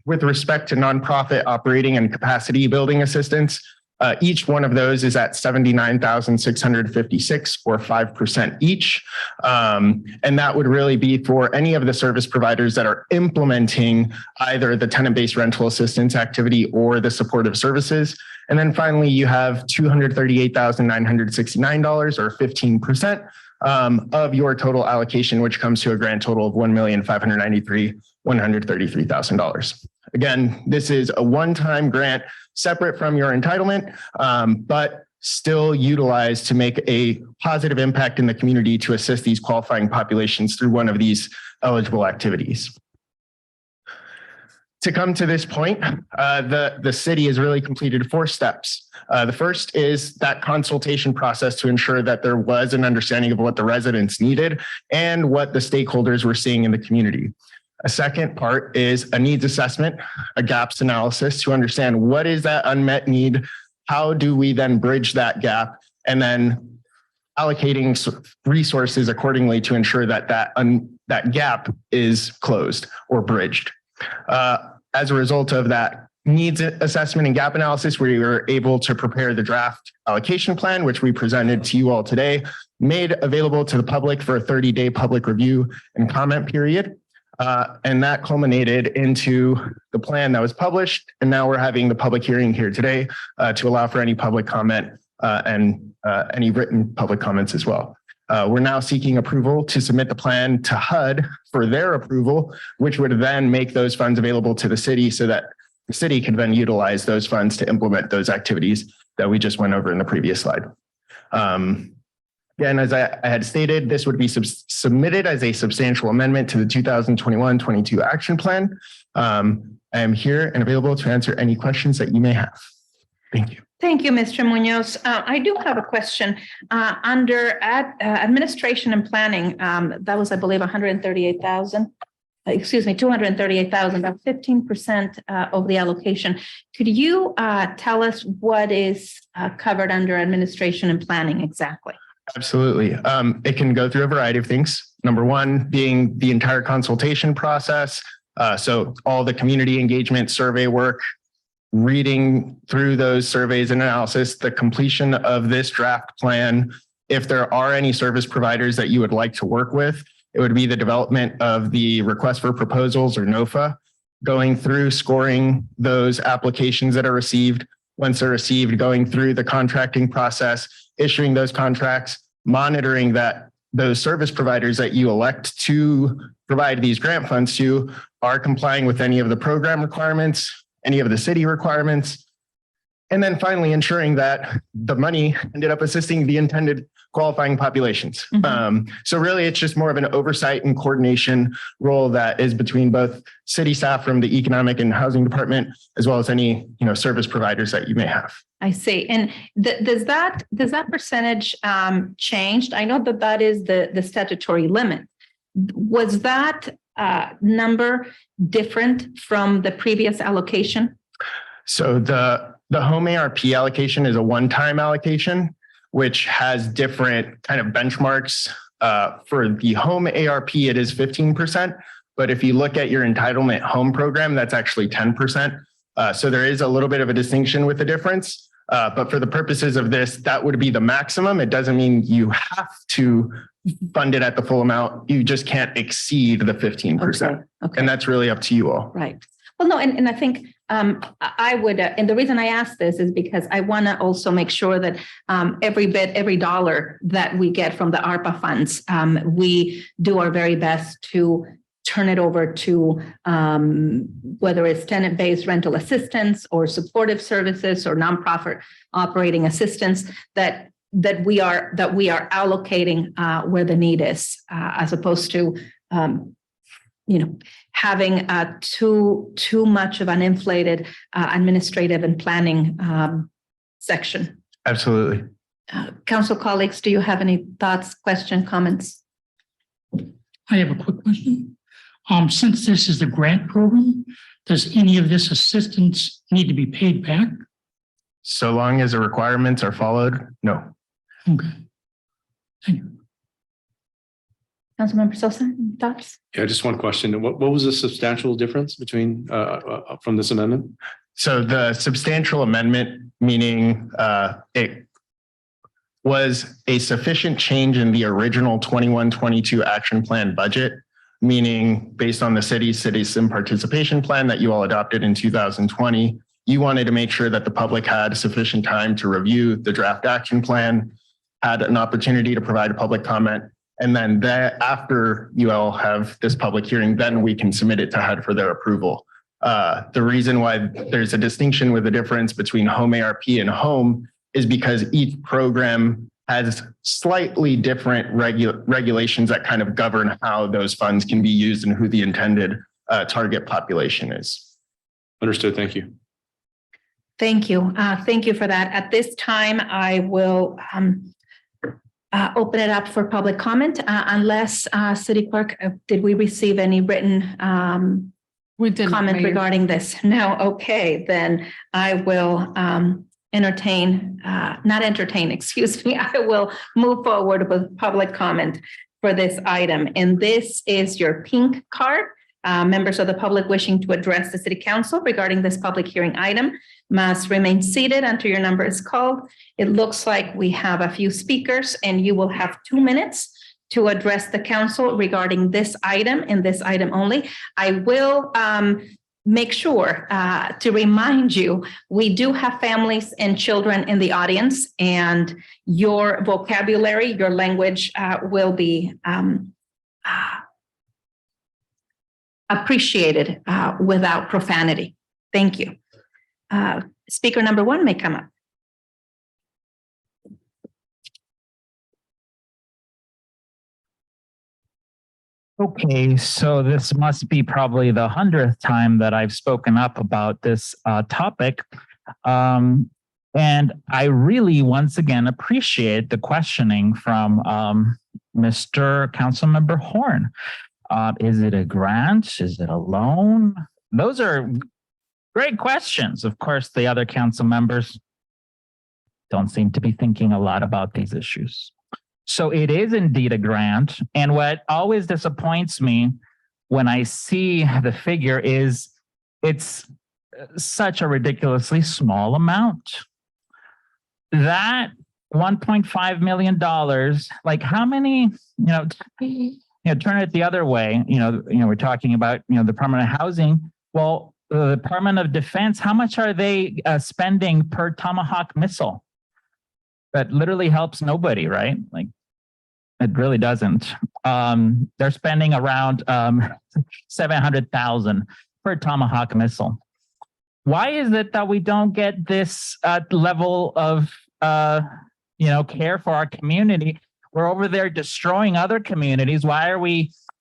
With respect to nonprofit operating and capacity building assistance, each one of those is at 79,656, or 5% each. And that would really be for any of the service providers that are implementing either the tenant-based rental assistance activity or the supportive services. And then finally, you have $238,969, or 15% of your total allocation, which comes to a grand total of $1,593,133,000. Again, this is a one-time grant separate from your entitlement, but still utilized to make a positive impact in the community to assist these qualifying populations through one of these eligible activities. To come to this point, the city has really completed 4 steps. The first is that consultation process to ensure that there was an understanding of what the residents needed and what the stakeholders were seeing in the community. A second part is a needs assessment, a gaps analysis to understand what is that unmet need, how do we then bridge that gap, and then allocating resources accordingly to ensure that that gap is closed or bridged. As a result of that needs assessment and gap analysis, we were able to prepare the draft allocation plan, which we presented to you all today, made available to the public for a 30-day public review and comment period. And that culminated into the plan that was published. And now we're having the public hearing here today to allow for any public comment and any written public comments as well. We're now seeking approval to submit the plan to HUD for their approval, which would then make those funds available to the city so that the city can then utilize those funds to implement those activities that we just went over in the previous slide. Again, as I had stated, this would be submitted as a substantial amendment to the 2021-22 action plan. I am here and available to answer any questions that you may have. Thank you. Thank you, Mr. Munoz. I do have a question. Under administration and planning, that was, I believe, 138,000. Excuse me, 238,000, about 15% of the allocation. Could you tell us what is covered under administration and planning exactly? Absolutely. It can go through a variety of things. Number one being the entire consultation process. So all the community engagement survey work, reading through those surveys and analysis, the completion of this draft plan. If there are any service providers that you would like to work with, it would be the development of the request for proposals, or NOFA, going through scoring those applications that are received. Once they're received, going through the contracting process, issuing those contracts, monitoring that those service providers that you elect to provide these grant funds to are complying with any of the program requirements, any of the city requirements, and then finally ensuring that the money ended up assisting the intended qualifying populations. So really, it's just more of an oversight and coordination role that is between both city staff from the economic and housing department, as well as any service providers that you may have. I see. And does that percentage changed? I know that is the statutory limit. Was that number different from the previous allocation? So the home ARP allocation is a one-time allocation, which has different kind of benchmarks. For the home ARP, it is 15%. But if you look at your entitlement home program, that's actually 10%. So there is a little bit of a distinction with the difference. But for the purposes of this, that would be the maximum. It doesn't mean you have to fund it at the full amount. You just can't exceed the 15%. Okay. And that's really up to you all. Right. Well, no, and I think I would, and the reason I ask this is because I want to also make sure that every dollar that we get from the ARPA funds, we do our very best to turn it over to whether it's tenant-based rental assistance or supportive services or nonprofit operating assistance, that we are allocating where the need is, as opposed to having too much of an inflated administrative and planning section. Absolutely. Council colleagues, do you have any thoughts, question, comments? I have a quick question. Since this is the grant program, does any of this assistance need to be paid back? So long as the requirements are followed, no. Okay. Thank you. Councilmember Sosa, thoughts? Yeah, just one question. What was the substantial difference between from this amendment? So the substantial amendment, meaning it was a sufficient change in the original 21-22 action plan budget, meaning based on the citizen participation plan that you all adopted in 2020, you wanted to make sure that the public had sufficient time to review the draft action plan, had an opportunity to provide a public comment, and then that after you all have this public hearing, then we can submit it to HUD for their approval. The reason why there's a distinction with the difference between home ARP and home is because each program has slightly different regulations that kind of govern how those funds can be used and who the intended target population is. Understood. Thank you. Thank you. Thank you for that. At this time, I will open it up for public comment unless City Clerk, did we receive any written comment regarding this? No. Okay, then I will excuse me. I will move forward with public comment for this item. And this is your pink card. Members of the public wishing to address the City Council regarding this public hearing item must remain seated until your number is called. It looks like we have a few speakers and you will have 2 minutes to address the council regarding this item and this item only. I will make sure to remind you, we do have families and children in the audience, and your vocabulary, your language will be appreciated without profanity. Thank you. Speaker number 1 may come up. Okay, so this must be probably the 100th time that I've spoken up about this topic. And I really, once again, appreciate the questioning from Mr. Councilmember Horn. Is it a grant? Is it a loan? Those are great questions. Of course, the other council members don't seem to be thinking a lot about these issues. So it is indeed a grant. And what always disappoints me when I see the figure is it's such a ridiculously small amount. That $1.5 million, like how many, turn it the other way, we're talking about, the permanent housing. Well, the Department of Defense, how much are they spending per Tomahawk missile? That literally helps nobody, right? Like, it really doesn't. They're spending around $700,000 per Tomahawk missile. Why is it that we don't get this level of, care for our community? We're over there destroying other communities. Why are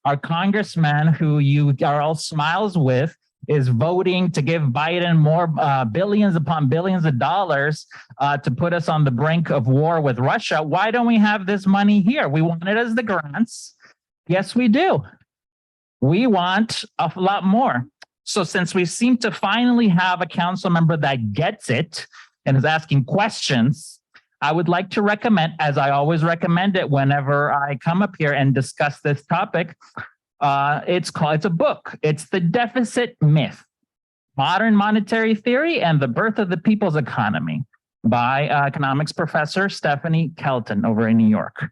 our congressman, who you are all smiles with, is voting to give Biden more billions upon billions of dollars to put us on the brink of war with Russia? Why don't we have this money here? We want it as the grants. Yes, we do. We want a lot more. So since we seem to finally have a council member that gets it and is asking questions, I would like to recommend, as I always recommend it whenever I come up here and discuss this topic, it's a book. It's The Deficit Myth, Modern Monetary Theory and the Birth of the People's Economy by economics professor Stephanie Kelton over in New York.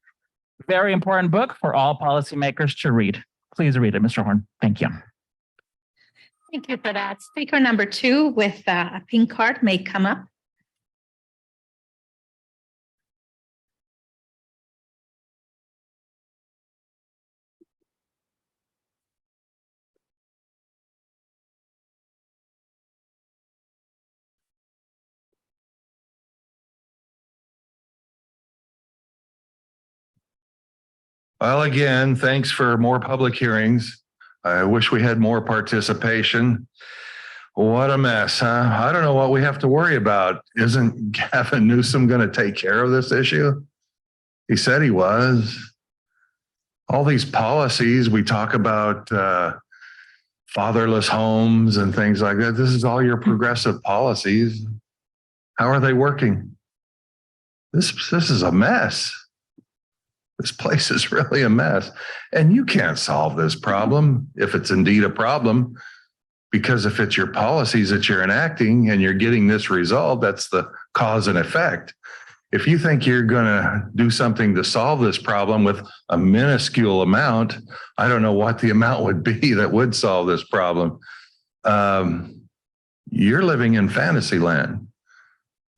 Very important book for all policymakers to read. Please read it, Mr. Horn. Thank you. Thank you for that. Speaker number 2 with a pink card may come up. Well, again, thanks for more public hearings. I wish we had more participation. What a mess, huh? I don't know what we have to worry about. Isn't Gavin Newsom going to take care of this issue? He said he was. All these policies, we talk about fatherless homes and things like that. This is all your progressive policies. How are they working? This is a mess. This place is really a mess. And you can't solve this problem if it's indeed a problem. Because if it's your policies that you're enacting and you're getting this result, that's the cause and effect. If you think you're going to do something to solve this problem with a minuscule amount, I don't know what the amount would be that would solve this problem. You're living in fantasy land.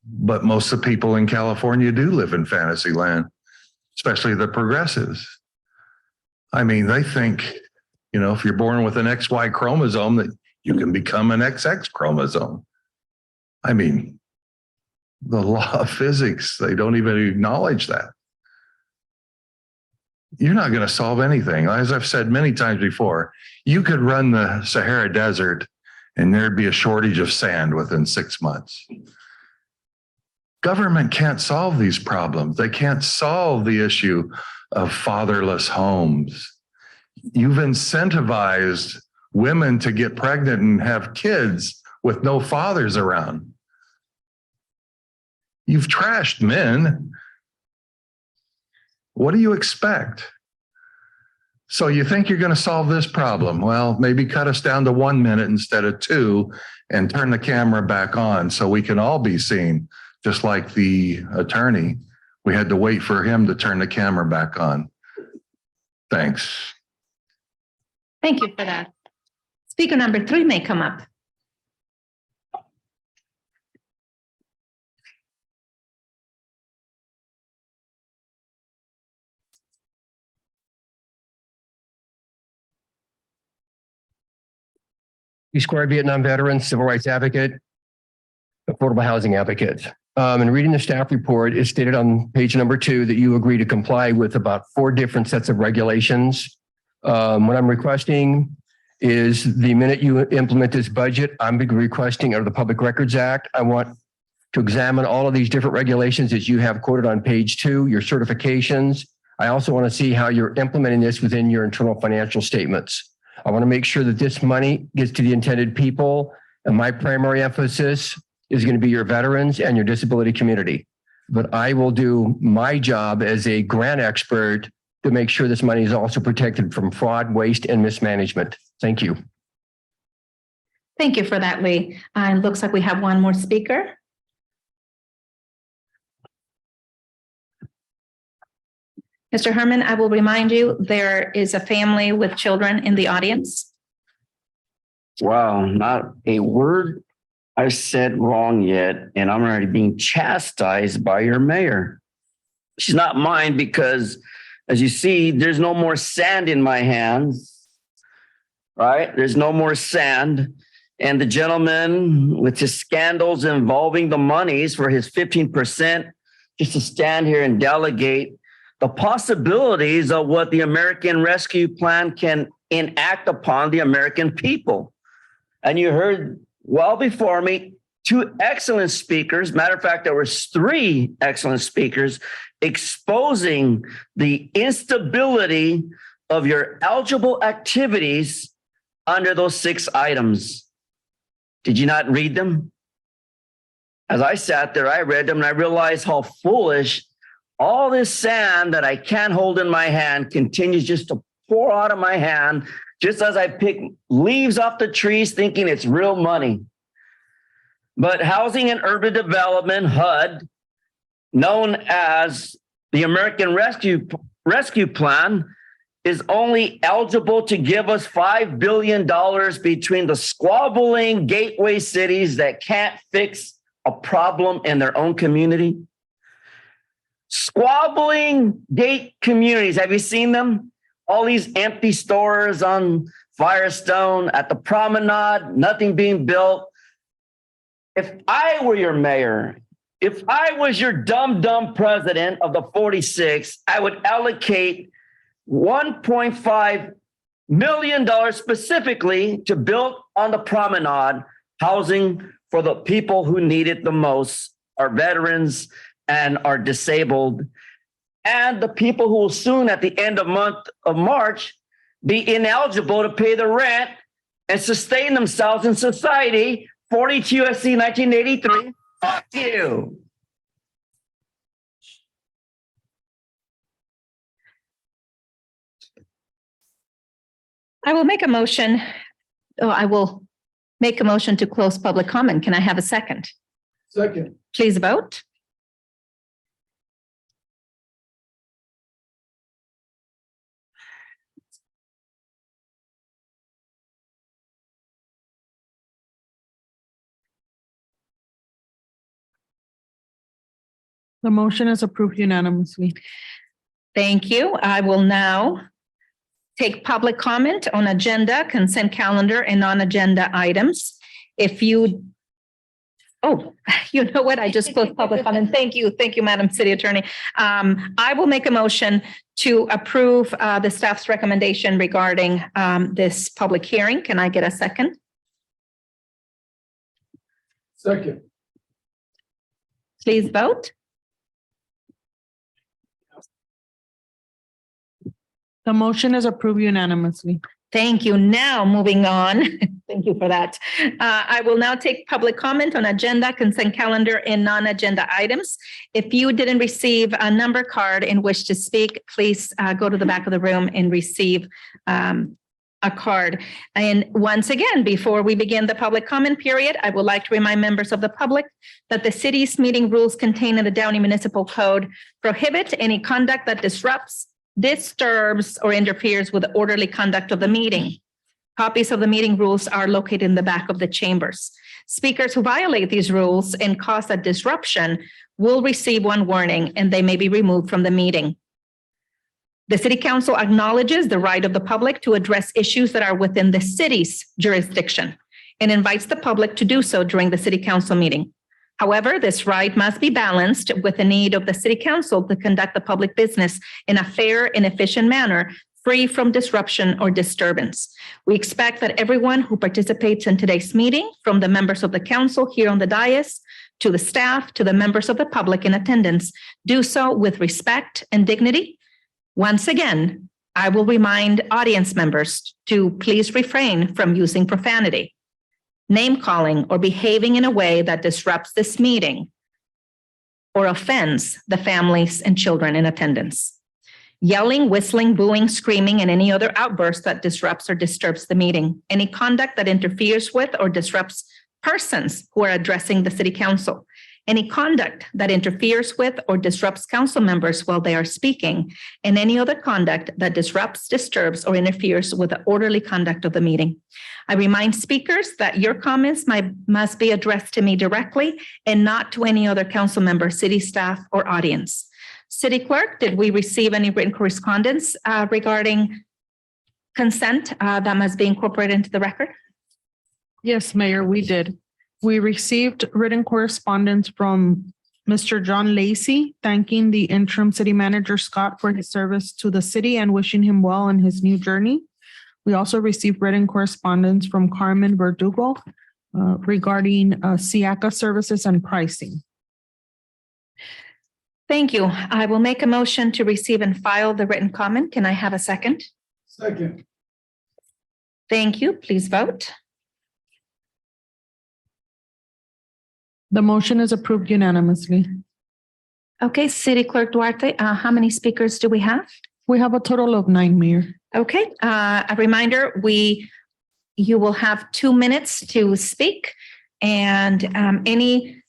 But most of the people in California do live in fantasy land, especially the progressives. I mean, they think, if you're born with an XY chromosome, that you can become an XX chromosome. I mean, the law of physics, they don't even acknowledge that. You're not going to solve anything. As I've said many times before, you could run the Sahara Desert and there'd be a shortage of sand within 6 months. Government can't solve these problems. They can't solve the issue of fatherless homes. You've incentivized women to get pregnant and have kids with no fathers around. You've trashed men. What do you expect? So you think you're going to solve this problem? Well, maybe cut us down to 1 minute instead of 2 and turn the camera back on so we can all be seen. Just like the attorney, we had to wait for him to turn the camera back on. Thanks. Thank you for that. Speaker number 3 may come up. Square Vietnam veteran, civil rights advocate, affordable housing advocate. In reading the staff report, it stated on page number 2 that you agree to comply with about 4 different sets of regulations. What I'm requesting is the minute you implement this budget, I'm requesting under the Public Records Act, I want to examine all of these different regulations that you have quoted on page 2, your certifications. I also want to see how you're implementing this within your internal financial statements. I want to make sure that this money gets to the intended people. And my primary emphasis is going to be your veterans and your disability community. But I will do my job as a grant expert to make sure this money is also protected from fraud, waste, and mismanagement. Thank you. Thank you for that, Lee. It looks like we have one more speaker. Mr. Herman, I will remind you, there is a family with children in the audience. Wow, not a word I said wrong yet, and I'm already being chastised by your mayor. She's not mine because, as you see, there's no more sand in my hands, right? There's no more sand. And the gentleman with his scandals involving the monies for his 15%, just to stand here and delegate the possibilities of what the American Rescue Plan can enact upon the American people. And you heard well before me, 2 excellent speakers. Matter of fact, there was 3 excellent speakers exposing the instability of your eligible activities under those 6 items. Did you not read them? As I sat there, I read them and I realized how foolish all this sand that I can't hold in my hand continues just to pour out of my hand, just as I pick leaves off the trees thinking it's real money. But Housing and Urban Development, HUD, known as the American Rescue Plan, is only eligible to give us $5 billion between the squabbling gateway cities that can't fix a problem in their own community. Squabbling gate communities. Have you seen them? All these empty stores on Firestone, at the promenade, nothing being built. If I were your mayor, if I was your dumb president of the 46, I would allocate $1.5 million specifically to build on the promenade housing for the people who need it the most, our veterans and our disabled, and the people who will soon at the end of month of March be ineligible to pay the rent and sustain themselves in society. 42 USC 1983. Fuck you. I will make a motion. Oh, I will make a motion to close public comment. Can I have a second? Second. Please vote. The motion is approved unanimously. Thank you. I will now take public comment on agenda, consent calendar, and non-agenda items. If you, oh, you know what? I just closed public comment. Thank you. Thank you, Madam City Attorney. I will make a motion to approve the staff's recommendation regarding this public hearing. Can I get a second? Second. Please vote. The motion is approved unanimously. Thank you. Now, moving on. Thank you for that. I will now take public comment on agenda, consent calendar, and non-agenda items. If you didn't receive a number card and wish to speak, please go to the back of the room and receive a card. And once again, before we begin the public comment period, I would like to remind members of the public that the city's meeting rules contained in the Downey Municipal Code prohibit any conduct that disrupts, disturbs, or interferes with the orderly conduct of the meeting. Copies of the meeting rules are located in the back of the chambers. Speakers who violate these rules and cause a disruption will receive one warning, and they may be removed from the meeting. The City Council acknowledges the right of the public to address issues that are within the city's jurisdiction and invites the public to do so during the City Council meeting. However, this right must be balanced with the need of the City Council to conduct the public business in a fair and efficient manner, free from disruption or disturbance. We expect that everyone who participates in today's meeting, from the members of the council here on the dais, to the staff, to the members of the public in attendance, do so with respect and dignity. Once again, I will remind audience members to please refrain from using profanity, name calling, or behaving in a way that disrupts this meeting or offends the families and children in attendance. Yelling, whistling, booing, screaming, and any other outburst that disrupts or disturbs the meeting. Any conduct that interferes with or disrupts persons who are addressing the City Council. Any conduct that interferes with or disrupts council members while they are speaking, and any other conduct that disrupts, disturbs, or interferes with the orderly conduct of the meeting. I remind speakers that your comments must be addressed to me directly and not to any other council member, city staff, or audience. City Clerk, did we receive any written correspondence regarding consent that must be incorporated into the record? Yes, Mayor, we did. We received written correspondence from Mr. John Lacy, thanking the interim city manager Scott for his service to the city and wishing him well in his new journey. We also received written correspondence from Carmen Verdugo regarding SIACA services and pricing. Thank you. I will make a motion to receive and file the written comment. Can I have a second? Second. Thank you. Please vote. The motion is approved unanimously. Okay, City Clerk Duarte, how many speakers do we have? We have a total of 9, Mayor. Okay, a reminder, you will have 2 minutes to speak, and any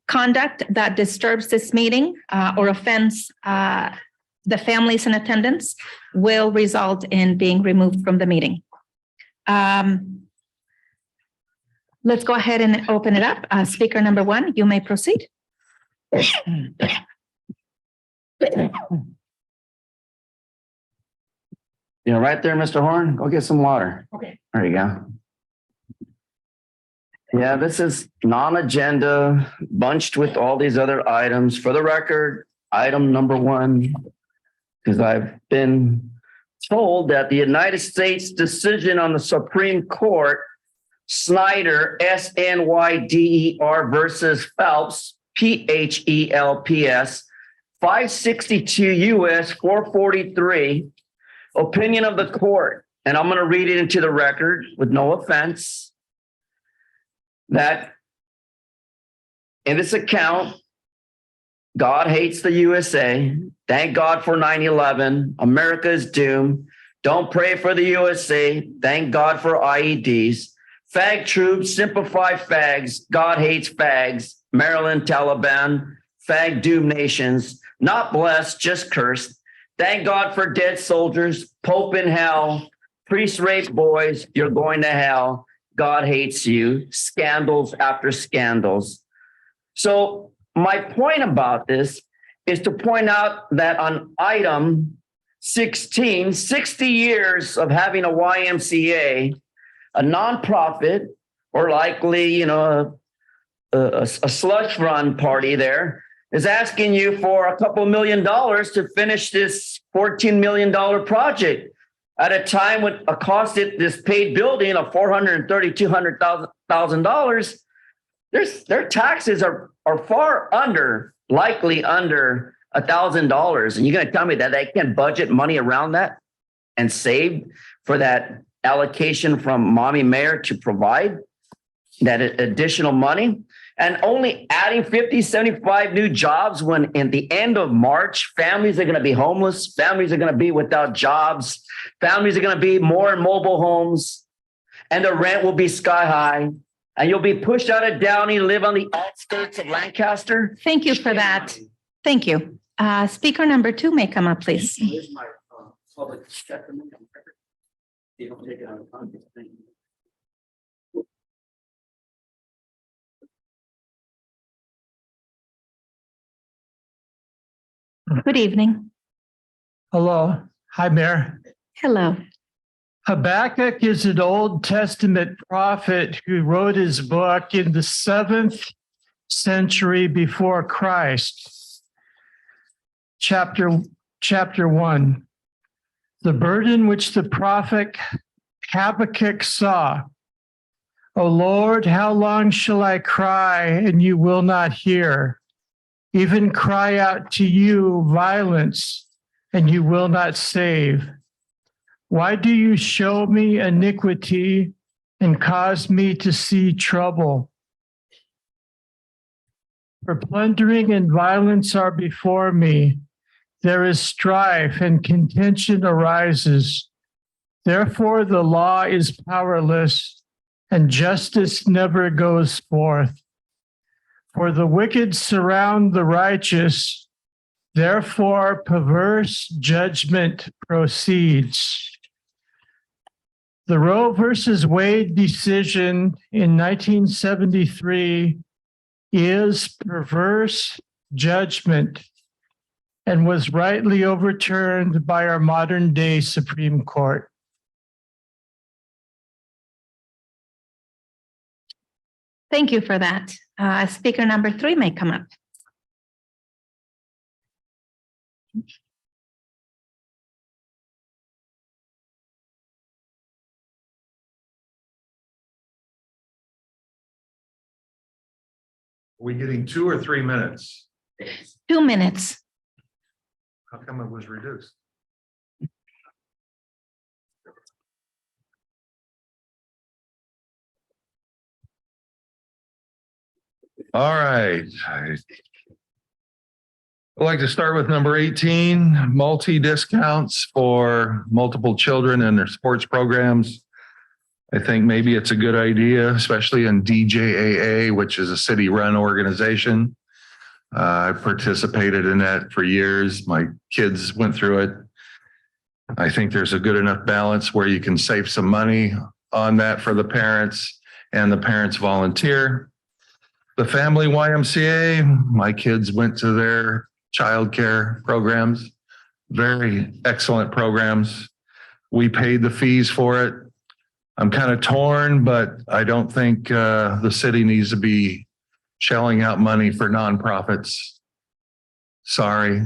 conduct that disturbs this meeting or offends the families in attendance will result in being removed from the meeting. Let's go ahead and open it up. Speaker number 1, you may proceed. Yeah, right there, Mr. Horn. Go get some water. Okay. There you go. Yeah, this is non-agenda, bunched with all these other items. For the record, item number 1, because I've been told that the United States decision on the Supreme Court Snyder, SNYDER versus Phelps, PHELPS, 562 US 443. Opinion of the court, and I'm going to read it into the record with no offense, that in this account, God hates the USA. Thank God for 9/11. America is doomed. Don't pray for the USA. Thank God for IEDs. Fag troops, simplify fags. God hates fags. Maryland, Taliban, fag doomed nations. Not blessed, just cursed. Thank God for dead soldiers. Pope in hell. Priest rape boys. You're going to hell. God hates you. Scandals after scandals. So my point about this is to point out that on item 16, 60 years of having a YMCA, a nonprofit, or likely, a slush run party there, is asking you for a couple $1 million to finish this $14 million project at a time when a cost this paid building of $200,000. Their taxes are far under, likely under $1,000. And you're going to tell me that they can budget money around that and save for that allocation from mommy mayor to provide that additional money? And only adding 50, 75 new jobs when in the end of March, families are going to be homeless. Families are going to be without jobs. Families are going to be more in mobile homes, and the rent will be sky high. And you'll be pushed out of Downey, live on the outskirts of Lancaster. Thank you for that. Thank you. Speaker number 2 may come up, please. Here's my public statement. You don't take it out of context. Thank you. Good evening. Hello. Hi, Mayor. Hello. Habakkuk is an Old Testament prophet who wrote his book in the 7th century before Christ. Chapter 1. The burden which the prophet Habakkuk saw. O Lord, how long shall I cry and you will not hear? Even cry out to you violence and you will not save. Why do you show me iniquity and cause me to see trouble? For plundering and violence are before me. There is strife and contention arises. Therefore the law is powerless and justice never goes forth. For the wicked surround the righteous. Therefore perverse judgment proceeds. The Roe versus Wade decision in 1973 is perverse judgment and was rightly overturned by our modern day Supreme Court. Thank you for that. Speaker number 3 may come up. Are we getting 2 or 3 minutes? 2 minutes. How come it was reduced? All right. I'd like to start with number 18, multi-discounts for multiple children and their sports programs. I think maybe it's a good idea, especially in DJAA, which is a city-run organization. I participated in that for years. My kids went through it. I think there's a good enough balance where you can save some money on that for the parents, and the parents volunteer. The family YMCA, my kids went to their childcare programs, very excellent programs. We paid the fees for it. I'm kind of torn, but I don't think the city needs to be shelling out money for nonprofits. Sorry.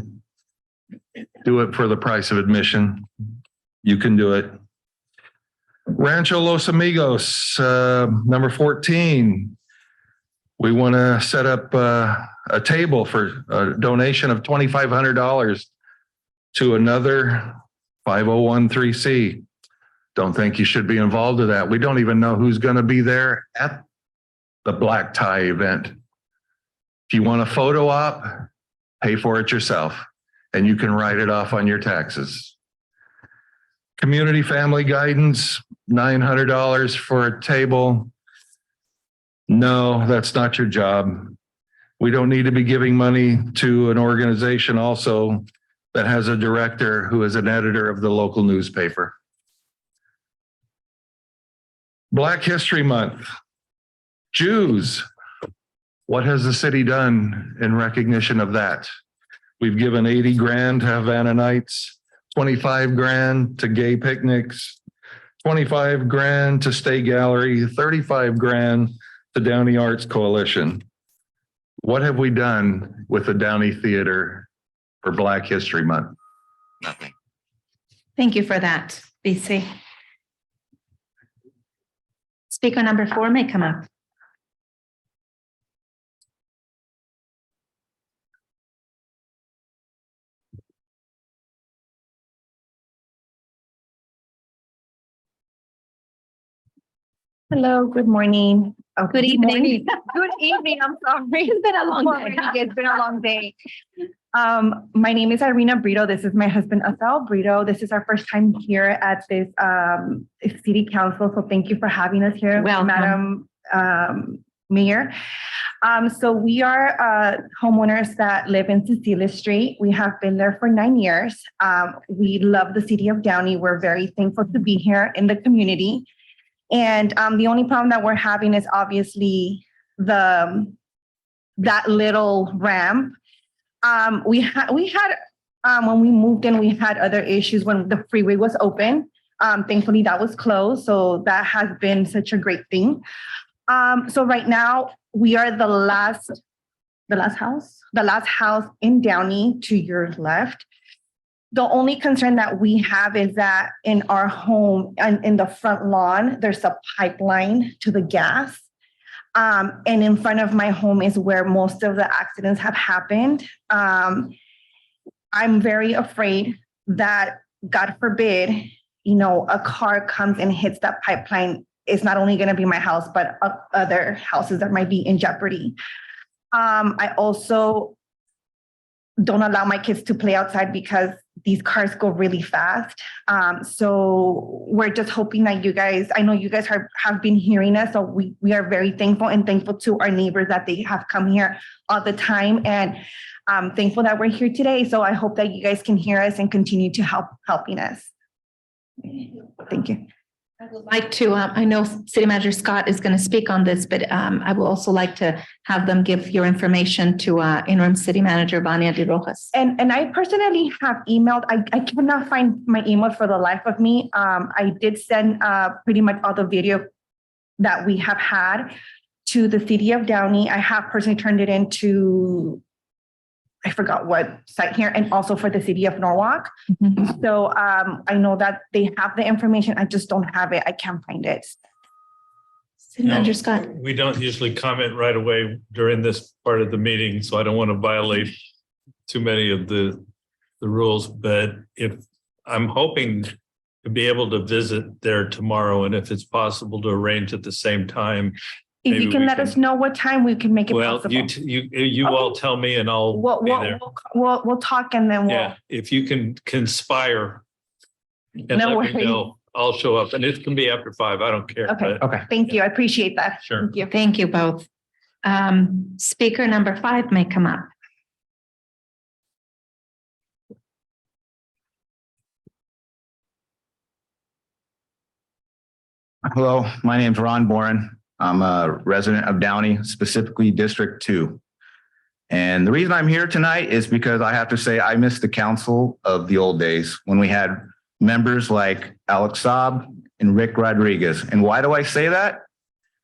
Do it for the price of admission. You can do it. Rancho Los Amigos, number 14. We want to set up a table for a donation of $2,500 to another 5013C. Don't think you should be involved with that. We don't even know who's going to be there at the black tie event. If you want a photo op, pay for it yourself, and you can write it off on your taxes. Community Family Guidance, $900 for a table. No, that's not your job. We don't need to be giving money to an organization also that has a director who is an editor of the local newspaper. Black History Month. Jews. What has the city done in recognition of that? We've given 80 grand to Havana Nights, 25 grand to gay picnics, 25 grand to Stay Gallery, 35 grand to Downey Arts Coalition. What have we done with the Downey Theater for Black History Month? Nothing. Thank you for that, BC. Speaker number 4 may come up. Hello, good morning. Oh, Good evening. Good evening. I'm sorry. It's been a long day. It's been a long day. My name is Irina Brito. This is my husband, Asal Brito. This is our first time here at this city council. So thank you for having us here, Welcome. Madam Mayor. So we are homeowners that live in Cecilia Street. We have been there for 9 years. We love the city of Downey. We're very thankful to be here in the community. And the only problem that we're having is obviously that little ramp. We had when we moved in, we had other issues when the freeway was open. Thankfully, that was closed, so that has been such a great thing. So right now we are the last house in Downey to your left. The only concern that we have is that in our home and in the front lawn, there's a pipeline to the gas. And in front of my home is where most of the accidents have happened. I'm very afraid that, God forbid, a car comes and hits that pipeline. It's not only going to be my house, but other houses that might be in jeopardy. I also don't allow my kids to play outside because these cars go really fast. So we're just hoping that you guys, I know you guys have been hearing us. So we are very thankful to our neighbors that they have come here all the time. And I'm thankful that we're here today. So I hope that you guys can hear us and continue to helping us. Thank you. I would like to, I know City Manager Scott is going to speak on this, but I would also like to have them give your information to Interim City Manager Vania de Rojas. And I personally have emailed, I cannot find my email for the life of me. I did send pretty much all the video that we have had to the city of Downey. I have personally turned it into, I forgot what site here, and also for the city of Norwalk. Mm-hmm. So I know that they have the information. I just don't have it. I can't find it. City Manager Scott. We don't usually comment right away during this part of the meeting, so I don't want to violate too many of the rules. But if I'm hoping to be able to visit there tomorrow, and if it's possible to arrange at the same time. If you can let us know what time we can make it possible. Well, you all tell me and I'll be there. We'll talk and then Yeah, if you can conspire and No let me worries. know, I'll show up. And it can be after 5. I don't care. Okay. but- Thank you. I appreciate that. Sure. Thank you. Thank you both. Speaker number 5 may come up. Hello, my name's Ron Boren. I'm a resident of Downey, specifically District 2. And the reason I'm here tonight is because I have to say I miss the council of the old days when we had members like Alex Saab and Rick Rodriguez. And why do I say that?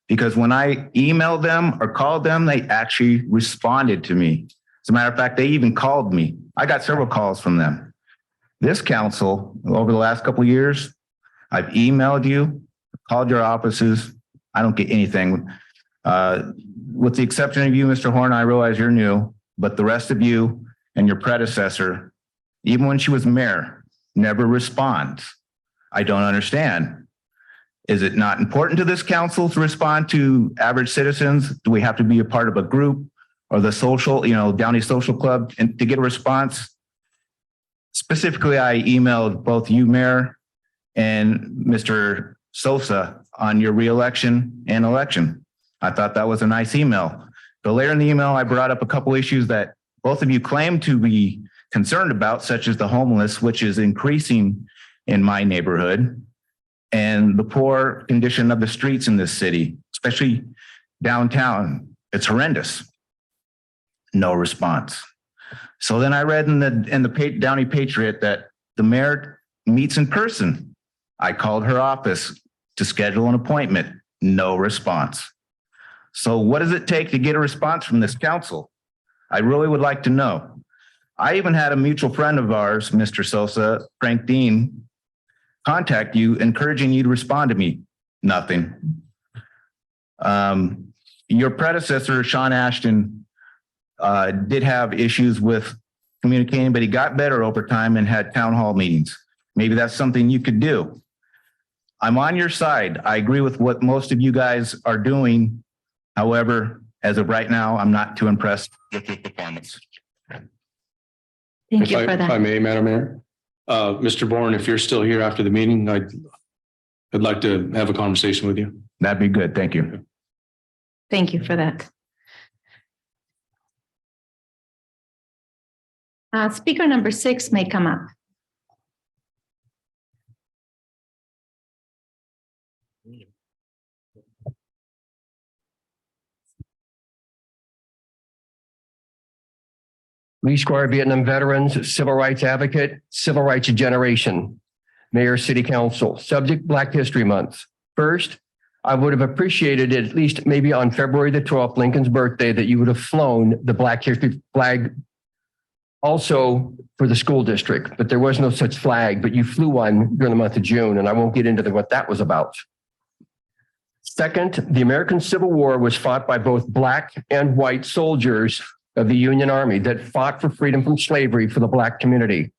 Because when I emailed them or called them, they actually responded to me. As a matter of fact, they even called me. I got several calls from them. This council, over the last couple of years, I've emailed you, called your offices. I don't get anything. With the exception of you, Mr. Horn, I realize you're new, but the rest of you and your predecessor, even when she was mayor, never responds. I don't understand. Is it not important to this council to respond to average citizens? Do we have to be a part of a group or the social, Downey Social Club and to get a response? Specifically, I emailed both you, Mayor, and Mr. Sosa on your reelection and election. I thought that was a nice email. But later in the email, I brought up a couple issues that both of you claim to be concerned about, such as the homeless, which is increasing in my neighborhood, and the poor condition of the streets in this city, especially downtown. It's horrendous. No response. So then I read in the Downey Patriot that the mayor meets in person. I called her office to schedule an appointment. No response. So what does it take to get a response from this council? I really would like to know. I even had a mutual friend of ours, Mr. Sosa, Frank Dean, contact you, encouraging you to respond to me. Nothing. Your predecessor, Sean Ashton, did have issues with communicating, but he got better over time and had town hall meetings. Maybe that's something you could do. I'm on your side. I agree with what most of you guys are doing. However, as of right now, I'm not too impressed with your performance. Thank you for If I that. may, Madam Mayor, Mr. Bourne, if you're still here after the meeting, I'd like to have a conversation with you. That'd be good. Thank you. Thank you for that. Speaker number 6 may come up. Lee Squire, Vietnam veterans, civil rights advocate, civil rights generation, mayor, city council, subject Black History Month. First, I would have appreciated it at least maybe on February the 12th, Lincoln's birthday, that you would have flown the Black History flag also for the school district, but there was no such flag, but you flew one during the month of June, and I won't get into what that was about. Second, the American Civil War was fought by both Black and white soldiers of the Union Army that fought for freedom from slavery for the Black community.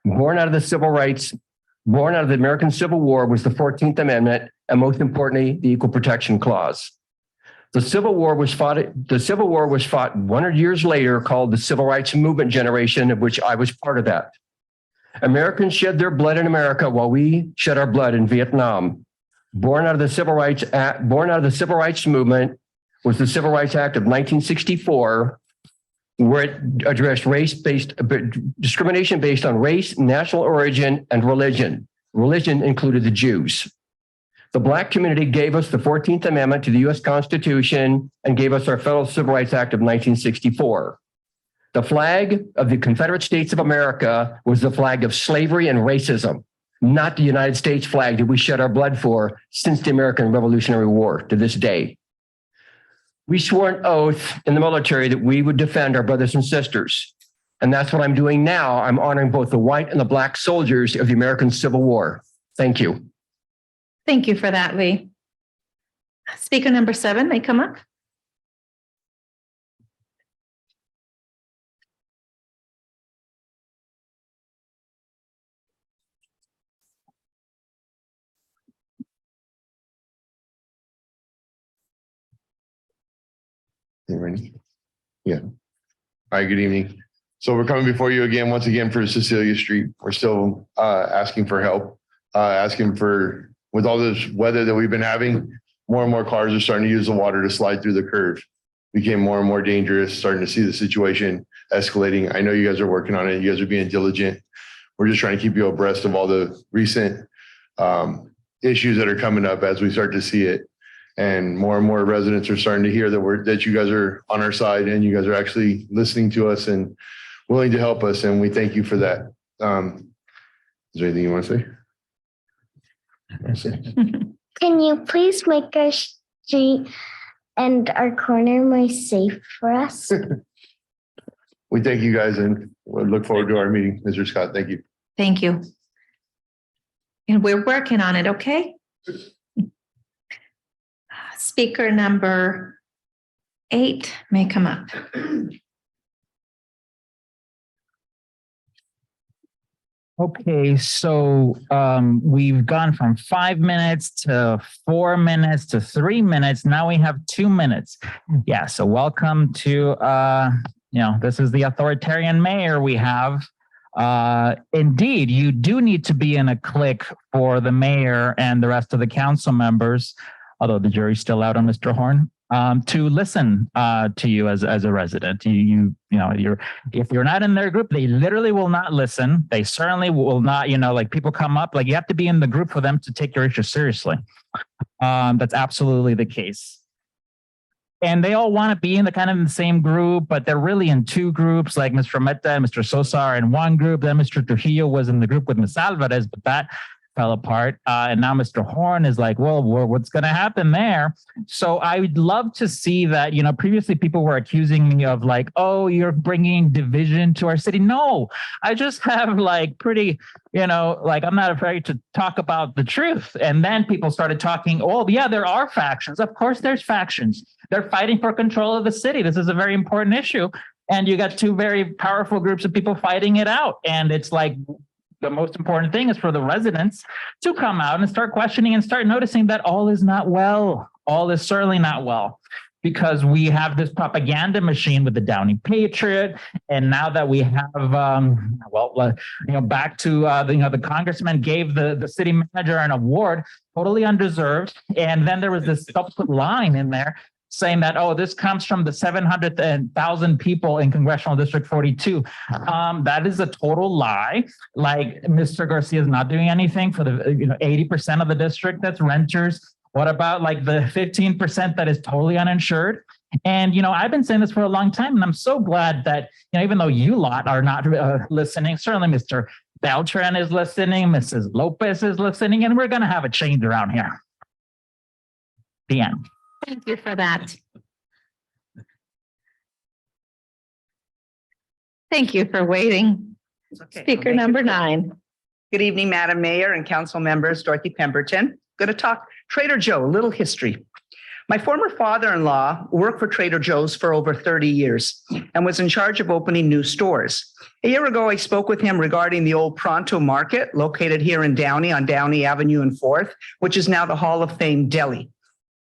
Born out of the American Civil War was the 14th Amendment, and most importantly, the Equal Protection Clause. The Civil War was fought 100 years later, called the Civil Rights Movement generation, of which I was part of that. Americans shed their blood in America while we shed our blood in Vietnam. Born out of the Civil Rights Movement was the Civil Rights Act of 1964, where it addressed discrimination based on race, national origin, and religion. Religion included the Jews. The Black community gave us the 14th Amendment to the U.S. Constitution and gave us our Federal Civil Rights Act of 1964. The flag of the Confederate States of America was the flag of slavery and racism, not the United States flag that we shed our blood for since the American Revolutionary War to this day. We swore an oath in the military that we would defend our brothers and sisters. And that's what I'm doing now. I'm honoring both the white and the Black soldiers of the American Civil War. Thank you. Thank you for that, Lee. Speaker number 7 may come up. You ready? Yeah. All right, good evening. So we're coming before you again, once again, for Cecilia Street. We're still asking for help, with all this weather that we've been having, more and more cars are starting to use the water to slide through the curve. Became more and more dangerous, starting to see the situation escalating. I know you guys are working on it. You guys are being diligent. We're just trying to keep you abreast of all the recent issues that are coming up as we start to see it. And more residents are starting to hear that you guys are on our side and you guys are actually listening to us and willing to help us. And we thank you for that. Is there anything you want to say? Can you please make our street and our corner more safe for us? We thank you guys and we'll look forward to our meeting. Mr. Scott, thank you. Thank you. And we're working on it, okay? speaker number 8 may come up. Okay, so we've gone from 5 minutes to 4 minutes to 3 minutes. Now we have 2 minutes. Yeah, so welcome to this is the authoritarian mayor we have. Indeed, you do need to be in a clique for the mayor and the rest of the council members, although the jury's still out on Mr. Horn, to listen to you as a resident. If you're not in their group, they literally will not listen. They certainly will not, like people come up, like you have to be in the group for them to take your issue seriously. That's absolutely the case. And they all want to be in the same group, but they're really in 2 groups, like Mr. Meta and Mr. Sosa are in 1 group. Then Mr. Trujillo was in the group with Ms. Alvarez, but that fell apart. And now Mr. Horn is like, well, what's going to happen there? So I would love to see that, previously people were accusing me of like, oh, you're bringing division to our city. No, I just have pretty, I'm not afraid to talk about the truth. And then people started talking, oh, yeah, there are factions. Of course, there's factions. They're fighting for control of the city. This is a very important issue. And you got 2 very powerful groups of people fighting it out. And it's like, the most important thing is for the residents to come out and start questioning and start noticing that all is not well. All is certainly not well, because we have this propaganda machine with the Downey Patriot. And now that we have, back to, the congressman gave the city manager an award, totally undeserved. And then there was this subsequent line in there saying that, oh, this comes from the 700,000 people in Congressional District 42. That is a total lie. Like Mr. Garcia is not doing anything for the 80% of the district that's renters. What about the 15% that is totally uninsured? And, I've been saying this for a long time, and I'm so glad that, even though you lot are not listening, certainly Mr. Beltran is listening, Mrs. Lopez is listening, and we're going to have a change around here. The end. Thank you for that. Thank you for waiting. Speaker number 9. Good evening, Madam Mayor and council members. Dorothy Pemberton. Going to talk Trader Joe, a little history. My former father-in-law worked for Trader Joe's for over 30 years and was in charge of opening new stores. A year ago, I spoke with him regarding the old Pronto Market located here in Downey on Downey Avenue and 4th, which is now the Hall of Fame Deli.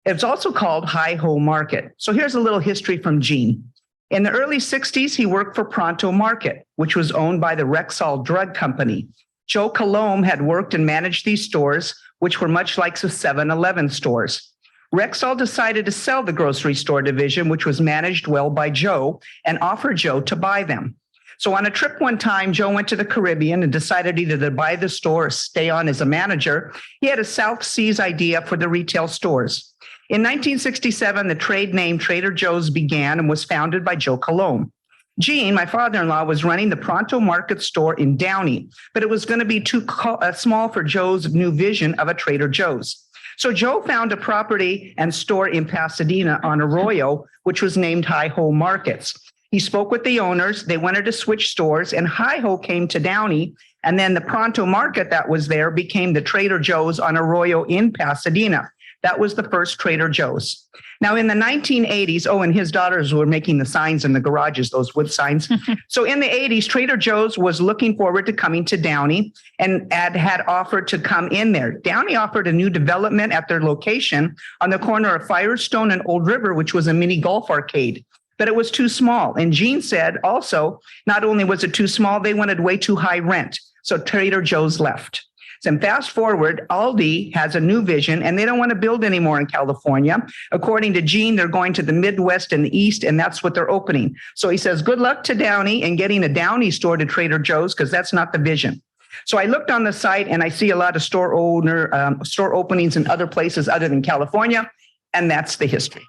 It's also called Hi-Ho Market. So here's a little history from Gene. In the early 60s, he worked for Pronto Market, which was owned by the Rexall Drug Company. Joe Colomb had worked and managed these stores, which were much like the 7-Eleven stores. Rexall decided to sell the grocery store division, which was managed well by Joe, and offered Joe to buy them. So on a trip one time, Joe went to the Caribbean and decided either to buy the store or stay on as a manager. He had a South Seas idea for the retail stores. In 1967, the trade name Trader Joe's began and was founded by Joe Colomb. Gene, my father-in-law, was running the Pronto Market store in Downey, but it was going to be too small for Joe's new vision of a Trader Joe's. So Joe found a property and store in Pasadena on Arroyo, which was named Hi-Ho Markets. He spoke with the owners. They wanted to switch stores, and Hi-Ho came to Downey, and then the Pronto Market that was there became the Trader Joe's on Arroyo in Pasadena. That was the first Trader Joe's. Now in the 1980s, and his daughters were making the signs in the garages, those wood signs. So in the 80s, Trader Joe's was looking forward to coming to Downey and had offered to come in there. Downey offered a new development at their location on the corner of Firestone and Old River, which was a mini golf arcade, but it was too small. And Gene said also, not only was it too small, they wanted way too high rent. So Trader Joe's left. So fast forward, Aldi has a new vision and they don't want to build anymore in California. According to Gene, they're going to the Midwest and the East, and that's what they're opening. So he says, good luck to Downey and getting a Downey store to Trader Joe's, because that's not the vision. So I looked on the site and I see a lot of store openings in other places other than California, and that's the history.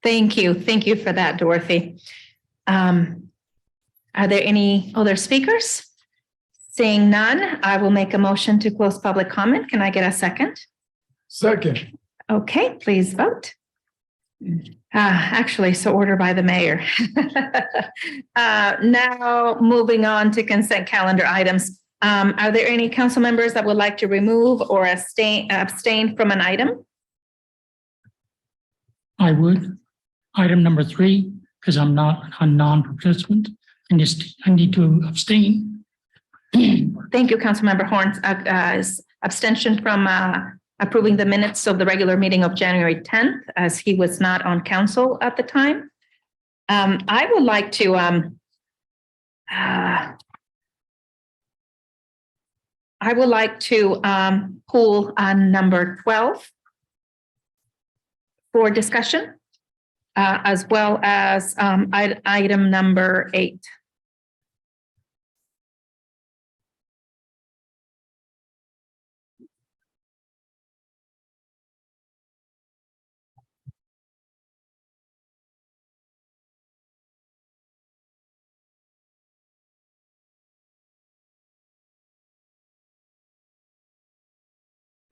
Thank you. Thank you for that, Dorothy. Are there any other speakers? Seeing none, I will make a motion to close public comment. Can I get a second? Second. Okay, please vote. Actually, so ordered by the mayor. Now, moving on to consent calendar items. Are there any council members that would like to remove or abstain from an item? I would. Item number 3, because I'm not a non-participant, and I need to abstain. Thank you, Councilmember Horn. Abstention from approving the minutes of the regular meeting of January 10th, as he was not on council at the time. I would like to pull on number 12 for discussion, as well as item number 8.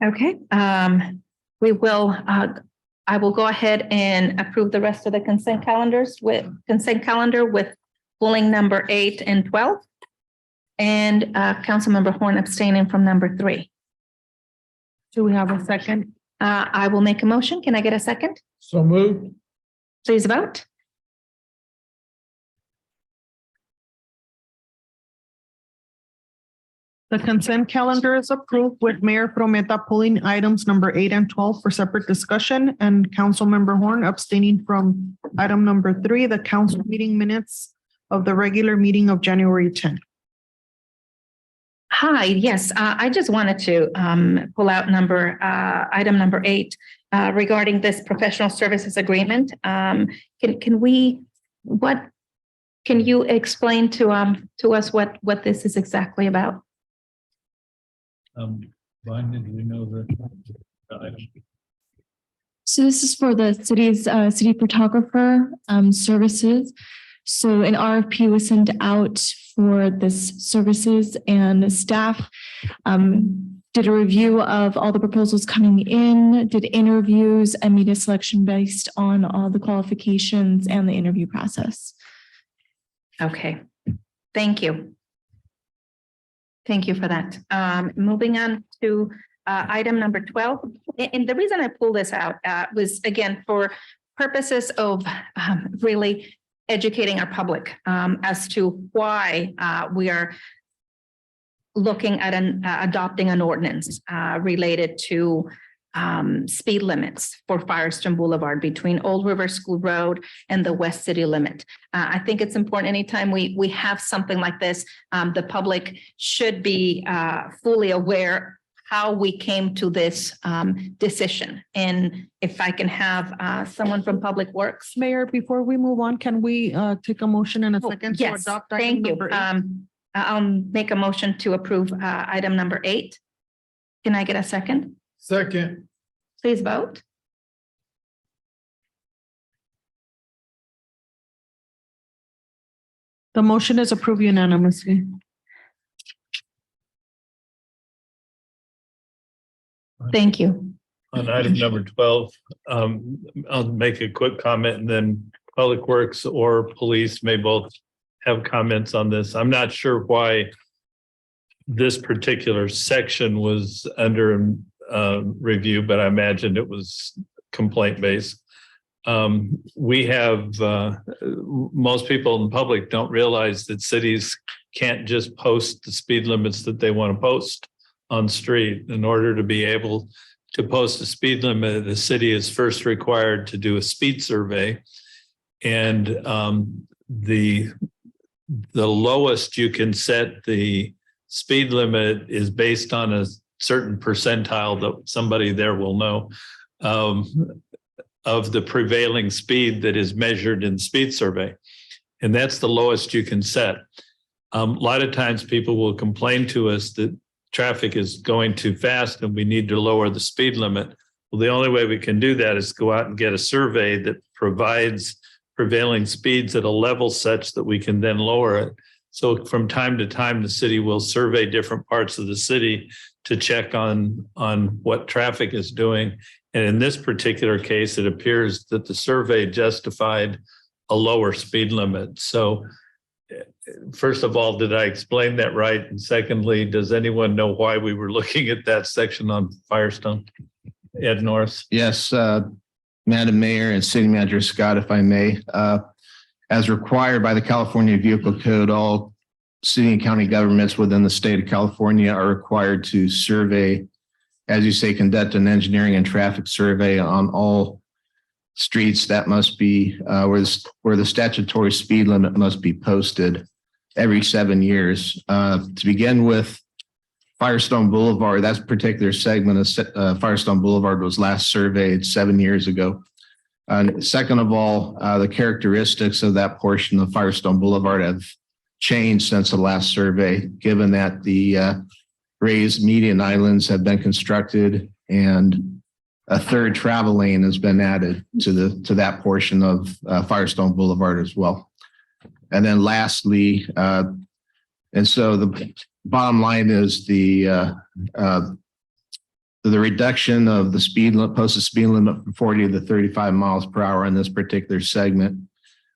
Okay, we will, I will go ahead and approve the rest of the consent calendar with pulling number 8 and 12. And Councilmember Horn abstaining from number 3. Do we have a second? I will make a motion. Can I get a second? So moved. Please vote. The consent calendar is approved with Mayor Prometa pulling items number 8 and 12 for separate discussion and Councilmember Horn abstaining from item number 3, the council meeting minutes of the regular meeting of January 10th. Hi, yes, I just wanted to pull out item number 8 regarding this professional services agreement. Can you explain to us what this is exactly about? Vanya, do you know the So this is for the city's city photographer services. So an RFP was sent out for this services, and the staff did a review of all the proposals coming in, did interviews, and made a selection based on all the qualifications and the interview process. Okay, thank you. Thank you for that. Moving on to item number 12. And the reason I pulled this out was, again, for purposes of really educating our public as to why we are looking at adopting an ordinance related to speed limits for Firestone Boulevard between Old River School Road and the West City limit. I think it's important anytime we have something like this, the public should be fully aware how we came to this decision. And if I can have someone from Public Works. Mayor, before we move on, can we take a motion in a second to Yes, adopt item thank you. number 8? I'll make a motion to approve item number 8. Can I get a second? Second. Please vote. The motion is approved unanimously. Thank you. On item number 12, I'll make a quick comment, and then Public Works or police may both have comments on this. I'm not sure why this particular section was under review, but I imagined it was complaint based. We have most people in the public don't realize that cities can't just post the speed limits that they want to post on street. In order to be able to post a speed limit, the city is first required to do a speed survey, and the lowest you can set the speed limit is based on a certain percentile that somebody there will know of the prevailing speed that is measured in speed survey. And that's the lowest you can set. A lot of times people will complain to us that traffic is going too fast and we need to lower the speed limit. Well, the only way we can do that is go out and get a survey that provides prevailing speeds at a level such that we can then lower it. So from time to time, the city will survey different parts of the city to check on what traffic is doing. And in this particular case, it appears that the survey justified a lower speed limit. So first of all, did I explain that right? And secondly, does anyone know why we were looking at that section on Firestone? Ed Norris? Yes, Madam Mayor and City Manager Scott, if I may, as required by the California Vehicle Code, all city and county governments within the state of California are required to survey, as you say, conduct an engineering and traffic survey on all streets that must be where the statutory speed limit must be posted every 7 years. To begin with, Firestone Boulevard, that particular segment of Firestone Boulevard was last surveyed 7 years ago. And second of all, the characteristics of that portion of Firestone Boulevard have changed since the last survey, given that the raised median islands have been constructed and a third travel lane has been added to that portion of Firestone Boulevard as well. And then lastly, and so the bottom line is the reduction of the speed limit, posted speed limit from 40 to 35 miles per hour in this particular segment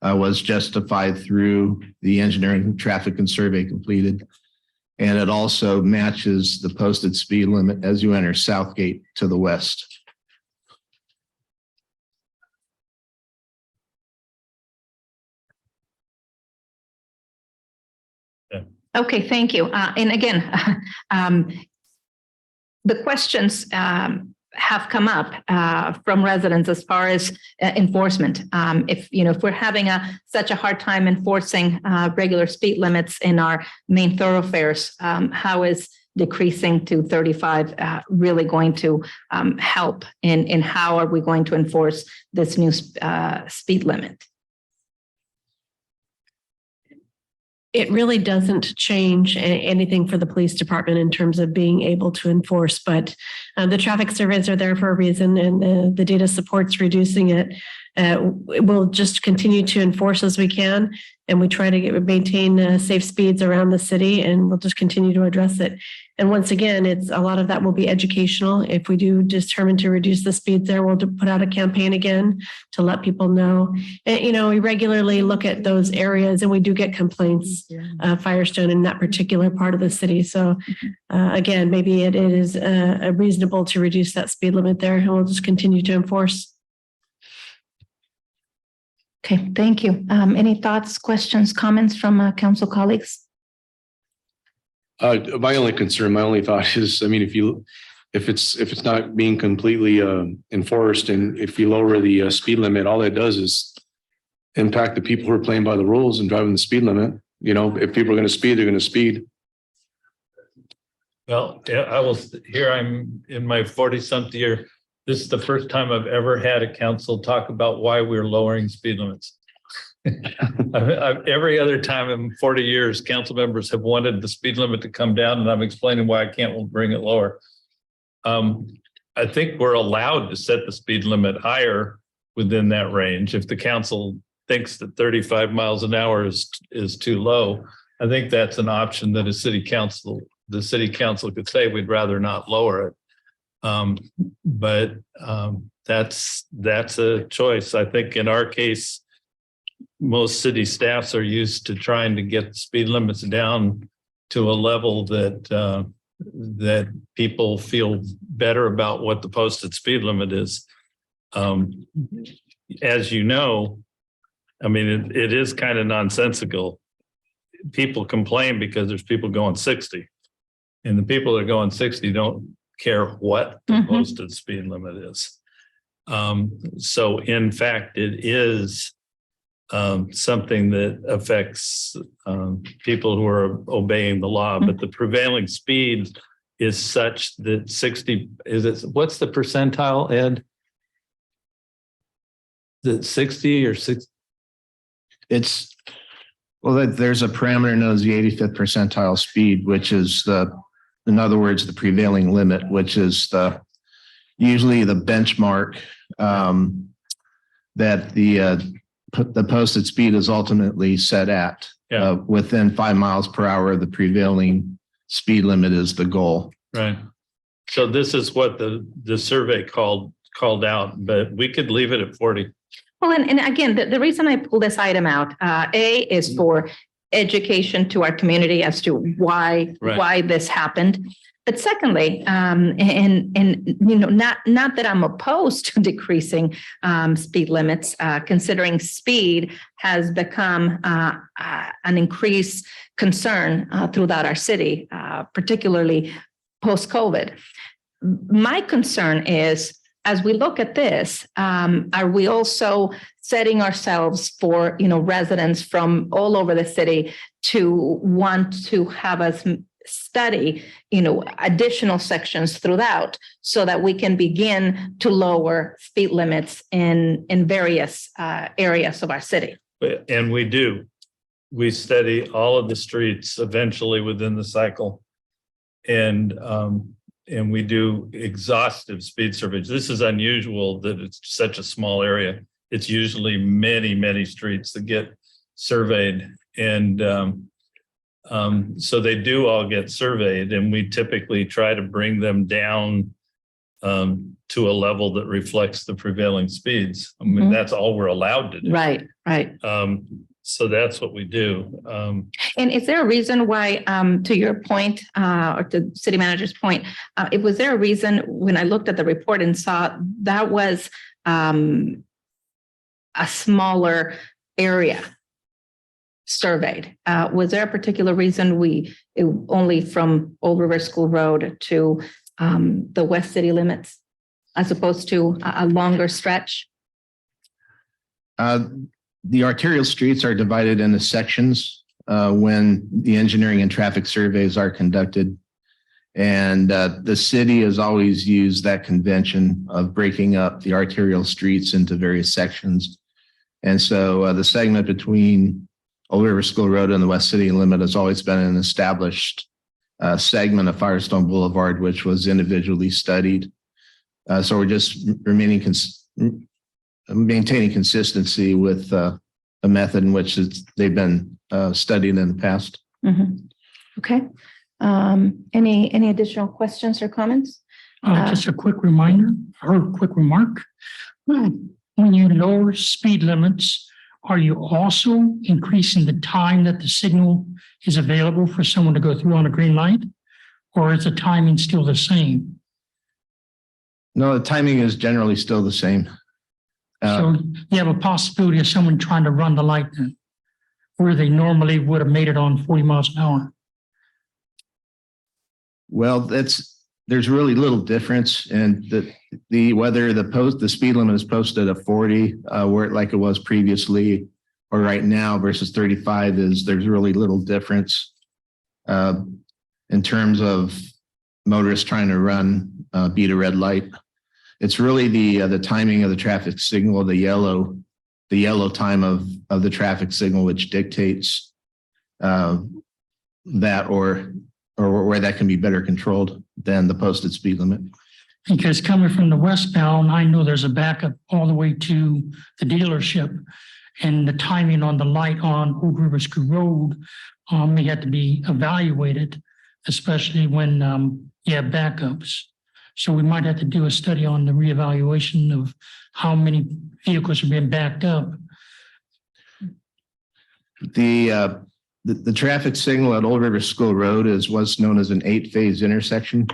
was justified through the engineering, traffic, and survey completed. And it also matches the posted speed limit as you enter Southgate to the west. Okay, thank you. And again, the questions have come up from residents as far as enforcement. If we're having such a hard time enforcing regular speed limits in our main thoroughfares, how is decreasing to 35 really going to help? And how are we going to enforce this new speed limit? It really doesn't change anything for the police department in terms of being able to enforce, but the traffic surveys are there for a reason, and the data supports reducing it. We'll just continue to enforce as we can, and we try to maintain safe speeds around the city, and we'll just continue to address it. And once again, it's a lot of that will be educational. If we do determine to reduce the speeds there, we'll put out a campaign again to let people know. And, we regularly look at those areas, and we do get complaints, Firestone in that particular part of the city. So again, maybe it is reasonable to reduce that speed limit there, and we'll just continue to enforce. Okay, thank you. Any thoughts, questions, comments from council colleagues? My only concern, my only thought is, I mean, if it's not being completely enforced, and if you lower the speed limit, all that does is impact the people who are playing by the rules and driving the speed limit. If people are going to speed, they're going to speed. Well, here I'm in my 40-something year. This is the first time I've ever had a council talk about why we're lowering speed limits. Every other time in 40 years, council members have wanted the speed limit to come down, and I'm explaining why I can't bring it lower. I think we're allowed to set the speed limit higher within that range. If the council thinks that 35 miles an hour is too low, I think that's an option that the city council could say we'd rather not lower it. But that's a choice. I think in our case, most city staffs are used to trying to get speed limits down to a level that people feel better about what the posted speed limit is. As you know, I mean, it is kind of nonsensical. People complain because there's people going 60, and the people that are going 60 don't care what the posted speed limit is. So in fact, it is something that affects people who are obeying the law, but the prevailing speed is such that 60 what's the percentile, Ed? Is it 60 or 60? There's a parameter known as the 85th percentile speed, which is in other words, the prevailing limit, which is usually the benchmark that the posted speed is ultimately set at. Within 5 miles per hour, the prevailing speed limit is the goal. Right. So this is what the survey called out, but we could leave it at 40. Well, and again, the reason I pull this item out, is for education to our community as to why this happened. But secondly, not that I'm opposed to decreasing speed limits, considering speed has become an increased concern throughout our city, particularly post-COVID. My concern is, as we look at this, are we also setting ourselves for, residents from all over the city to want to have us study, additional sections throughout so that we can begin to lower speed limits in various areas of our city? And we do. We study all of the streets eventually within the cycle. And we do exhaustive speed surveys. This is unusual that it's such a small area. It's usually many, many streets that get surveyed. And so they do all get surveyed, and we typically try to bring them down to a level that reflects the prevailing speeds. I mean, that's all we're allowed to do. Right. So that's what we do. And is there a reason why, to your point, or to city manager's point, was there a reason when I looked at the report and saw that was a smaller area surveyed? Was there a particular reason only from Old River School Road to the West City limits as opposed to a longer stretch? The arterial streets are divided into sections when the engineering and traffic surveys are conducted. And the city has always used that convention of breaking up the arterial streets into various sections. And so the segment between Old River School Road and the West City limit has always been an established segment of Firestone Boulevard, which was individually studied. So we're just maintaining consistency with the method in which they've been studied in the past. Mm-hmm. Okay. Any additional questions or comments? Just a quick reminder or quick remark. When you lower speed limits, are you also increasing the time that the signal is available for someone to go through on a green light? Or is the timing still the same? No, the timing is generally still the same. So you have a possibility of someone trying to run the light then, where they normally would have made it on 40 miles an hour. Well, there's really little difference in whether the speed limit is posted at 40, where like it was previously, or right now versus 35 there's really little difference in terms of motorists trying to beat a red light. It's really the timing of the traffic signal, the yellow time of the traffic signal, which dictates that or where that can be better controlled than the posted speed limit. Because coming from the westbound, I know there's a backup all the way to the dealership, and the timing on the light on Old River School Road may have to be evaluated, especially when you have backups. So we might have to do a study on the reevaluation of how many vehicles are being backed up. The traffic signal at Old River School Road is what's known as an 8-phase intersection.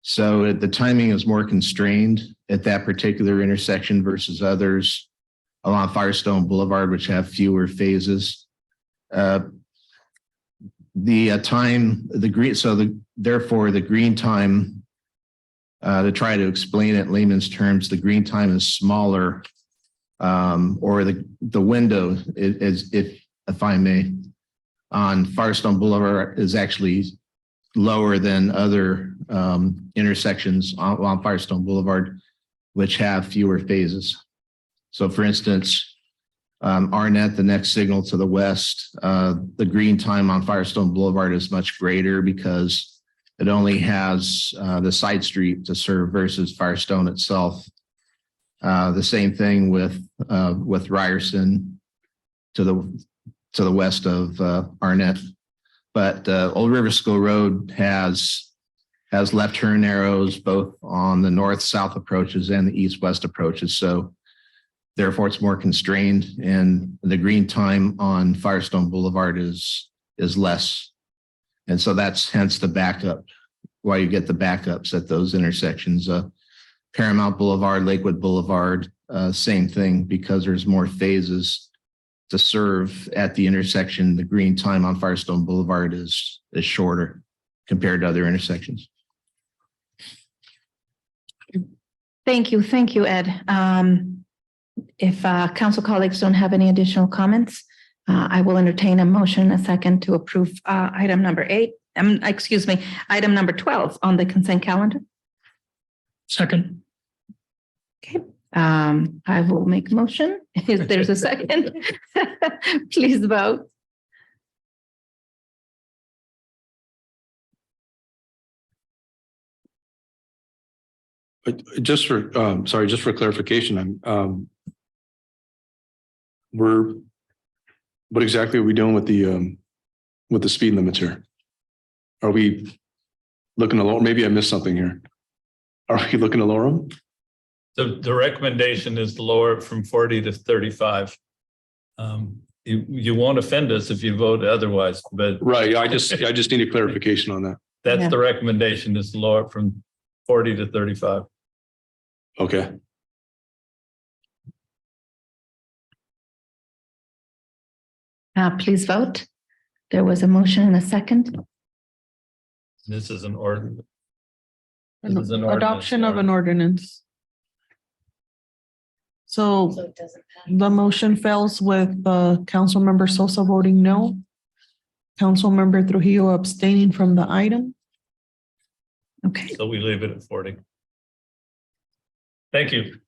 So the timing is more constrained at that particular intersection versus others along Firestone Boulevard, which have fewer phases. Therefore, the green time, to try to explain it in layman's terms, the green time is smaller, or the window is, if I may, on Firestone Boulevard is actually lower than other intersections on Firestone Boulevard, which have fewer phases. So for instance, Arnett, the next signal to the west, the green time on Firestone Boulevard is much greater because it only has the side street to serve versus Firestone itself. The same thing with Ryerson to the west of Arnett. But Old River School Road has left turn arrows both on the north-south approaches and the east-west approaches. So therefore, it's more constrained, and the green time on Firestone Boulevard is less. And so that's hence the backup why you get the backups at those intersections. Paramount Boulevard, Lakewood Boulevard, same thing, because there's more phases to serve at the intersection. The green time on Firestone Boulevard is shorter compared to other intersections. Thank you, Ed. If council colleagues don't have any additional comments, I will entertain a motion, a second to approve item number 12 on the consent calendar. Second. Okay, I will make a motion. If there's a second, please vote. Just for clarification, what exactly are we doing with the speed limits here? Are we looking to lower? Maybe I missed something here. Are we looking to lower them? The recommendation is to lower it from 40 to 35. You won't offend us if you vote otherwise, but. Right. I just need a clarification on that. That's the recommendation, is to lower it from 40 to 35. Okay. Please vote. There was a motion and a second. This is an ordinance. Adoption of an ordinance. So the motion fails with Councilmember Sosa voting no. Councilmember Trujillo abstaining from the item. Okay. So we leave it at 40. Thank you.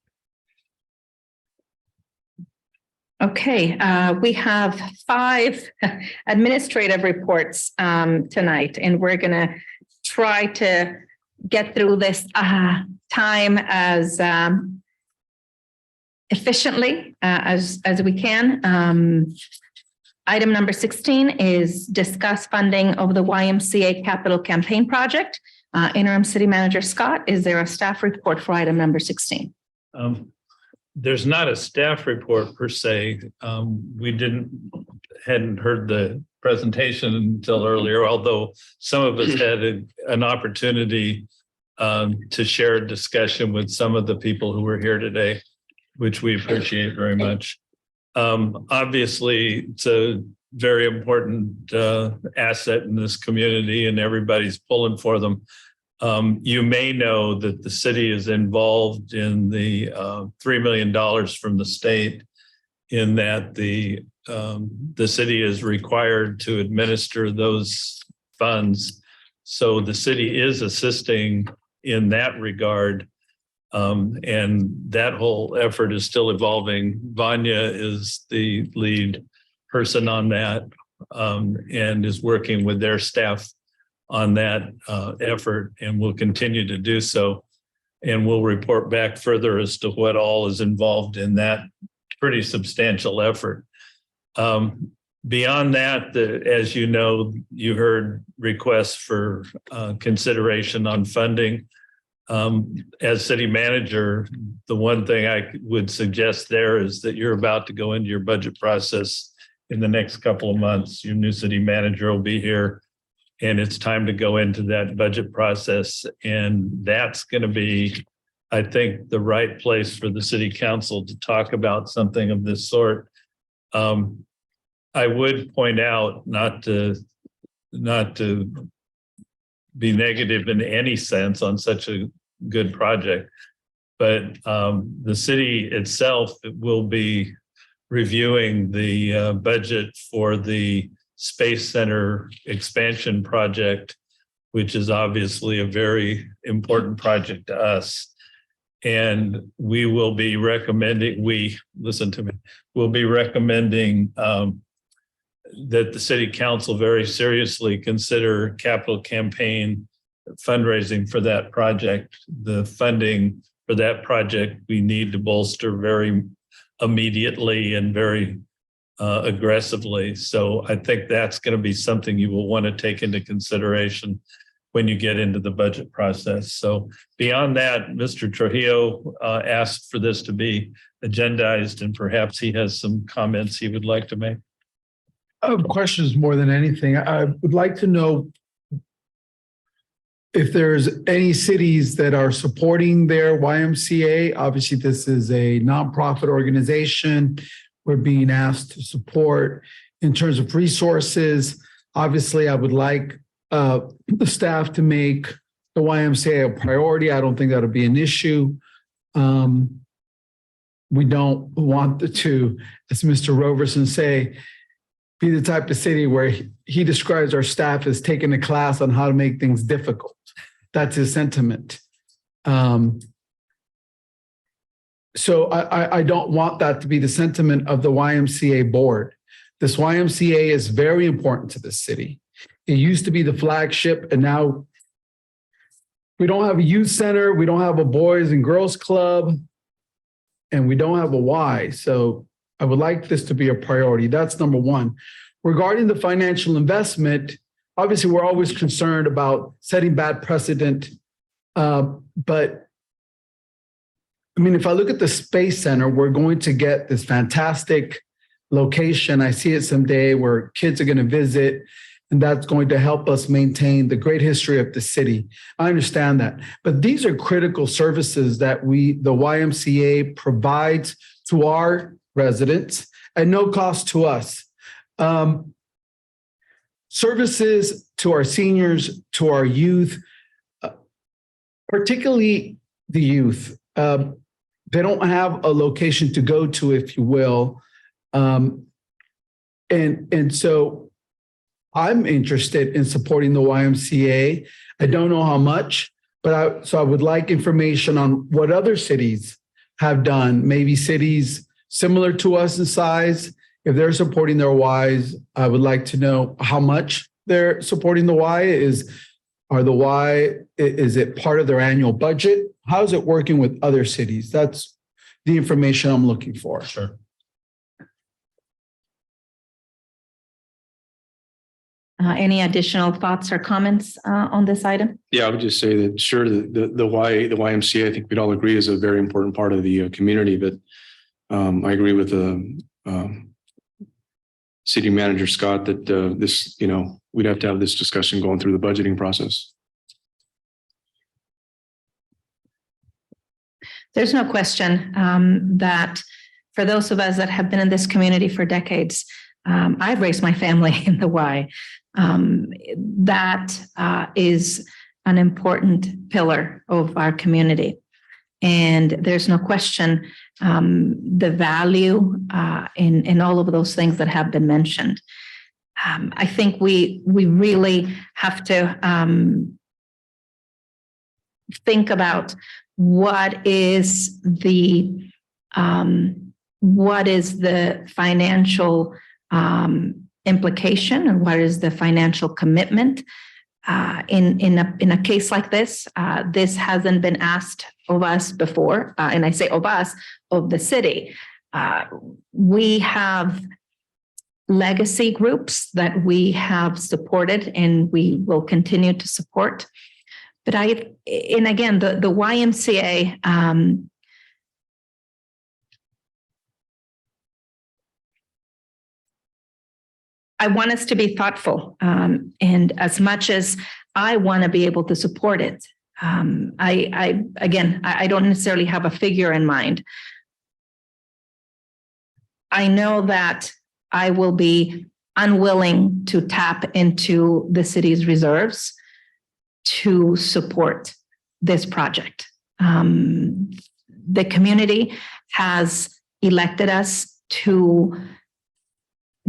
Okay, we have 5 administrative reports tonight, and we're gonna try to get through this time as efficiently as we can. Item number 16 is discuss funding of the YMCA capital campaign project. Interim City Manager Scott, is there a staff report for item number 16? There's not a staff report per se. We hadn't heard the presentation until earlier, although some of us had an opportunity to share a discussion with some of the people who were here today, which we appreciate very much. Obviously, it's a very important asset in this community, and everybody's pulling for them. You may know that the city is involved in the $3 million from the state, in that the city is required to administer those funds. So the city is assisting in that regard. And that whole effort is still evolving. Vanya is the lead person on that, and is working with their staff on that effort, and will continue to do so. And we'll report back further as to what all is involved in that pretty substantial effort. Beyond that, as you know, you heard requests for consideration on funding. As city manager, the one thing I would suggest there is that you're about to go into your budget process in the next couple of months. Your new city manager will be here, and it's time to go into that budget process. And that's going to be, I think, the right place for the city council to talk about something of this sort. I would point out, not to be negative in any sense on such a good project, but the city itself will be reviewing the budget for the Space Center expansion project, which is obviously a very important project to us. And we will be recommending, we'll be recommending that the city council very seriously consider capital campaign fundraising for that project. The funding for that project we need to bolster very immediately and very aggressively. So I think that's going to be something you will want to take into consideration when you get into the budget process. So beyond that, Mr. Trujillo asked for this to be agendized, and perhaps he has some comments he would like to make. Questions more than anything. I would like to know if there's any cities that are supporting their YMCA, obviously this is a nonprofit organization. We're being asked to support in terms of resources. Obviously, I would like the staff to make the YMCA a priority. I don't think that'll be an issue. We don't want to, as Mr. Roverson say, be the type of city where he describes our staff as taking a class on how to make things difficult. That's his sentiment. So I don't want that to be the sentiment of the YMCA board. This YMCA is very important to this city. It used to be the flagship, and now we don't have a youth center, we don't have a boys and girls club, and we don't have a Y. So I would like this to be a priority. That's number one. Regarding the financial investment, obviously we're always concerned about setting bad precedent. But I mean, if I look at the Space Center, we're going to get this fantastic location. I see it someday where kids are going to visit, and that's going to help us maintain the great history of the city. I understand that. But these are critical services that the YMCA provides to our residents at no cost to us. Services to our seniors, to our youth, particularly the youth. They don't have a location to go to, if you will. And so I'm interested in supporting the YMCA. I don't know how much, but I would like information on what other cities have done, maybe cities similar to us in size. If they're supporting their Ys, I would like to know how much they're supporting the Y. Is it part of their annual budget? How is it working with other cities? That's the information I'm looking for. Sure. Any additional thoughts or comments on this item? Yeah, I would just say that sure, the YMCA, I think we'd all agree, is a very important part of the community, but I agree with the city manager, Scott, that this, we'd have to have this discussion going through the budgeting process. There's no question that for those of us that have been in this community for decades, I've raised my family in the Y. That is an important pillar of our community. And there's no question the value in all of those things that have been mentioned. I think we really have to think about what is the financial implication and what is the financial commitment in a case like this. This hasn't been asked of us before, and I say of us, of the city. We have legacy groups that we have supported and we will continue to support. But again, the YMCA, I want us to be thoughtful. And as much as I want to be able to support it, I don't necessarily have a figure in mind. I know that I will be unwilling to tap into the city's reserves to support this project. The community has elected us to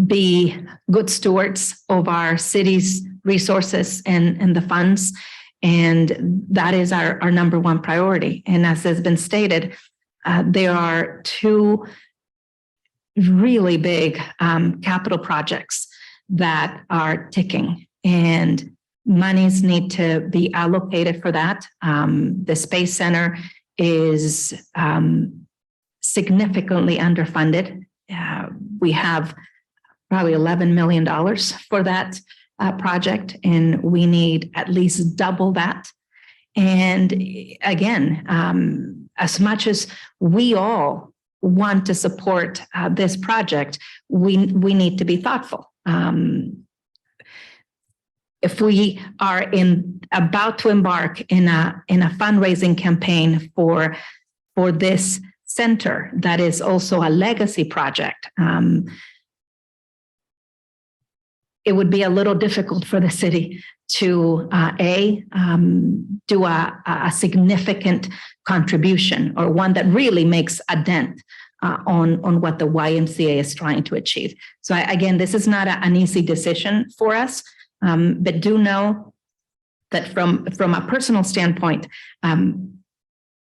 be good stewards of our city's resources and the funds. And that is our number one priority. And as has been stated, there are two really big capital projects that are ticking, and monies need to be allocated for that. The Space Center is significantly underfunded. We have probably $11 million for that project, and we need at least double that. And again, as much as we all want to support this project, we need to be thoughtful. if we are about to embark in a fundraising campaign for this center that is also a legacy project, it would be a little difficult for the city to do a significant contribution, or one that really makes a dent on what the YMCA is trying to achieve. So again, this is not an easy decision for us, but do know that from a personal standpoint,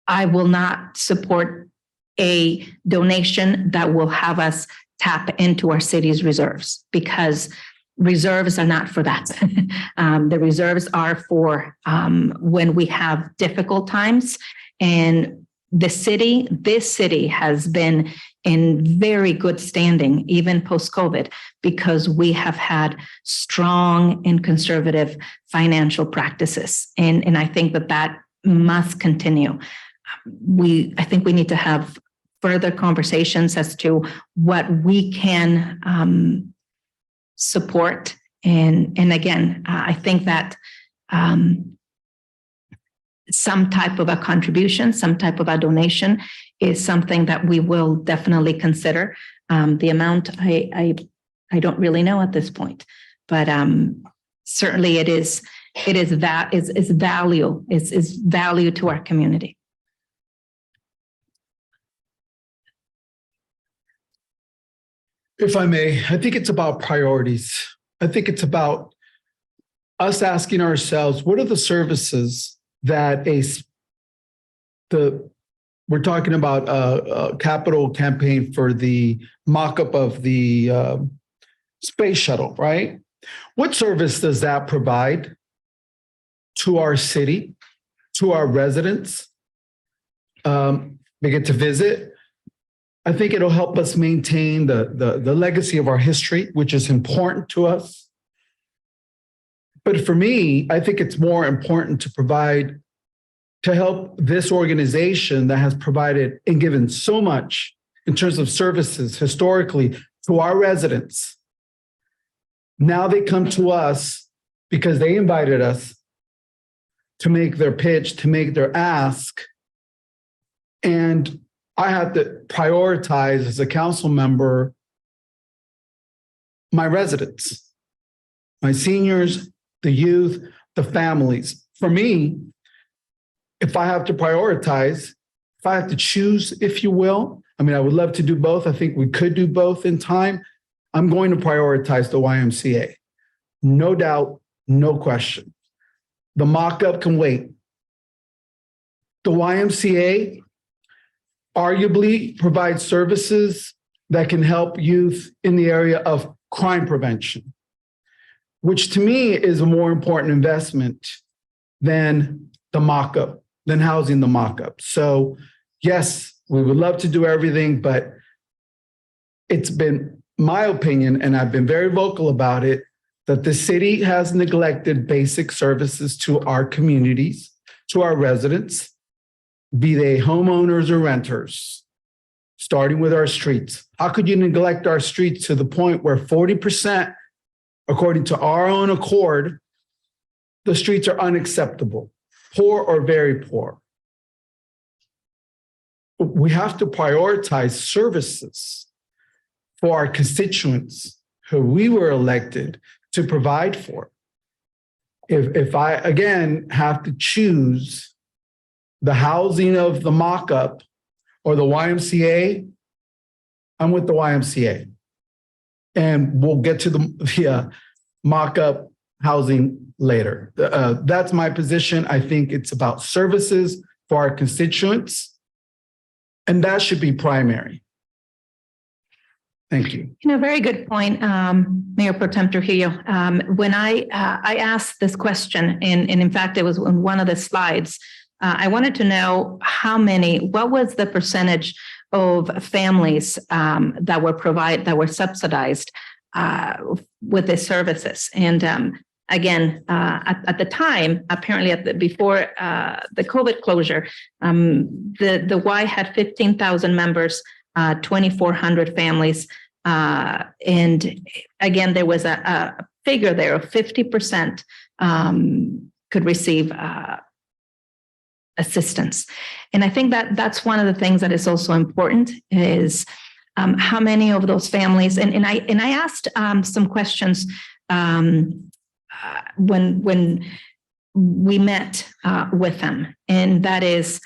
I will not support a donation that will have us tap into our city's reserves, because reserves are not for that. The reserves are for when we have difficult times. And this city has been in very good standing, even post-COVID, because we have had strong and conservative financial practices. And I think that must continue. I think we need to have further conversations as to what we can support. And again, I think that some type of a contribution, some type of a donation is something that we will definitely consider. The amount, I don't really know at this point, but certainly it is value to our community. If I may, I think it's about priorities. I think it's about us asking ourselves, what are the services that we're talking about a capital campaign for the mock-up of the space shuttle, right? What service does that provide to our city, to our residents? They get to visit. I think it'll help us maintain the legacy of our history, which is important to us. But for me, I think it's more important to help this organization that has provided and given so much in terms of services historically to our residents. Now they come to us because they invited us to make their pitch, to make their ask. And I have to prioritize as a council member my residents, my seniors, the youth, the families. For me, if I have to prioritize, if I have to choose, if you will, I mean, I would love to do both. I think we could do both in time. I'm going to prioritize the YMCA. No doubt, no question. The mock-up can wait. The YMCA arguably provides services that can help youth in the area of crime prevention, which to me is a more important investment than the mock-up, than housing the mock-up. So yes, we would love to do everything, but it's been my opinion, and I've been very vocal about it, that the city has neglected basic services to our communities, to our residents, be they homeowners or renters, starting with our streets. How could you neglect our streets to the point where 40%, according to our own accord, the streets are unacceptable, poor or very poor? We have to prioritize services for our constituents who we were elected to provide for. If I, again, have to choose the housing of the mock-up or the YMCA, I'm with the YMCA. And we'll get to the mock-up housing later. That's my position. I think it's about services for our constituents, and that should be primary. Thank you. Very good point, Mayor Pro Tem Trujillo. When I asked this question, and in fact, it was on one of the slides, I wanted to know what was the percentage of families that were subsidized with the services. And again, at the time, apparently before the COVID closure, the Y had 15,000 members, 2,400 families. And again, there was figure there of 50% could receive assistance. And I think that that's one of the things that is also important is how many of those families, and I asked some questions when we met with them, and that is,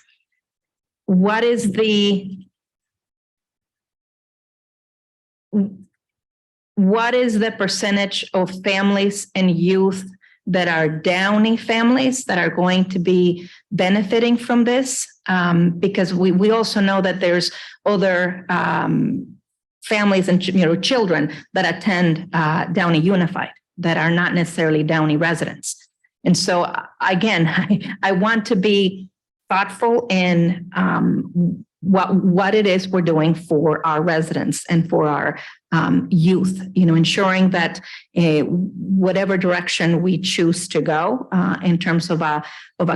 what is the percentage of families and youth that are Downey families that are going to be benefiting from this? Because we also know that there's other families and children that attend Downey Unified that are not necessarily Downey residents. And so again, I want to be thoughtful in what it is we're doing for our residents and for our youth, ensuring that whatever direction we choose to go in terms of a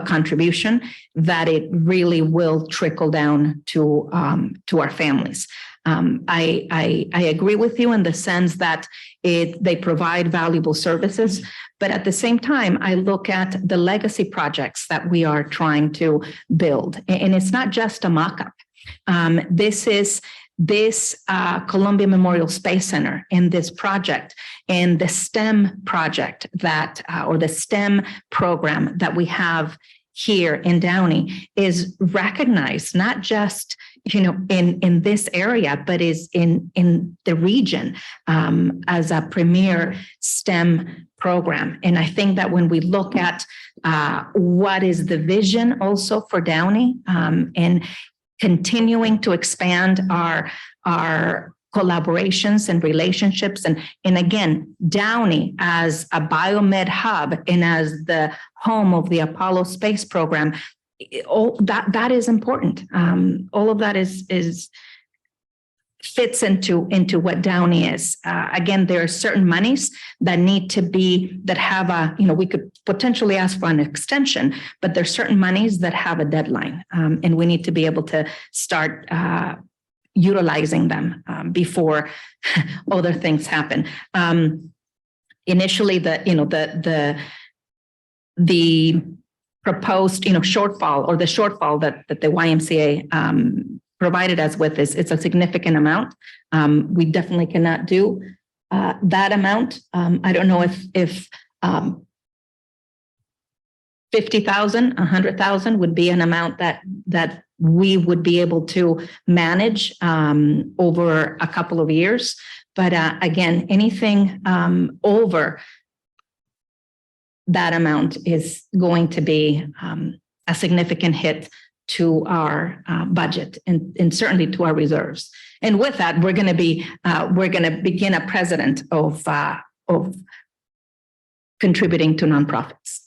contribution, that it really will trickle down to our families. I agree with you in the sense that they provide valuable services, but at the same time, I look at the legacy projects that we are trying to build, and it's not just a mock-up. This Columbia Memorial Space Center and this project and the STEM project or the STEM program that we have here in Downey is recognized not just in this area, but is in the region as a premier STEM program. And I think that when we look at what is the vision also for Downey and continuing to expand our collaborations and relationships, and again, Downey as a biomed hub and as the home of the Apollo space program, all that is important. All of that is fits into what Downey is. Again, there are certain monies that need to be, that have we could potentially ask for an extension, but there's certain monies that have a deadline, and we need to be able to start utilizing them before other things happen. Initially, the proposed shortfall, or the shortfall that the YMCA provided us with, it's a significant amount. We definitely cannot do that amount. I don't know if 50,000, 100,000 would be an amount that we would be able to manage over a couple of years. But again, anything over that amount is going to be a significant hit to our budget and certainly to our reserves. And with that, we're going to begin a precedent of contributing to nonprofits.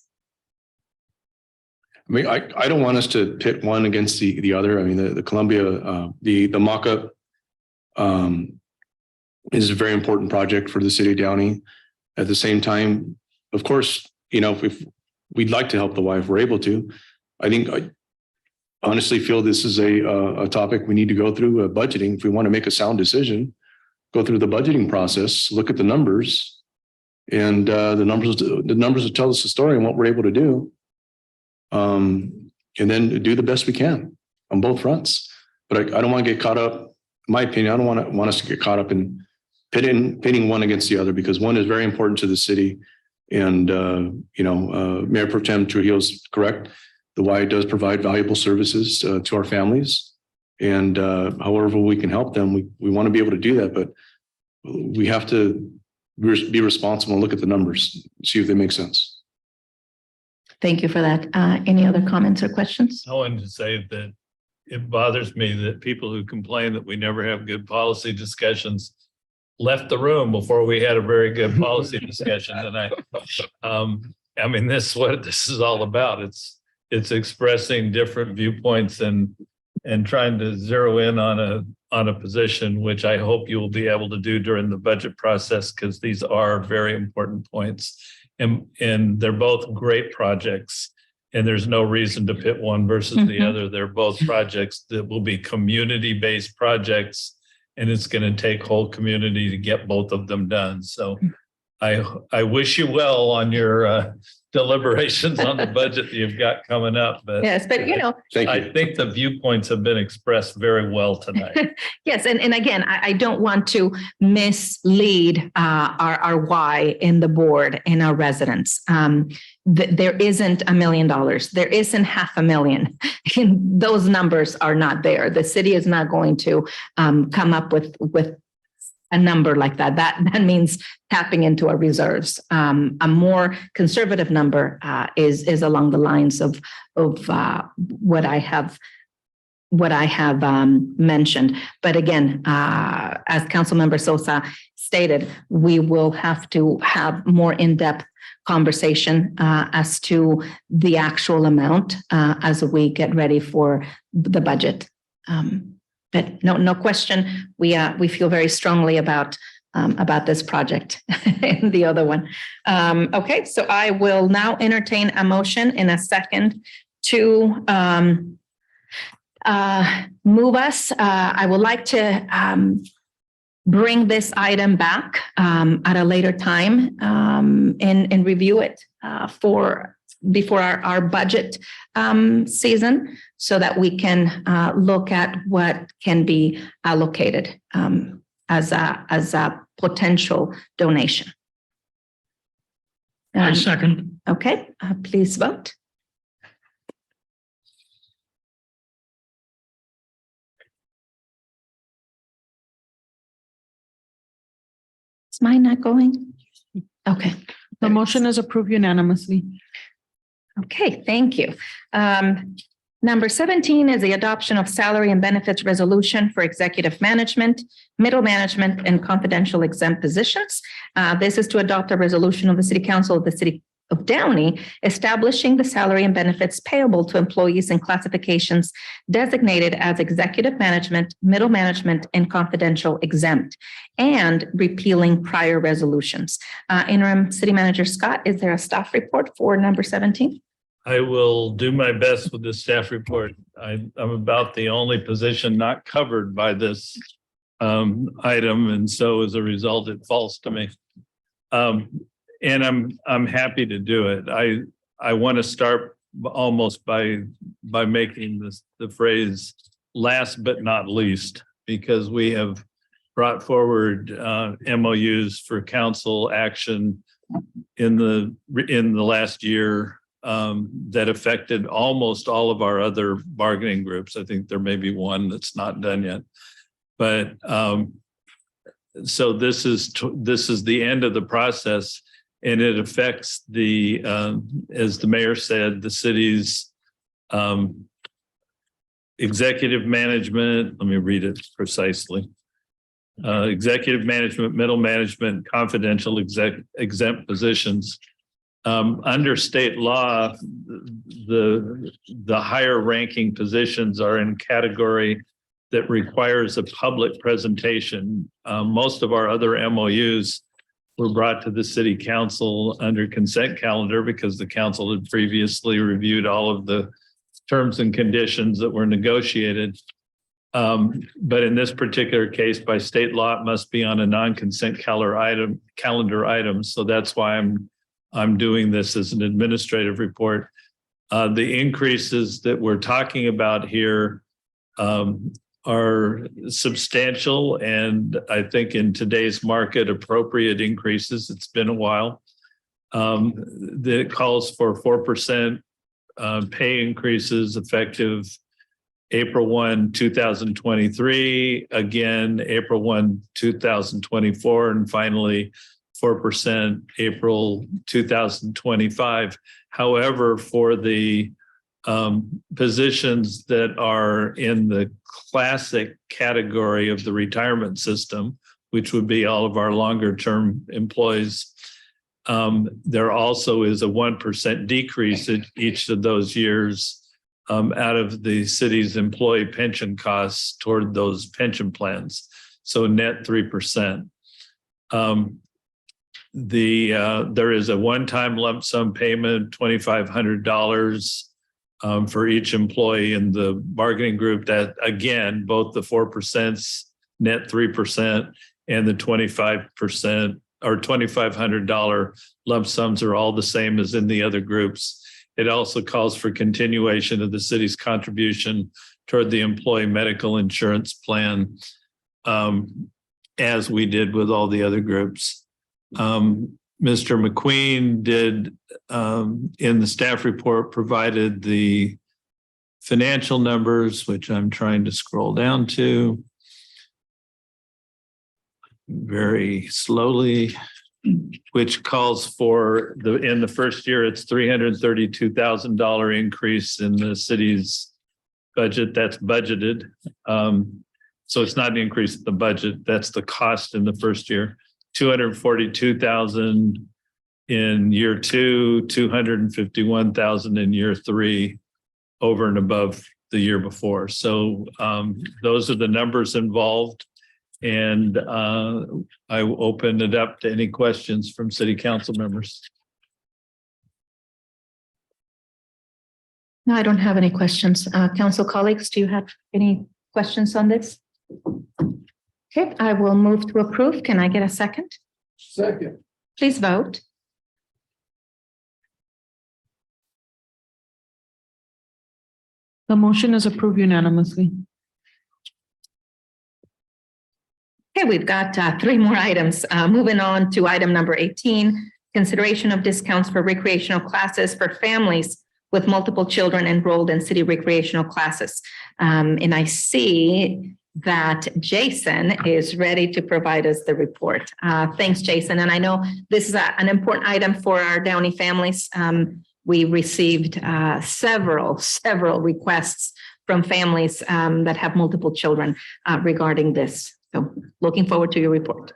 I mean, I don't want us to pit one against the other. I mean, the Columbia, the mock-up is a very important project for the city of Downey. At the same time, of course, if we'd like to help the wife, we're able to. I honestly feel this is a topic we need to go through budgeting. If we want to make a sound decision, go through the budgeting process, look at the numbers, and the numbers will tell us the story and what we're able to do. And then do the best we can on both fronts. But I don't want to get caught up, in my opinion, I don't want us to get caught up in pitting one against the other, because one is very important to the city. And, Mayor Pro Tem Trujillo is correct. The Y does provide valuable services to our families. And however we can help them, we want to be able to do that. But we have to be responsible and look at the numbers, see if they make sense. Thank you for that. Any other comments or questions? I wanted to say that it bothers me that people who complain that we never have good policy discussions left the room before we had a very good policy discussion tonight. I mean, this is what this is all about. It's expressing different viewpoints and trying to zero in on a position, which I hope you will be able to do during the budget process, because these are very important points. And they're both great projects, and there's no reason to pit one versus the other. They're both projects that will be community-based projects, and it's going to take whole community to get both of them done. So I wish you well on your deliberations on the budget that you've got coming up. But Yes, but I think the viewpoints have been expressed very well tonight. yes, and again, I don't want to mislead our why in the board and our residents. There isn't $1 million. There isn't $500,000. Those numbers are not there. The city is not going to come up with a number like that. That means tapping into our reserves. A more conservative number is along the lines of what I have mentioned. But again, as Councilmember Sosa stated, we will have to have more in-depth conversation as to the actual amount as we get ready for the budget. But no question, we feel very strongly about this project and the other one. Okay, so I will now entertain a motion in a second to move us. I would like to bring this item back at a later time and review it before our budget season, so that we can look at what can be allocated as a potential donation. I second. Okay, please vote. Is mine not going? Okay. The motion is approved unanimously. Okay, thank you. Number 17 is the adoption of salary and benefits resolution for executive management, middle management, and confidential exempt positions. This is to adopt a resolution of the City Council of the City of Downey establishing the salary and benefits payable to employees in classifications designated as executive management, middle management, and confidential exempt, and repealing prior resolutions. Interim City Manager Scott, is there a staff report for number 17? I will do my best with the staff report. I'm about the only position not covered by this item, and so as a result, it falls to me. And I'm happy to do it. I want to start almost by making the phrase "last but not least," because we have brought forward MOUs for council action in the last year that affected almost all of our other bargaining groups. I think there may be one that's not done yet, but so this is the end of the process, and it affects as the mayor said, the city's executive management. Let me read it precisely. Executive management, middle management, confidential exempt positions. Under state law, the higher ranking positions are in category that requires a public presentation. Most of our other MOUs were brought to the city council under consent calendar because the council had previously reviewed all of the terms and conditions that were negotiated. But in this particular case, by state law, it must be on a non-consent calendar item. So that's why I'm doing this as an administrative report. The increases that we're talking about here are substantial, and I think in today's market, appropriate increases. It's been a while. That calls for 4% pay increases effective April 1, 2023, again, April 1, 2024, and finally 4% April 2025. However, for the positions that are in the classic category of the retirement system, which would be all of our longer term employees, there also is a 1% decrease in each of those years out of the city's employee pension costs toward those pension plans. So net 3%. There is a one-time lump sum payment, $2,500 for each employee in the bargaining group. That again, both the 4% net 3% and the 25% or $2,500 lump sums are all the same as in the other groups. It also calls for continuation of the city's contribution toward the employee medical insurance plan, as we did with all the other groups. Mr. McQueen did, in the staff report, provided the financial numbers, which I'm trying to scroll down to very slowly, which calls for in the first year, it's $332,000 increase in the city's budget. That's budgeted. So it's not an increase in the budget. That's the cost in the first year. $242,000 in year 2, $251,000 in year 3, over and above the year before. So those are the numbers involved. And I will open it up to any questions from city council members. No, I don't have any questions. Council colleagues, do you have any questions on this? Okay, I will move to approve. Can I get a second? Second. Please vote. The motion is approved unanimously. Okay, we've got 3 more items. Moving on to item number 18, consideration of discounts for recreational classes for families with multiple children enrolled in city recreational classes. And I see that Jason is ready to provide us the report. Thanks, Jason. And I know this is an important item for our Downey families. We received several requests from families that have multiple children regarding this. So looking forward to your report.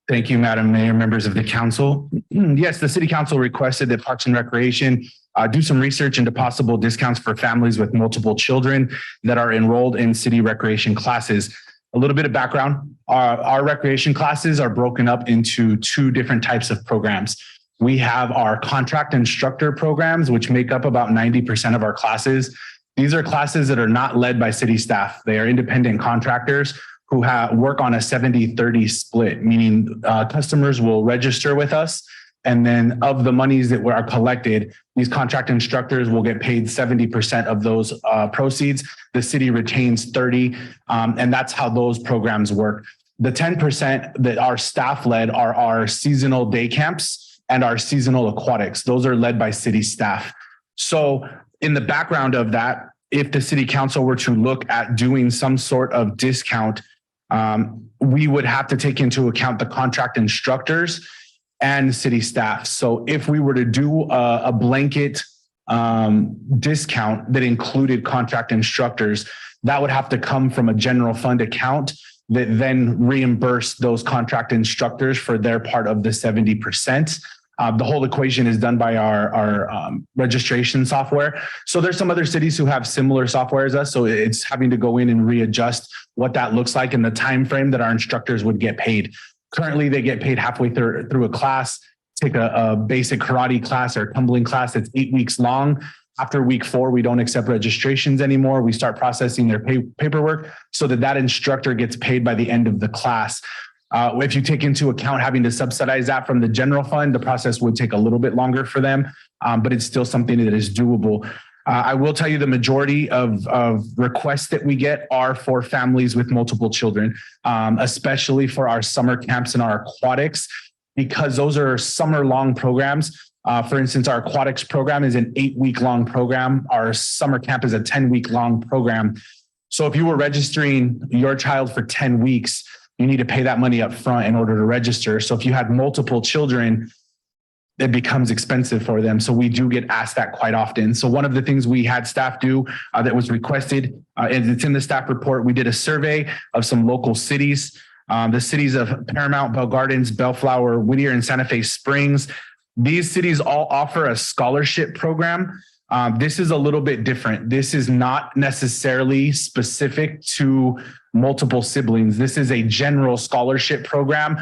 Thank you, Madam Mayor, members of the council. Yes, the city council requested that Parks and Recreation do some research into possible discounts for families with multiple children that are enrolled in city recreation classes. A little bit of background, our recreation classes are broken up into 2 different types of programs. We have our contract instructor programs, which make up about 90% of our classes. These are classes that are not led by city staff. They are independent contractors who work on a 70-30 split, meaning customers will register with us. And then of the monies that are collected, these contract instructors will get paid 70% of those proceeds. The city retains 30, and that's how those programs work. The 10% that are staff led are our seasonal day camps and our seasonal aquatics. Those are led by city staff. So in the background of that, if the city council were to look at doing some sort of discount, we would have to take into account the contract instructors and city staff. So if we were to do a blanket discount that included contract instructors, that would have to come from a general fund account that then reimburse those contract instructors for their part of the 70%. The whole equation is done by our registration software. So there's some other cities who have similar software as us. So it's having to go in and readjust what that looks like in the time frame that our instructors would get paid. Currently, they get paid halfway through a class. Take a basic karate class or tumbling class that's 8 weeks long. After week 4, we don't accept registrations anymore. We start processing their paperwork so that instructor gets paid by the end of the class. If you take into account having to subsidize that from the general fund, the process would take a little bit longer for them, but it's still something that is doable. I will tell you the majority of requests that we get are for families with multiple children, especially for our summer camps and our aquatics, because those are summer long programs. For instance, our aquatics program is an 8-week long program. Our summer camp is a 10-week long program. So if you were registering your child for 10 weeks, you need to pay that money up front in order to register. So if you had multiple children, it becomes expensive for them. So we do get asked that quite often. So one of the things we had staff do that was requested, and it's in the staff report, we did a survey of some local cities, the cities of Paramount, Bell Gardens, Bellflower, Whittier, and Santa Fe Springs. These cities all offer a scholarship program. This is a little bit different. This is not necessarily specific to multiple siblings. This is a general scholarship program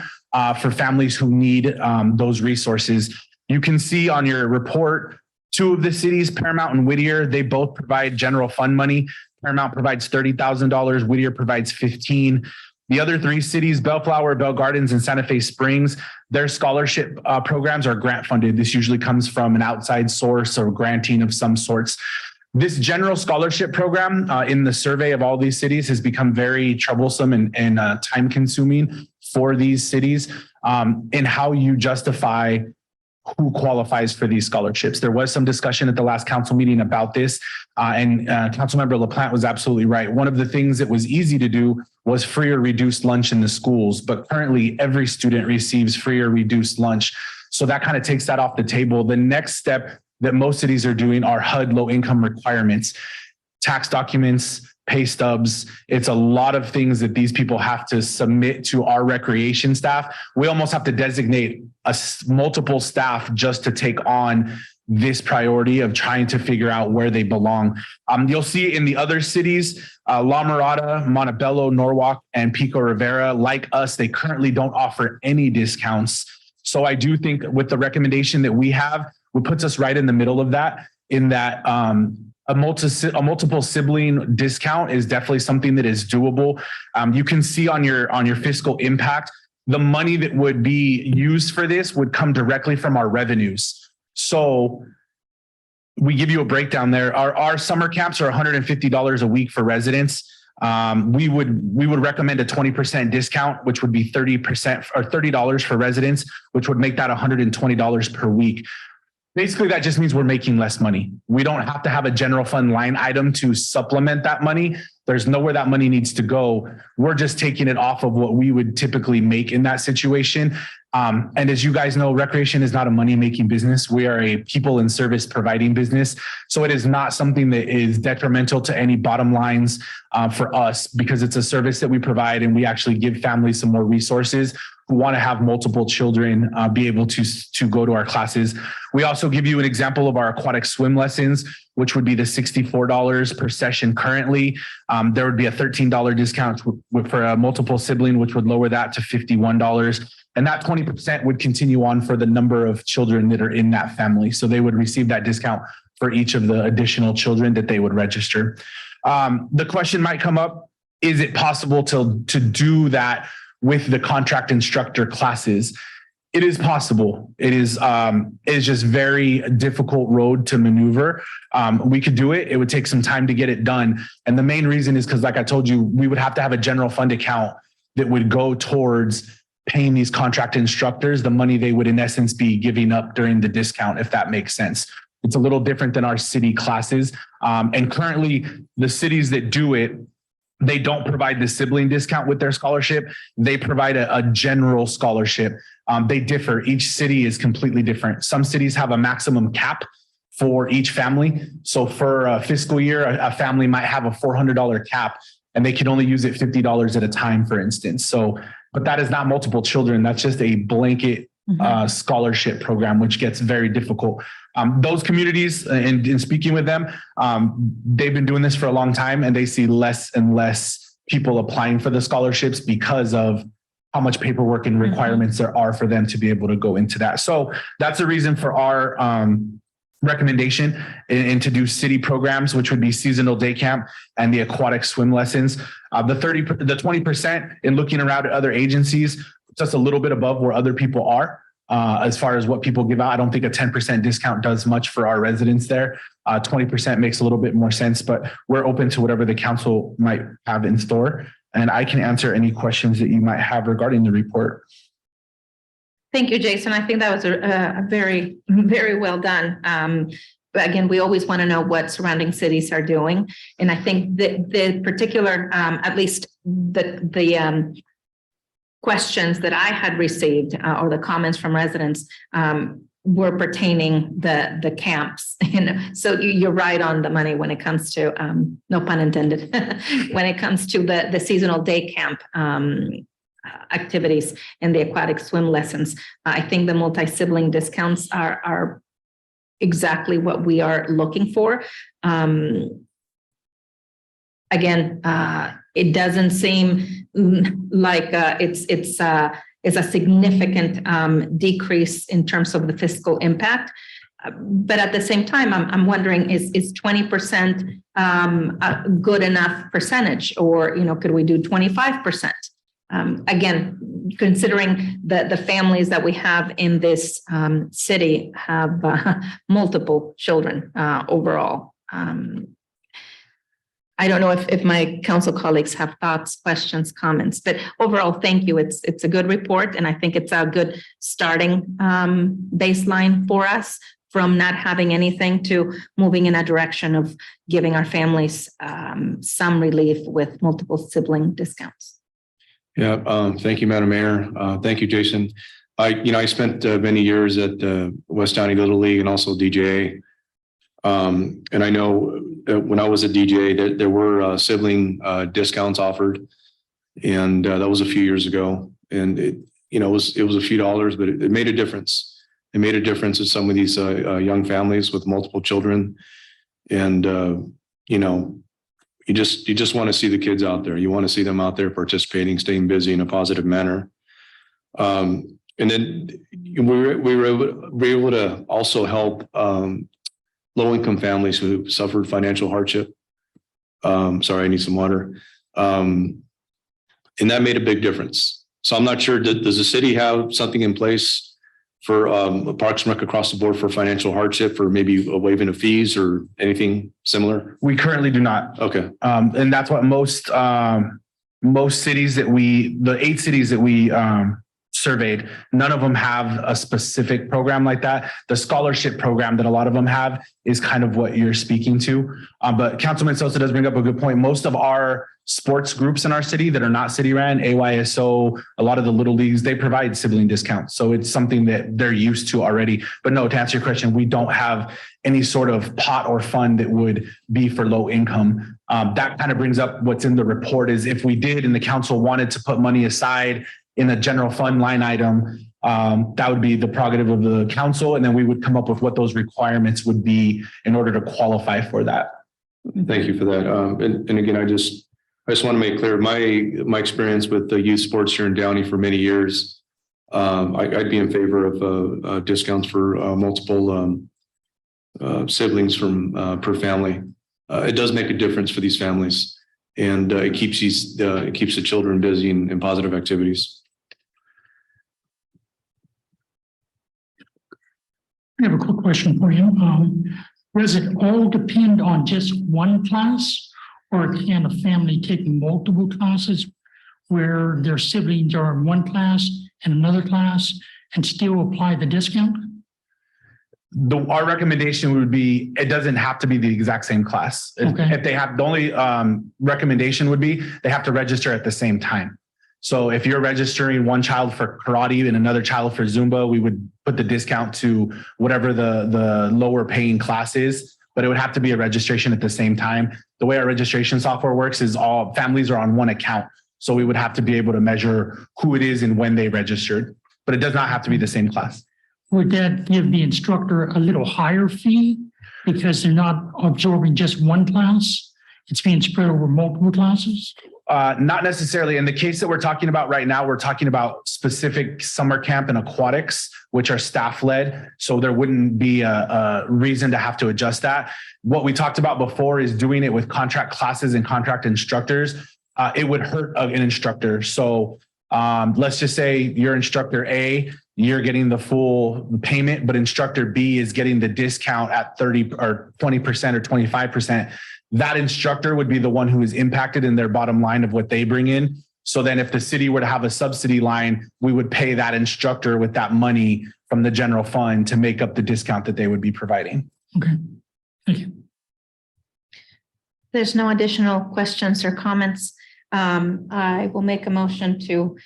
for families who need those resources. You can see on your report, 2 of the cities, Paramount and Whittier, they both provide general fund money. Paramount provides $30,000, Whittier provides $15,000. The other three cities, Bellflower, Bell Gardens, and Santa Fe Springs, their scholarship programs are grant funded. This usually comes from an outside source or granting of some sorts. This general scholarship program in the survey of all these cities has become very troublesome and time consuming for these cities in how you justify who qualifies for these scholarships. There was some discussion at the last council meeting about this, and Councilmember LaPlante was absolutely right. One of the things that was easy to do was free or reduced lunch in the schools, but currently every student receives free or reduced lunch. So that kind of takes that off the table. The next step that most cities are doing are HUD low income requirements, tax documents, pay stubs. It's a lot of things that these people have to submit to our recreation staff. We almost have to designate multiple staff just to take on this priority of trying to figure out where they belong. You'll see in the other cities, La Mirada, Montebello, Norwalk, and Pico Rivera, like us, they currently don't offer any discounts. So I do think with the recommendation that we have, it puts us right in the middle of that, in that a multiple sibling discount is definitely something that is doable. You can see on your fiscal impact, the money that would be used for this would come directly from our revenues. So we give you a breakdown there. Our summer camps are $150 a week for residents. We would recommend a 20% discount, which would be 30% or $30 for residents, which would make that $120 per week. Basically, that just means we're making less money. We don't have to have a general fund line item to supplement that money. There's nowhere that money needs to go. We're just taking it off of what we would typically make in that situation. And as you guys know, recreation is not a money-making business. We are a people and service providing business. So it is not something that is detrimental to any bottom lines for us, because it's a service that we provide, and we actually give families some more resources who want to have multiple children be able to go to our classes. We also give you an example of our aquatic swim lessons, which would be the $64 per session currently. There would be a $13 discount for a multiple sibling, which would lower that to $51. And that 20% would continue on for the number of children that are in that family. So they would receive that discount for each of the additional children that they would register. The question might come up, is it possible to do that with the contract instructor classes? It is possible. It is just very difficult road to maneuver. We could do it. It would take some time to get it done. And the main reason is because, like I told you, we would have to have a general fund account that would go towards paying these contract instructors the money they would in essence be giving up during the discount, if that makes sense. It's a little different than our city classes. And currently the cities that do it, they don't provide the sibling discount with their scholarship. They provide a general scholarship. They differ. Each city is completely different. Some cities have a maximum cap for each family. So for a fiscal year, a family might have a $400 cap, and they can only use it $50 at a time, for instance. So, but that is not multiple children. That's just a blanket scholarship program, which gets very difficult. Those communities, in speaking with them, they've been doing this for a long time, and they see less and less people applying for the scholarships because of how much paperwork and requirements there are for them to be able to go into that. So that's the reason for our recommendation and to do city programs, which would be seasonal day camp and the aquatic swim lessons. The 20% in looking around at other agencies, just a little bit above where other people are. As far as what people give out, I don't think a 10% discount does much for our residents there. 20% makes a little bit more sense, but we're open to whatever the council might have in store. And I can answer any questions that you might have regarding the report. Thank you, Jason. I think that was a very, very well done. But again, we always want to know what surrounding cities are doing. And I think that the particular, at least the questions that I had received or the comments from residents were pertaining the camps. And so you're right on the money when it comes to, no pun intended, when it comes to the seasonal day camp activities and the aquatic swim lessons. I think the multi-sibling discounts are exactly what we are looking for. Again, it doesn't seem like it's a significant decrease in terms of the fiscal impact. But at the same time, I'm wondering, is 20% a good enough percentage, or could we do 25%? again, considering the families that we have in this city have multiple children overall. I don't know if my council colleagues have thoughts, questions, comments, but overall, thank you. It's a good report, and I think it's a good starting baseline for us from not having anything to moving in a direction of giving our families some relief with multiple sibling discounts. Yeah, thank you, Madam Mayor. Thank you, Jason. I spent many years at West Downey Little League and also DJA. And I know when I was a DJ that there were sibling discounts offered, and that was a few years ago. And it was a few dollars, but it made a difference. It made a difference in some of these young families with multiple children. And you just want to see the kids out there. You want to see them out there participating, staying busy in a positive manner. And then we were able to also help low-income families who suffered financial hardship. Sorry, I need some water. And that made a big difference. So I'm not sure, does the city have something in place for Parks and Rec across the board for financial hardship, for maybe a waiving of fees or anything similar? We currently do not. Okay. And that's what most cities the 8 cities that we surveyed, none of them have a specific program like that. The scholarship program that a lot of them have is kind of what you're speaking to. But Councilman Sosa does bring up a good point. Most of our sports groups in our city that are not city ran, AYSO, a lot of the little leagues, they provide sibling discounts. So it's something that they're used to already. But no, to answer your question, we don't have any sort of pot or fund that would be for low income. That kind of brings up what's in the report is if we did and the council wanted to put money aside in a general fund line item, that would be the prerogative of the council. And then we would come up with what those requirements would be in order to qualify for that. Thank you for that. And again, I just want to make clear my experience with the youth sports here in Downey for many years. I'd be in favor of discounts for multiple siblings from per family. It does make a difference for these families, and it keeps the children busy in positive activities. I have a quick question for you. Does it all depend on just one class, or can a family take multiple classes where their siblings are in one class and another class and still apply the discount? Our recommendation would be, it doesn't have to be the exact same class. Okay. If they have, the only recommendation would be they have to register at the same time. So if you're registering one child for karate and another child for Zumba, we would put the discount to whatever the lower paying class is, but it would have to be a registration at the same time. The way our registration software works is all families are on one account. So we would have to be able to measure who it is and when they registered, but it does not have to be the same class. Would that give the instructor a little higher fee because they're not absorbing just one class? It's being spread over multiple classes? Not necessarily. In the case that we're talking about right now, we're talking about specific summer camp and aquatics, which are staff led. So there wouldn't be a reason to have to adjust that. What we talked about before is doing it with contract classes and contract instructors. It would hurt an instructor. So let's just say you're instructor A, you're getting the full payment, but instructor B is getting the discount at 30 or 20% or 25%. That instructor would be the one who is impacted in their bottom line of what they bring in. So then if the city were to have a subsidy line, we would pay that instructor with that money from the general fund to make up the discount that they would be providing. Okay, thank you. There's no additional questions or comments. I will make a motion to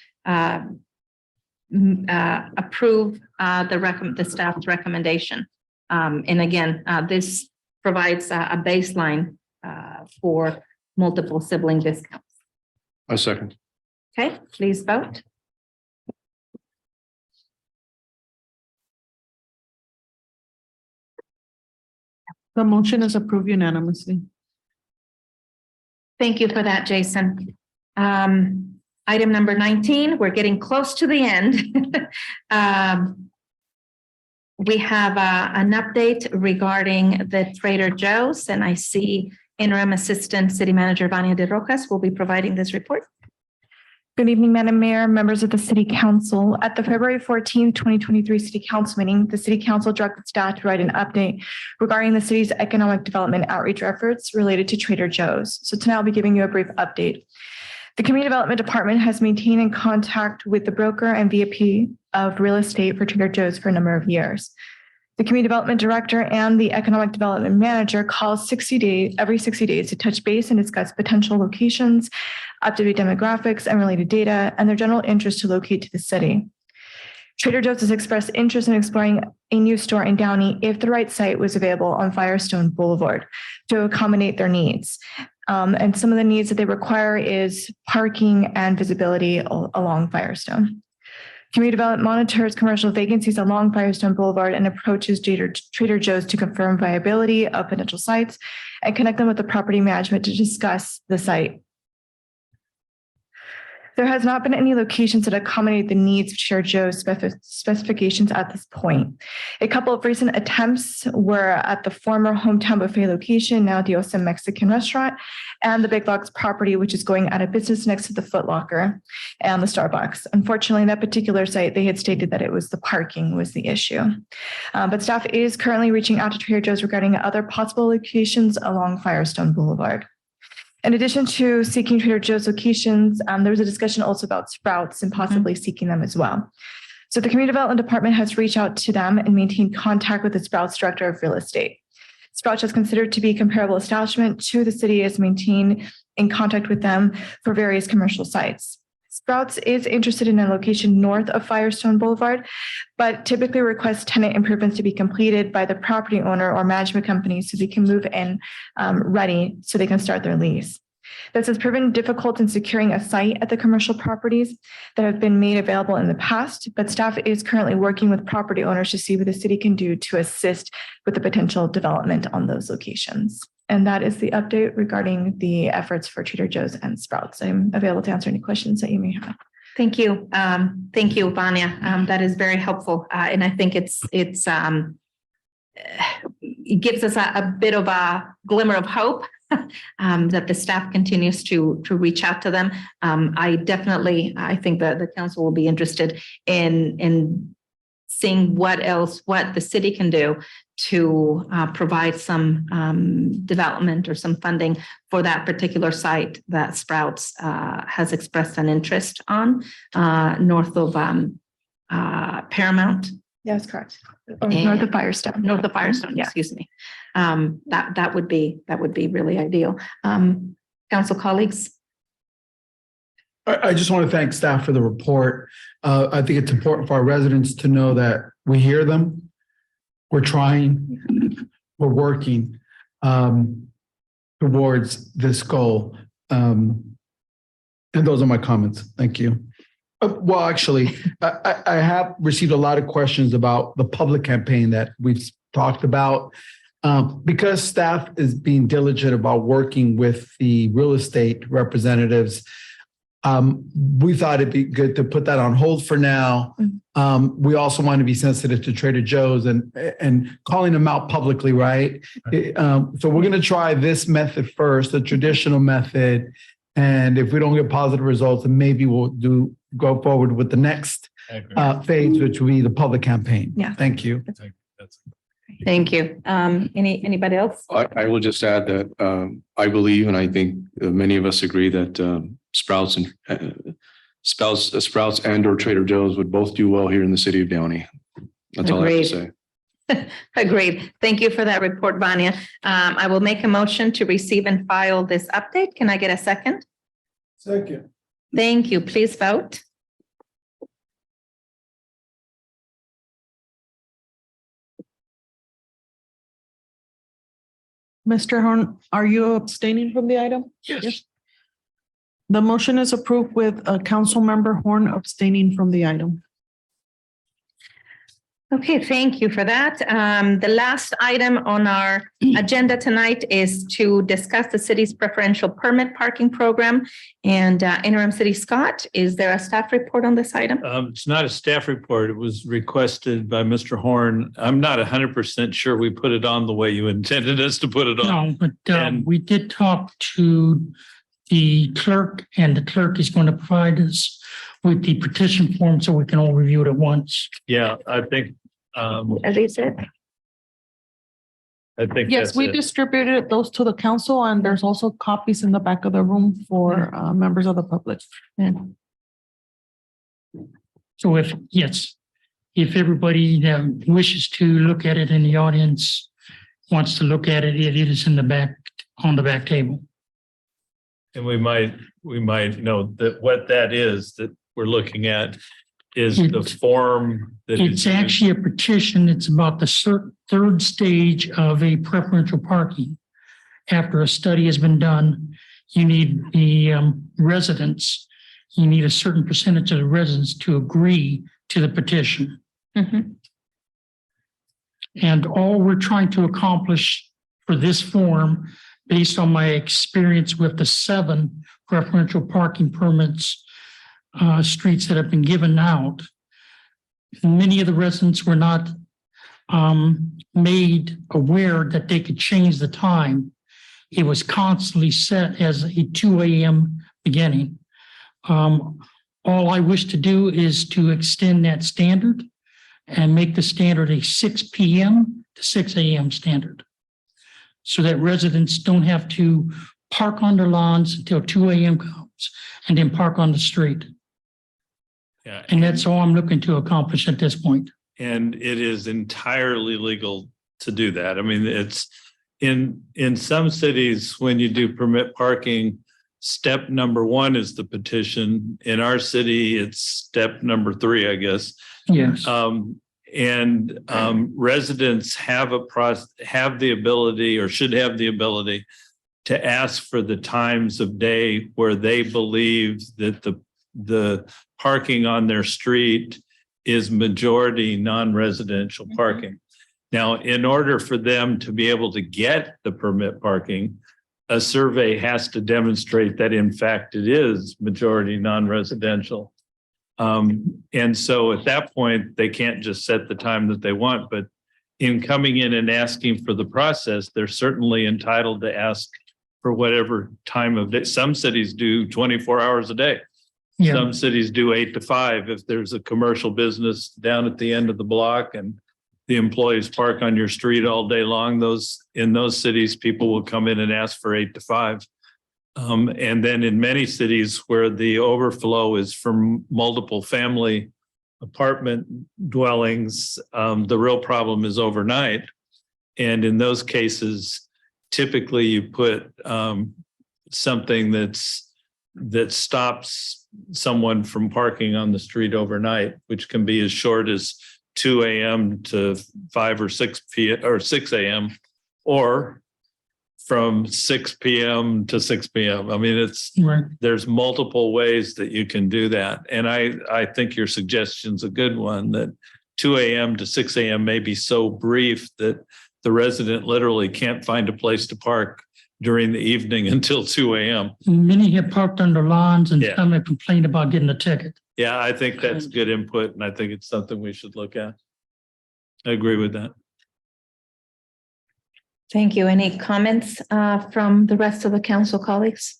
approve the staff's recommendation. And again, this provides a baseline for multiple sibling discounts. A second. Okay, please vote. The motion is approved unanimously. Thank you for that, Jason. Item number 19, we're getting close to the end. We have an update regarding the Trader Joe's, and I see Interim Assistant City Manager Vania de Rojas will be providing this report. Good evening, Madam Mayor, members of the City Council. At the February 14th, 2023 City Council meeting, the City Council directed staff to write an update regarding the city's economic development outreach efforts related to Trader Joe's. So tonight I'll be giving you a brief update. The Community Development Department has maintained in contact with the broker and VP of real estate for Trader Joe's for a number of years. The Community Development Director and the Economic Development Manager call every 60 days to touch base and discuss potential locations, up-to-date demographics and related data, and their general interest to locate to the city. Trader Joe's has expressed interest in exploring a new store in Downey if the right site was available on Firestone Boulevard to accommodate their needs. And some of the needs that they require is parking and visibility along Firestone. Community Development monitors commercial vacancies along Firestone Boulevard and approaches Trader Joe's to confirm viability of potential sites and connect them with the property management to discuss the site. There has not been any locations that accommodate the needs of Trader Joe's specifications at this point. A couple of recent attempts were at the former Hometown Buffet location, now Diosa Mexican restaurant, and the Big Lots property, which is going out of business next to the Foot Locker and the Starbucks. Unfortunately, that particular site, they had stated that it was the parking was the issue. But staff is currently reaching out to Trader Joe's regarding other possible locations along Firestone Boulevard. In addition to seeking Trader Joe's locations, there was a discussion also about Sprouts and possibly seeking them as well. So the Community Development Department has reached out to them and maintained contact with the Sprouts Director of Real Estate. Sprouts is considered to be a comparable establishment to the city, as maintained in contact with them for various commercial sites. Sprouts is interested in a location north of Firestone Boulevard, but typically requests tenant improvements to be completed by the property owner or management company so they can move in ready so they can start their lease. This has proven difficult in securing a site at the commercial properties that have been made available in the past, but staff is currently working with property owners to see what the city can do to assist with the potential development on those locations. And that is the update regarding the efforts for Trader Joe's and Sprouts. I'm available to answer any questions that you may have. Thank you. Thank you, Vanya. That is very helpful. And I think it gives us a bit of a glimmer of hope that the staff continues to reach out to them. I think that the council will be interested in seeing what the city can do to provide some development or some funding for that particular site that Sprouts has expressed an interest on north of Paramount. Yes, correct. Or north of Firestone. North of Firestone, yeah. Excuse me. That would be really ideal. Council colleagues. I just want to thank staff for the report. I think it's important for our residents to know that we hear them. We're trying, we're working towards this goal. And those are my comments. Thank you. Well, actually, I have received a lot of questions about the public campaign that we've talked about. Because staff is being diligent about working with the real estate representatives, we thought it'd be good to put that on hold for now. We also want to be sensitive to Trader Joe's and calling them out publicly, right? So we're going to try this method first, the traditional method. And if we don't get positive results, then maybe we'll go forward with the next phase, which will be the public campaign. Yeah. Thank you. Thank you. Anybody else? I will just add that I believe, and I think many of us agree that Sprouts and or Trader Joe's would both do well here in the city of Downey. That's all I have to say. Agreed. Thank you for that report, Vanya. I will make a motion to receive and file this update. Can I get a second? Second. Thank you. Please vote. Mr. Horn, are you abstaining from the item? Yes. The motion is approved with Councilmember Horn abstaining from the item. Okay, thank you for that. The last item on our agenda tonight is to discuss the city's preferential permit parking program. And Interim City Scott, is there a staff report on this item? It's not a staff report. It was requested by Mr. Horn. I'm not 100% sure we put it on the way you intended us to put it on. No, but we did talk to the clerk, and the clerk is going to provide us with the petition form so we can all review it at once. Yeah, I think, As you said. I think Yes, that's we it. distributed those to the council, and there's also copies in the back of the room for members of the public. And So if everybody that wishes to look at it in the audience wants to look at it, it is in the back, on the back table. And we might know that what that is that we're looking at is the form that It's actually a petition. It's about the third stage of a preferential parking. After a study has been done, you need the residents, you need a certain percentage of the residents to agree to the petition. And all we're trying to accomplish for this form, based on my experience with the 7 preferential parking permits, streets that have been given out, many of the residents were not made aware that they could change the time. It was constantly set as a 2 a.m. beginning. All I wish to do is to extend that standard and make the standard a 6 p.m. to 6 a.m. standard, so that residents don't have to park on their lawns until 2 a.m. comes and then park on the street. Yeah, And that's all I'm looking to accomplish at this point. and it is entirely legal to do that. I mean, it's in some cities, when you do permit parking, step number 1 is the petition. In our city, it's step number 3, I guess. Yes. Residents have the ability, or should have the ability, to ask for the times of day where they believe that the parking on their street is majority non-residential parking. Now, in order for them to be able to get the permit parking, a survey has to demonstrate that in fact it is majority non-residential. And so at that point, they can't just set the time that they want, but in coming in and asking for the process, they're certainly entitled to ask for whatever time of day. Some cities do 24 hours a day. Yeah. Some cities do 8 to 5. If there's a commercial business down at the end of the block and the employees park on your street all day long, in those cities, people will come in and ask for 8 to 5. And then in many cities where the overflow is from multiple family apartment dwellings, the real problem is overnight. And in those cases, typically you put something that stops someone from parking on the street overnight, which can be as short as 2 a.m. to 5 or 6 p.m. or 6 a.m. or from 6 p.m. to 6 p.m. I mean, there's multiple ways that you can do that. And I think your suggestion's a good one, that 2 a.m. to 6 a.m. may be so brief that the resident literally can't find a place to park during the evening until 2 a.m. Many have parked on their lawns and some have complained about getting a ticket. Yeah, I think that's good input, and I think it's something we should look at. I agree with that. Thank you. Any comments from the rest of the council colleagues?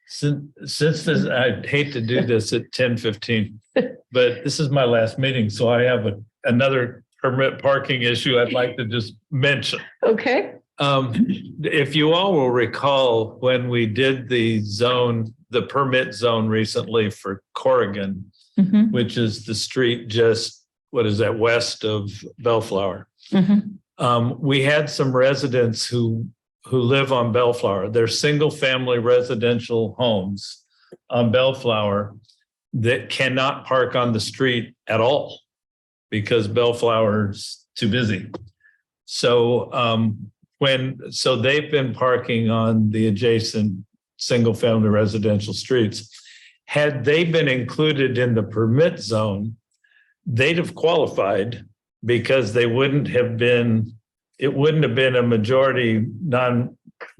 Since this, I hate to do this at 10:15, but this is my last meeting, so I have another permit parking issue I'd like to just mention. Okay. If you all will recall, when we did the permit zone recently for Corrigan, which is the street just, west of Bellflower. We had some residents who live on Bellflower. They're single family residential homes on Bellflower that cannot park on the street at all because Bellflower's too busy. So they've been parking on the adjacent single family residential streets. Had they been included in the permit zone, they'd have qualified because it wouldn't have been a majority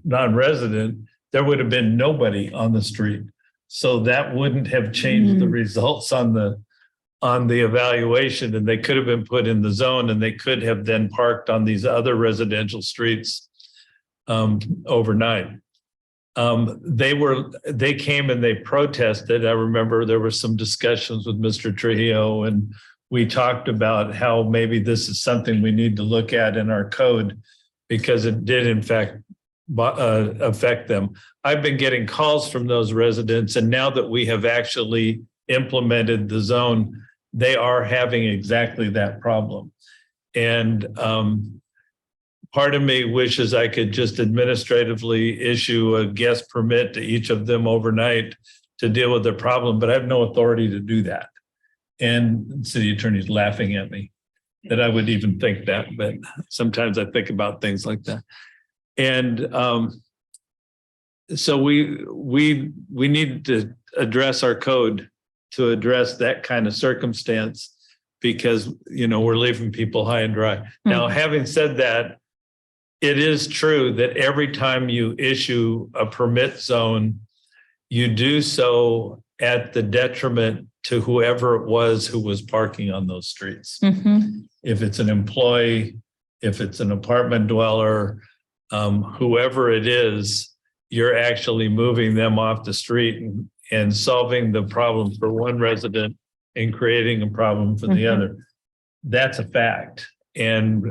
non-resident. There would have been nobody on the street. So that wouldn't have changed the results on the evaluation, and they could have been put in the zone, and they could have then parked on these other residential streets overnight. They came and they protested. I remember there were some discussions with Mr. Trujillo, and we talked about how maybe this is something we need to look at in our code, because it did in fact affect them. I've been getting calls from those residents, and now that we have actually implemented the zone, they are having exactly that problem. And part of me wishes I could just administratively issue a guest permit to each of them overnight to deal with their problem, but I have no authority to do that. And the city attorney's laughing at me that I would even think that, but sometimes I think about things like that. And so we need to address our code to address that kind of circumstance, because, you know, we're leaving people high and dry. Now, having said that, it is true that every time you issue a permit zone, you do so at the detriment to whoever it was who was parking on those streets. If it's an employee, if it's an apartment dweller, whoever it is, you're actually moving them off the street and solving the problem for one resident and creating a problem for the other. That's a fact. And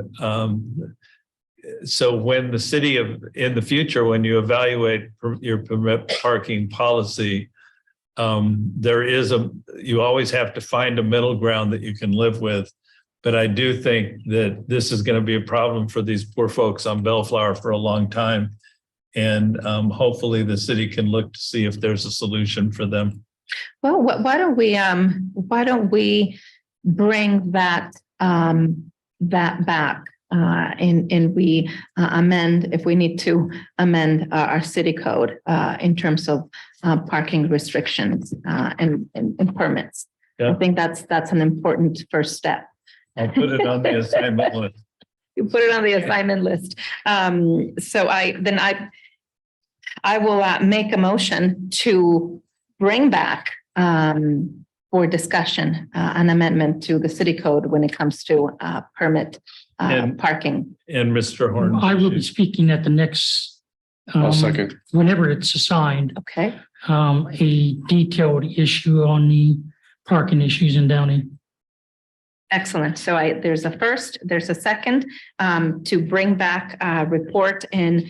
so when the city in the future, when you evaluate your permit parking policy, you always have to find a middle ground that you can live with. But I do think that this is going to be a problem for these poor folks on Bellflower for a long time. And hopefully the city can look to see if there's a solution for them. Well, why don't we bring that back and we amend, if we need to amend our city code in terms of parking restrictions and permits. Yeah. I think that's an important first step. I'll put it on the assignment list. You put it on the assignment list. So I will make a motion to bring back for discussion an amendment to the city code when it comes to permit parking. And Mr. Horn. I will be speaking at the next. I'll second. Whenever it's assigned. Okay. A detailed issue on the parking issues in Downey. Excellent. So there's a first, there's a second to bring back a report and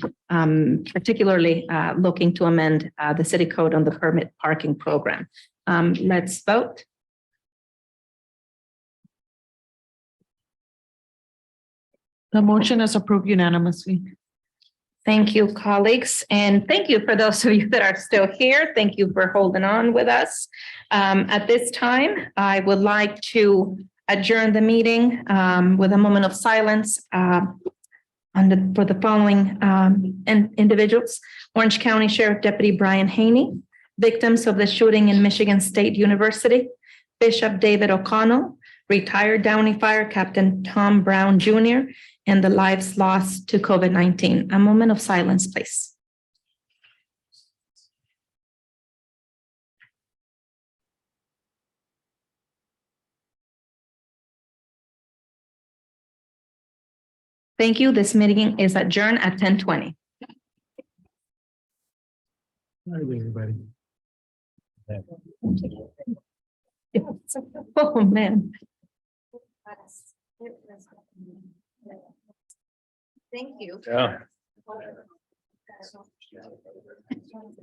particularly looking to amend the city code on the permit parking program. Let's vote. The motion is approved unanimously. Thank you, colleagues. And thank you for those of you that are still here. Thank you for holding on with us. At this time, I would like to adjourn the meeting with a moment of silence for the following individuals: Orange County Sheriff Deputy Brian Haney, victims of the shooting in Michigan State University, Bishop David O'Connell, retired Downey Fire Captain Tom Brown Jr., and the lives lost to COVID-19. A moment of silence, please. Thank you. This meeting is adjourned at 10:20. Hi, everybody. Oh, man. Thank you. Yeah.